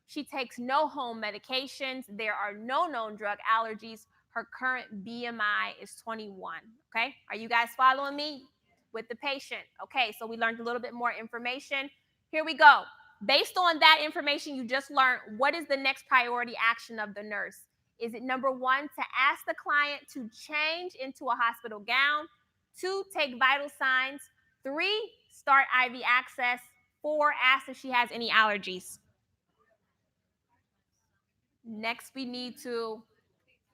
She takes no home medications. There are no known drug allergies. Her current BMI is 21. Okay, are you guys following me with the patient? Okay, so we learned a little bit more information. Here we go. Based on that information you just learned, what is the next priority action of the nurse? Is it number 1, to ask the client to change into a hospital gown? 2, take vital signs. 3, start IV access. 4, ask if she has any allergies. Next, we need to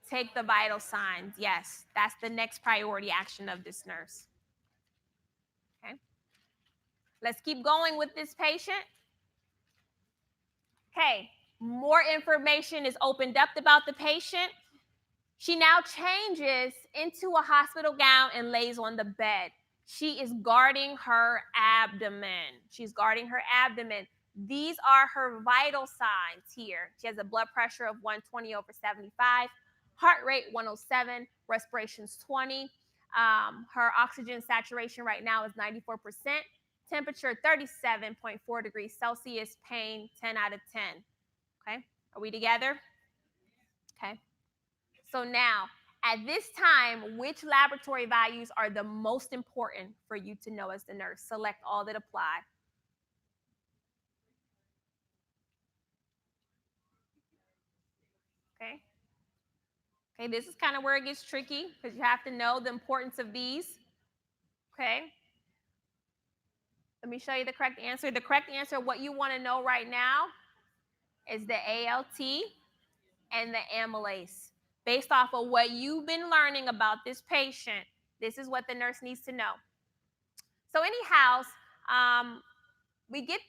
take the vital signs. Yes, that's the next priority action of this nurse. Okay. Let's keep going with this patient. Okay, more information is opened up about the patient. She now changes into a hospital gown and lays on the bed. She is guarding her abdomen. She's guarding her abdomen. These are her vital signs here. She has a blood pressure of 120/75, heart rate 107, respirations 20. Her oxygen saturation right now is 94%. Temperature 37.4 degrees Celsius, pain 10 out of 10. Okay, are we together? Okay. So now, at this time, which laboratory values are the most important for you to know as the nurse? Select all that apply. Okay. Okay, this is kind of where it gets tricky because you have to know the importance of these. Okay. Let me show you the correct answer. The correct answer, what you want to know right now, is the ALT, and the amylase. Based off of what you've been learning about this patient, this is what the nurse needs to know. So anyhow, we get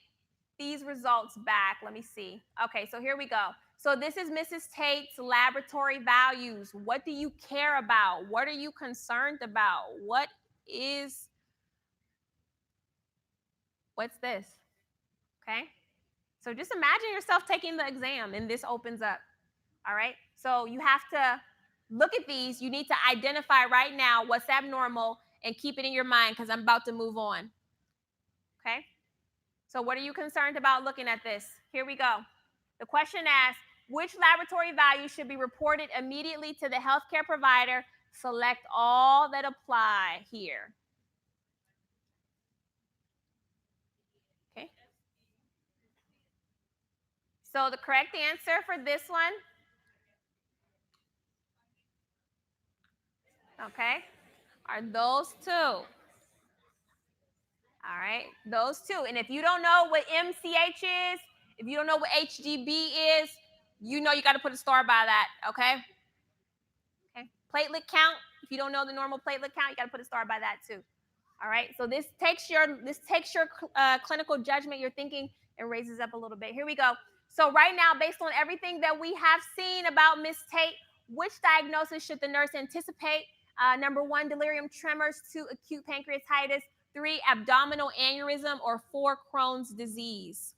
these results back. Let me see. Okay, so here we go. So this is Mrs. Tate's laboratory values. What do you care about? What are you concerned about? What's this? Okay. So just imagine yourself taking the exam and this opens up. All right. So you have to look at these. You need to identify right now what's abnormal and keep it in your mind because I'm about to move on. Okay. So what are you concerned about looking at this? Here we go. The question asks, which laboratory value should be reported immediately to the healthcare provider? Select all that apply here. Okay. So the correct answer for this one, okay, are those two. All right, those two. And if you don't know what MCH is, if you don't know what HGB is, you know you got to put a star by that, okay? Okay. Platelet count, if you don't know the normal platelet count, you got to put a star by that too. All right, so this takes your clinical judgment, your thinking, and raises up a little bit. Here we go. So right now, based on everything that we have seen about Miss Tate, which diagnosis should the nurse anticipate? Number 1, delirium tremors. 2, acute pancreatitis. 3, abdominal aneurysm. Or 4, Crohn's disease.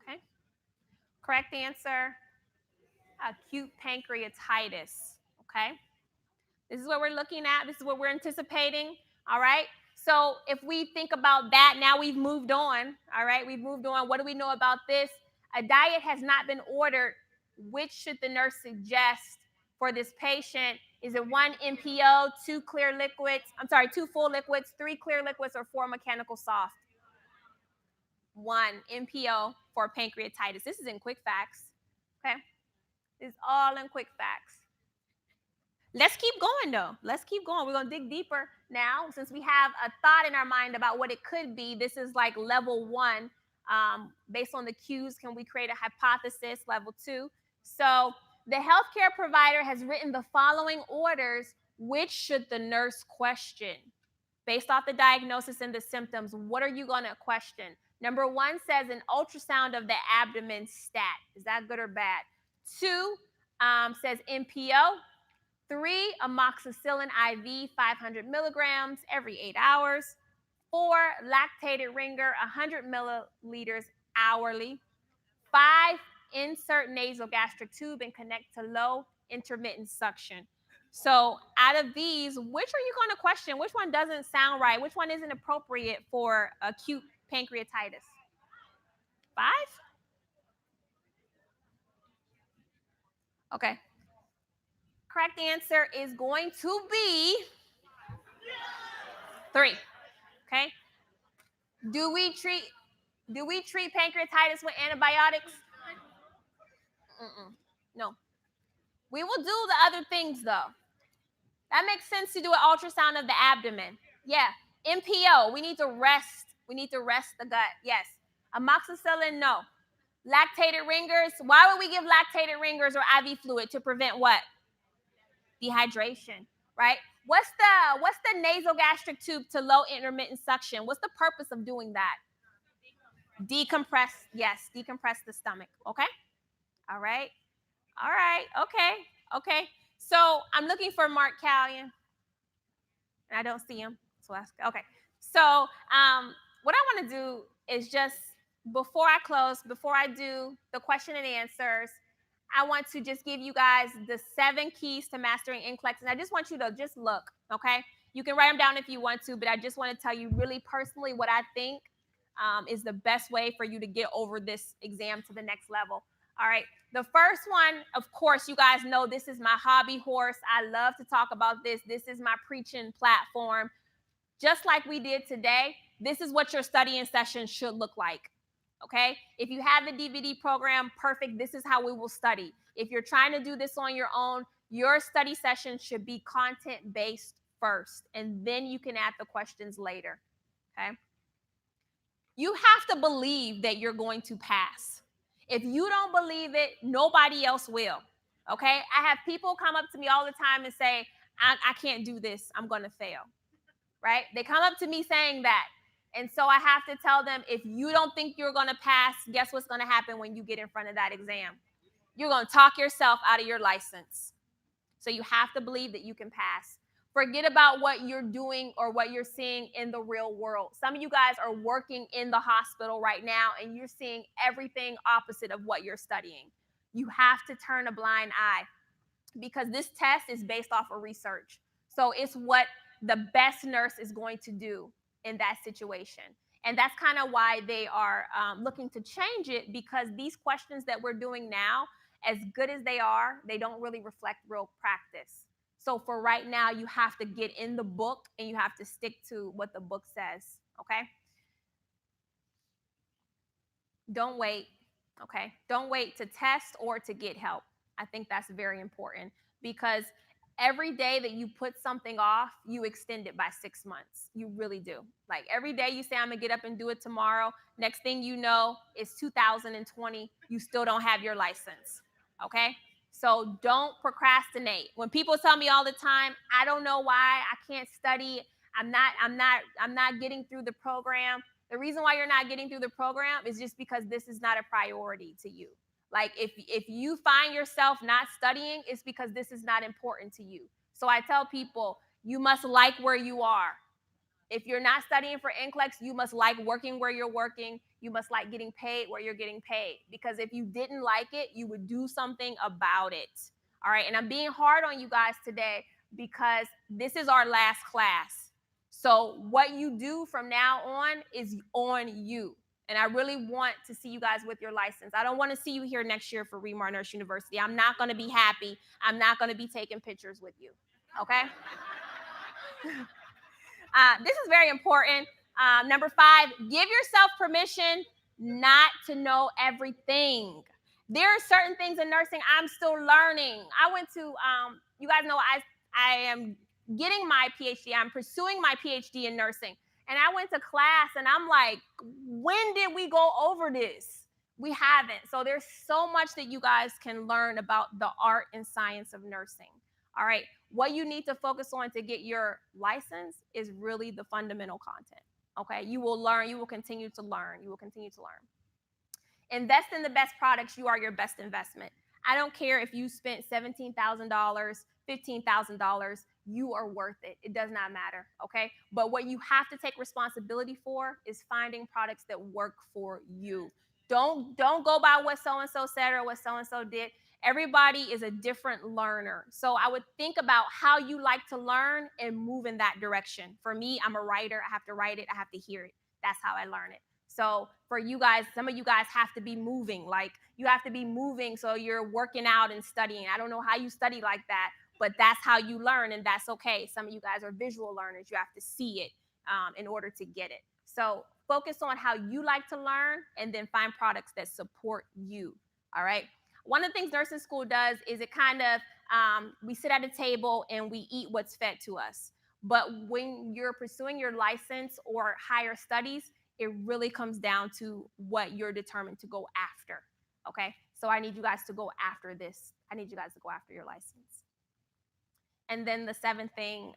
Okay. Correct answer, acute pancreatitis. Okay. This is what we're looking at. This is what we're anticipating. All right. So if we think about that, now we've moved on. All right. We've moved on. What do we know about this? A diet has not been ordered. Which should the nurse suggest for this patient? Is it 1 NPO, 2 clear liquids? 2 full liquids, 3 clear liquids, or 4 mechanical soft? 1 NPO for pancreatitis. This is in quick facts. Okay. This is all in quick facts. Let's keep going, though. Let's keep going. We're going to dig deeper now. Since we have a thought in our mind about what it could be, this is like level 1. Based on the cues, can we create a hypothesis? Level 2. So the healthcare provider has written the following orders. Which should the nurse question? Based off the diagnosis and the symptoms, what are you going to question? Number 1 says an ultrasound of the abdomen stat. Is that good or bad? 2 says NPO. 3, amoxicillin IV, 500 milligrams every 8 hours. 4, lactated ringer, 100 milliliters hourly. 5, insert nasogastric tube and connect to low intermittent suction. So out of these, which are you going to question? Which one doesn't sound right? Which one isn't appropriate for acute pancreatitis? 5? Okay. Correct answer is going to be 3. Okay. Do we treat pancreatitis with antibiotics? No. We will do the other things though. That makes sense to do an ultrasound of the abdomen. Yeah. NPO, we need to rest. We need to rest the gut. Yes. Amoxicillin, no. Lactated ringers. Why would we give lactated ringers or IV fluid? To prevent what? Dehydration, right? What's the nasogastric tube to low intermittent suction? What's the purpose of doing that? Decompress. Yes, decompress the stomach. Okay. All right. All right. Okay. Okay. So I'm looking for Mark Callion, and I don't see him. So that's okay. So what I want to do is just before I close, before I do the question and answers, I want to just give you guys the 7 keys to mastering NCLEX, and I just want you to just look. Okay. You can write them down if you want to, but I just want to tell you really personally what I think is the best way for you to get over this exam to the next level. All right. The first one, of course, you guys know this is my hobby horse. I love to talk about this. This is my preaching platform. Just like we did today, this is what your studying session should look like. Okay. If you have the DVD program, perfect. This is how we will study. If you're trying to do this on your own, your study session should be content-based first, and then you can add the questions later. Okay. You have to believe that you're going to pass. If you don't believe it, nobody else will. Okay? I have people come up to me all the time and say, I can't do this. I'm going to fail. Right? They come up to me saying that. And so I have to tell them, if you don't think you're going to pass, guess what's going to happen when you get in front of that exam? You're going to talk yourself out of your license. So you have to believe that you can pass. Forget about what you're doing or what you're seeing in the real world. Some of you guys are working in the hospital right now, and you're seeing everything opposite of what you're studying. You have to turn a blind eye, because this test is based off of research. So it's what the best nurse is going to do in that situation. And that's kind of why they are looking to change it, because these questions that we're doing now, as good as they are, they don't really reflect real practice. So for right now, you have to get in the book and you have to stick to what the book says, okay? Don't wait, okay? Don't wait to test or to get help. I think that's very important, because every day that you put something off, you extend it by 6 months. You really do. Like every day you say, I'm gonna get up and do it tomorrow. Next thing you know, it's 2020. You still don't have your license. Okay? So don't procrastinate. When people tell me all the time, I don't know why I can't study, I'm not getting through the program. The reason why you're not getting through the program is just because this is not a priority to you. Like if you find yourself not studying, it's because this is not important to you. So I tell people, you must like where you are. If you're not studying for NCLEX, you must like working where you're working. You must like getting paid where you're getting paid. Because if you didn't like it, you would do something about it. All right. And I'm being hard on you guys today because this is our last class. So what you do from now on is on you. And I really want to see you guys with your license. I don't want to see you here next year for ReMar Nurse University. I'm not going to be happy. I'm not going to be taking pictures with you. Okay? This is very important. Number 5, give yourself permission not to know everything. There are certain things in nursing I'm still learning. I went to, you guys know I am getting my PhD. I'm pursuing my PhD in nursing. And I went to class and I'm like, when did we go over this? We haven't. So there's so much that you guys can learn about the art and science of nursing. All right. What you need to focus on to get your license is really the fundamental content. Okay. You will learn. You will continue to learn. You will continue to learn. Invest in the best products. You are your best investment. I don't care if you spent $17,000, $15,000. You are worth it. It does not matter. Okay. But what you have to take responsibility for is finding products that work for you. Don't go by what so-and-so said or what so-and-so did. Everybody is a different learner. So I would think about how you like to learn and move in that direction. For me, I'm a writer. I have to write it. I have to hear it. That's how I learn it. So for you guys, some of you guys have to be moving. Like you have to be moving so you're working out and studying. I don't know how you study like that, but that's how you learn, and that's okay. Some of you guys are visual learners. You have to see it in order to get it. So focus on how you like to learn and then find products that support you. All right. One of the things nursing school does is it kind of, we sit at a table and we eat what's fed to us. But when you're pursuing your license or higher studies, it really comes down to what you're determined to go after. Okay. So I need you guys to go after this. I need you guys to go after your license. And then the 7th thing,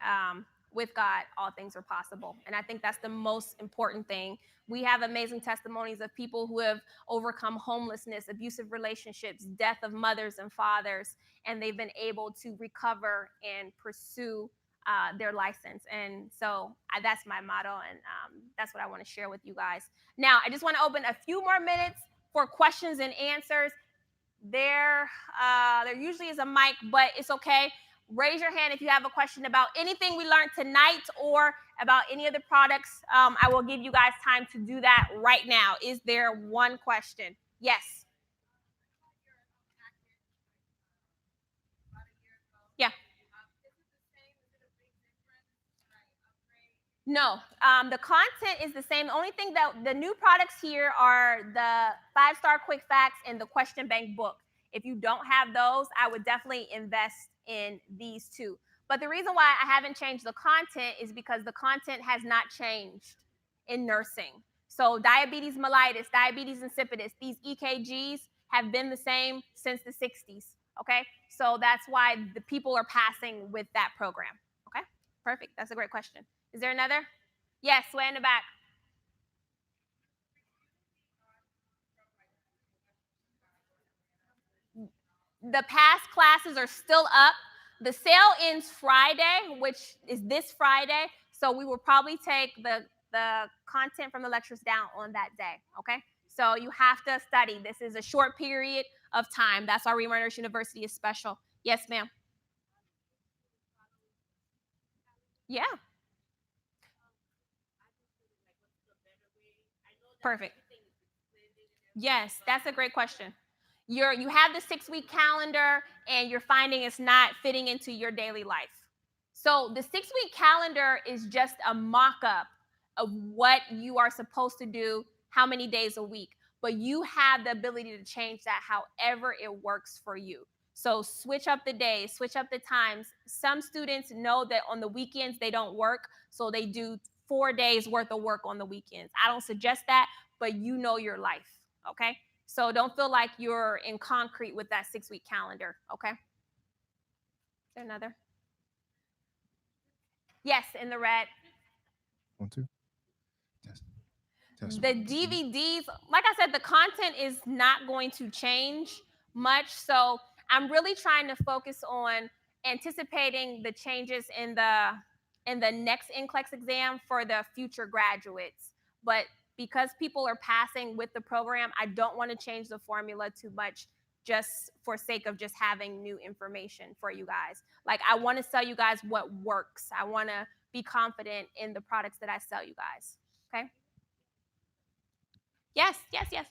with God, all things are possible. And I think that's the most important thing. We have amazing testimonies of people who have overcome homelessness, abusive relationships, death of mothers and fathers, and they've been able to recover and pursue their license. And so that's my motto, and that's what I want to share with you guys. Now, I just want to open a few more minutes for questions and answers. There usually is a mic, but it's okay. Raise your hand if you have a question about anything we learned tonight or about any of the products. I will give you guys time to do that right now. Is there one question? Yes. Yeah. No, the content is the same. The only thing that the new products here are the 5-star quick facts and the question bank book. If you don't have those, I would definitely invest in these two. But the reason why I haven't changed the content is because the content has not changed in nursing. So diabetes mellitus, diabetes insipidus, these EKGs have been the same since the 60s. Okay, so that's why the people are passing with that program. Okay, perfect. That's a great question. Is there another? Yes, way in the back. The past classes are still up. The sale ends Friday, which is this Friday. So we will probably take the content from the lectures down on that day. Okay. So you have to study. This is a short period of time. That's why ReMar Nurse University is special. Yes, ma'am. Yeah. Perfect. Yes, that's a great question. You have the 6-week calendar and you're finding it's not fitting into your daily life. So the 6-week calendar is just a mock-up of what you are supposed to do, how many days a week. But you have the ability to change that however it works for you. So switch up the days, switch up the times. Some students know that on the weekends they don't work, so they do 4 days worth of work on the weekends. I don't suggest that, but you know your life, okay? So don't feel like you're in concrete with that 6-week calendar, okay? Is there another? Yes, in the red. 1, 2. Test. Test. The DVDs, like I said, the content is not going to change much. So I'm really trying to focus on anticipating the changes in the next NCLEX exam for the future graduates. But because people are passing with the program, I don't want to change the formula too much just for sake of just having new information for you guys. Like, I want to sell you guys what works. I want to be confident in the products that I sell you guys. Okay? Yes, yes, yes.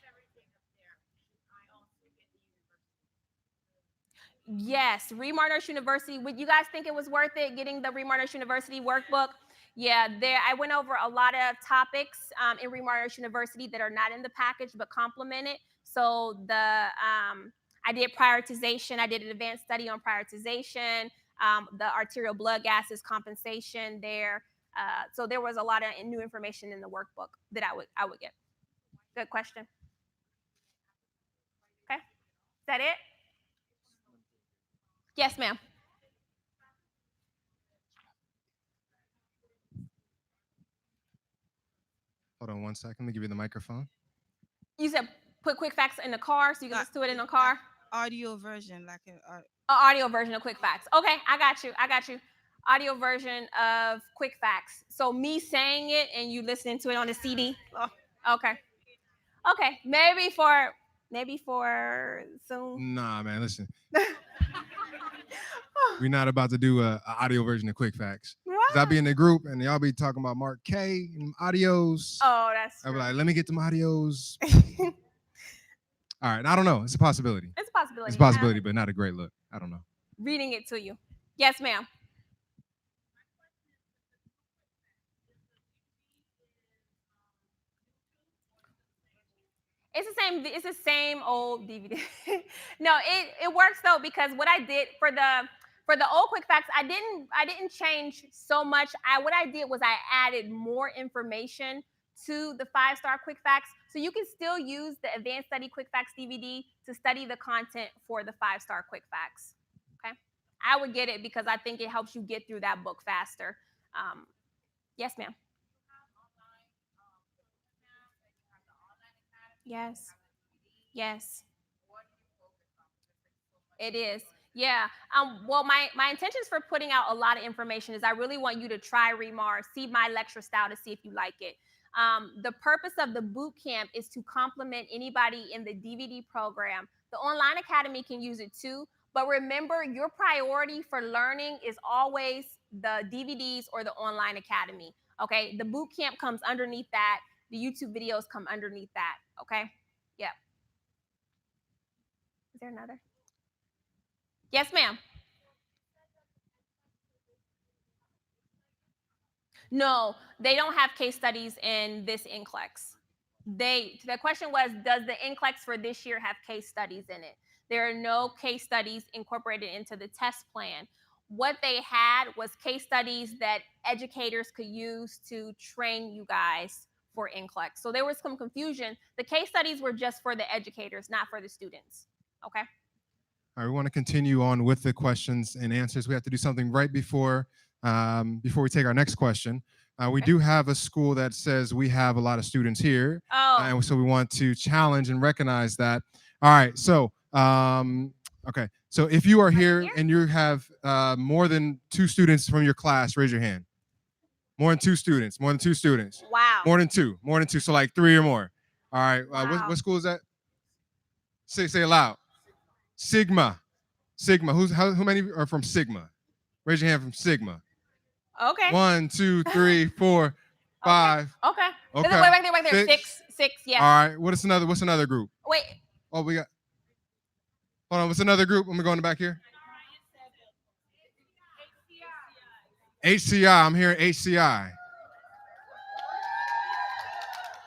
Yes, ReMar Nurse University. Would you guys think it was worth it getting the ReMar Nurse University workbook? Yeah, there. I went over a lot of topics in ReMar Nurse University that are not in the package but complement it. So I did prioritization. I did an advanced study on prioritization. The arterial blood gases compensation there. So there was a lot of new information in the workbook that I would get. Good question. Okay, is that it? Yes, ma'am. Hold on 1 second. Let me give you the microphone. You said put quick facts in the car so you can listen to it in the car? Audio version, like an Audio version of quick facts. Okay, I got you. Audio version of quick facts. So me saying it and you listening to it on the CD? Oh, okay. Okay, maybe for Zoom. Nah, man, listen. We're not about to do a audio version of Quick Facts. Cause I'll be in the group and y'all be talking about Mark K and audios. Oh, that's true. I'll be like, let me get them audios. All right, I don't know. It's a possibility. It's a possibility. It's a possibility, but not a great look. I don't know. Reading it to you. Yes, ma'am. It's the same old DVD. No, it works though, because what I did for the old quick facts, I didn't change so much. What I did was I added more information to the 5-star quick facts, so you can still use the advanced study quick facts DVD to study the content for the 5-star quick facts. Okay, I would get it because I think it helps you get through that book faster. Yes, ma'am. Yes. Yes. It is. Yeah. Well, my intentions for putting out a lot of information is I really want you to try ReMar, see my lecture style to see if you like it. The purpose of the boot camp is to complement anybody in the DVD program. The online academy can use it too, but remember, your priority for learning is always the DVDs or the online academy. Okay. The boot camp comes underneath that. The YouTube videos come underneath that. Okay. Yeah. Is there another? Yes, ma'am. No, they don't have case studies in this NCLEX. The question was, does the NCLEX for this year have case studies in it? There are no case studies incorporated into the test plan. What they had was case studies that educators could use to train you guys for NCLEX. So there was some confusion. The case studies were just for the educators, not for the students. Okay. All right, we want to continue on with the questions and answers. We have to do something right before we take our next question. We do have a school that says we have a lot of students here, and so we want to challenge and recognize that. All right, so okay, so if you are here and you have more than 2 students from your class, raise your hand. More than 2 students. More than 2 students. Wow. More than 2. More than 2. So like 3 or more. All right. Wow. What school is that? Say it loud. Sigma. Sigma. How many are from Sigma? Raise your hand from Sigma. Okay. 1, 2, 3, 4, 5. Okay. Okay. Right there. 6. 6. Yeah. All right. What's another group? Wait. Oh, we got. Hold on. What's another group? I'm going back here. HCI. I'm hearing HCI.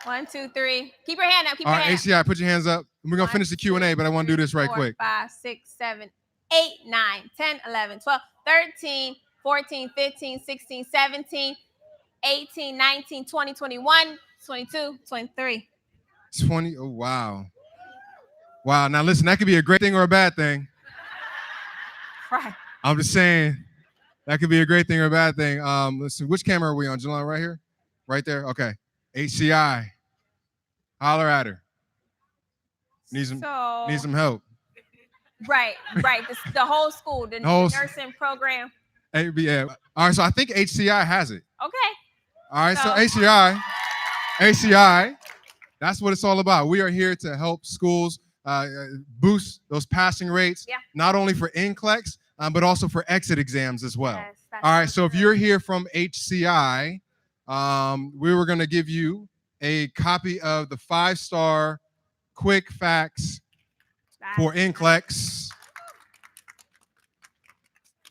1, 2, 3. Keep your hand up. All right, HCI, put your hands up. We're going to finish the Q&A, but I want to do this right 4, quick. 5, 6, 7, 8, 9, 10, 11, 12, 13, 14, 15, 16, 17, 18, 19, 20, 21, 22, 23. 20. Oh, wow. Wow. Now, listen, that could be a great thing or a bad thing. Right. I'm just saying that could be a great thing or a bad thing. Let's see. Which camera are we on? Jelana, right here? Right there? Okay. HCI. Holler at her. Need some help. Right. The whole school, the nursing program. Yeah. All right, so I think HCI has it. Okay. All right, so HCI, that's what it's all about. We are here to help schools boost those passing rates, not only for NCLEX, but also for exit exams as well. Yes, all right, so if you're here from HCI, we were going to give you a copy of the 5-star quick facts for NCLEX.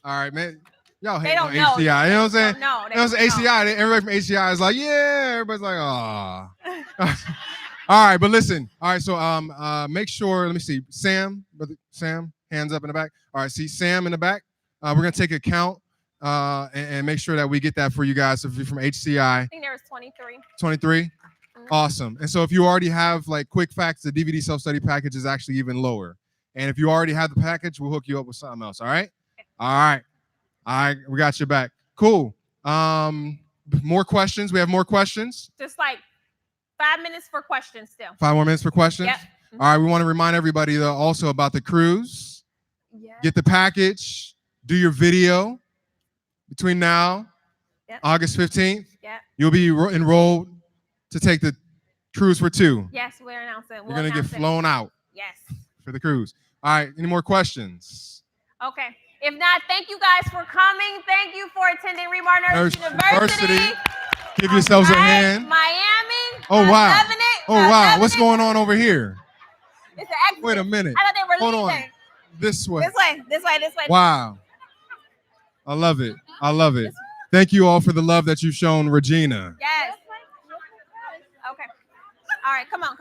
All right, man. Y'all hate on HCI. You know what I'm saying? No, they don't know. HCI, everybody from HCI is like, yeah. Everybody's like, oh. All right, but listen. All right, so make sure, let me see. Sam, hands up in the back. All right, see Sam in the back. We're going to take a count and make sure that we get that for you guys. So if you're from HCI. I think there was 23. 23? Mm-hmm. Awesome. And so if you already have like quick facts, the DVD self-study package is actually even lower. And if you already have the package, we'll hook you up with something else. All right? Okay. All right. We got your back. Cool. More questions. We have more questions. Just like 5 minutes for questions still. 5 more minutes for questions? Yep. Mm-hmm. All right. We want to remind everybody though also about the cruise. Yeah. Get the package. Do your video between now, August 15th. Yeah. You'll be enrolled to take the cruise for 2. Yes, we're announcing. You're going to get flown out. Yes. For the cruise. All right. Any more questions? Okay. If not, thank you guys for coming. Thank you for attending ReMar Nursing University. Give yourselves a hand. Miami. Oh, wow. Oh, wow. What's it. going on over here? It's an exit. Wait a minute. I thought they were Hold leaving. on. This way. This way. Wow. I love it. Thank you all for the love that you've shown Regina. Yes. Okay. All right. Come on.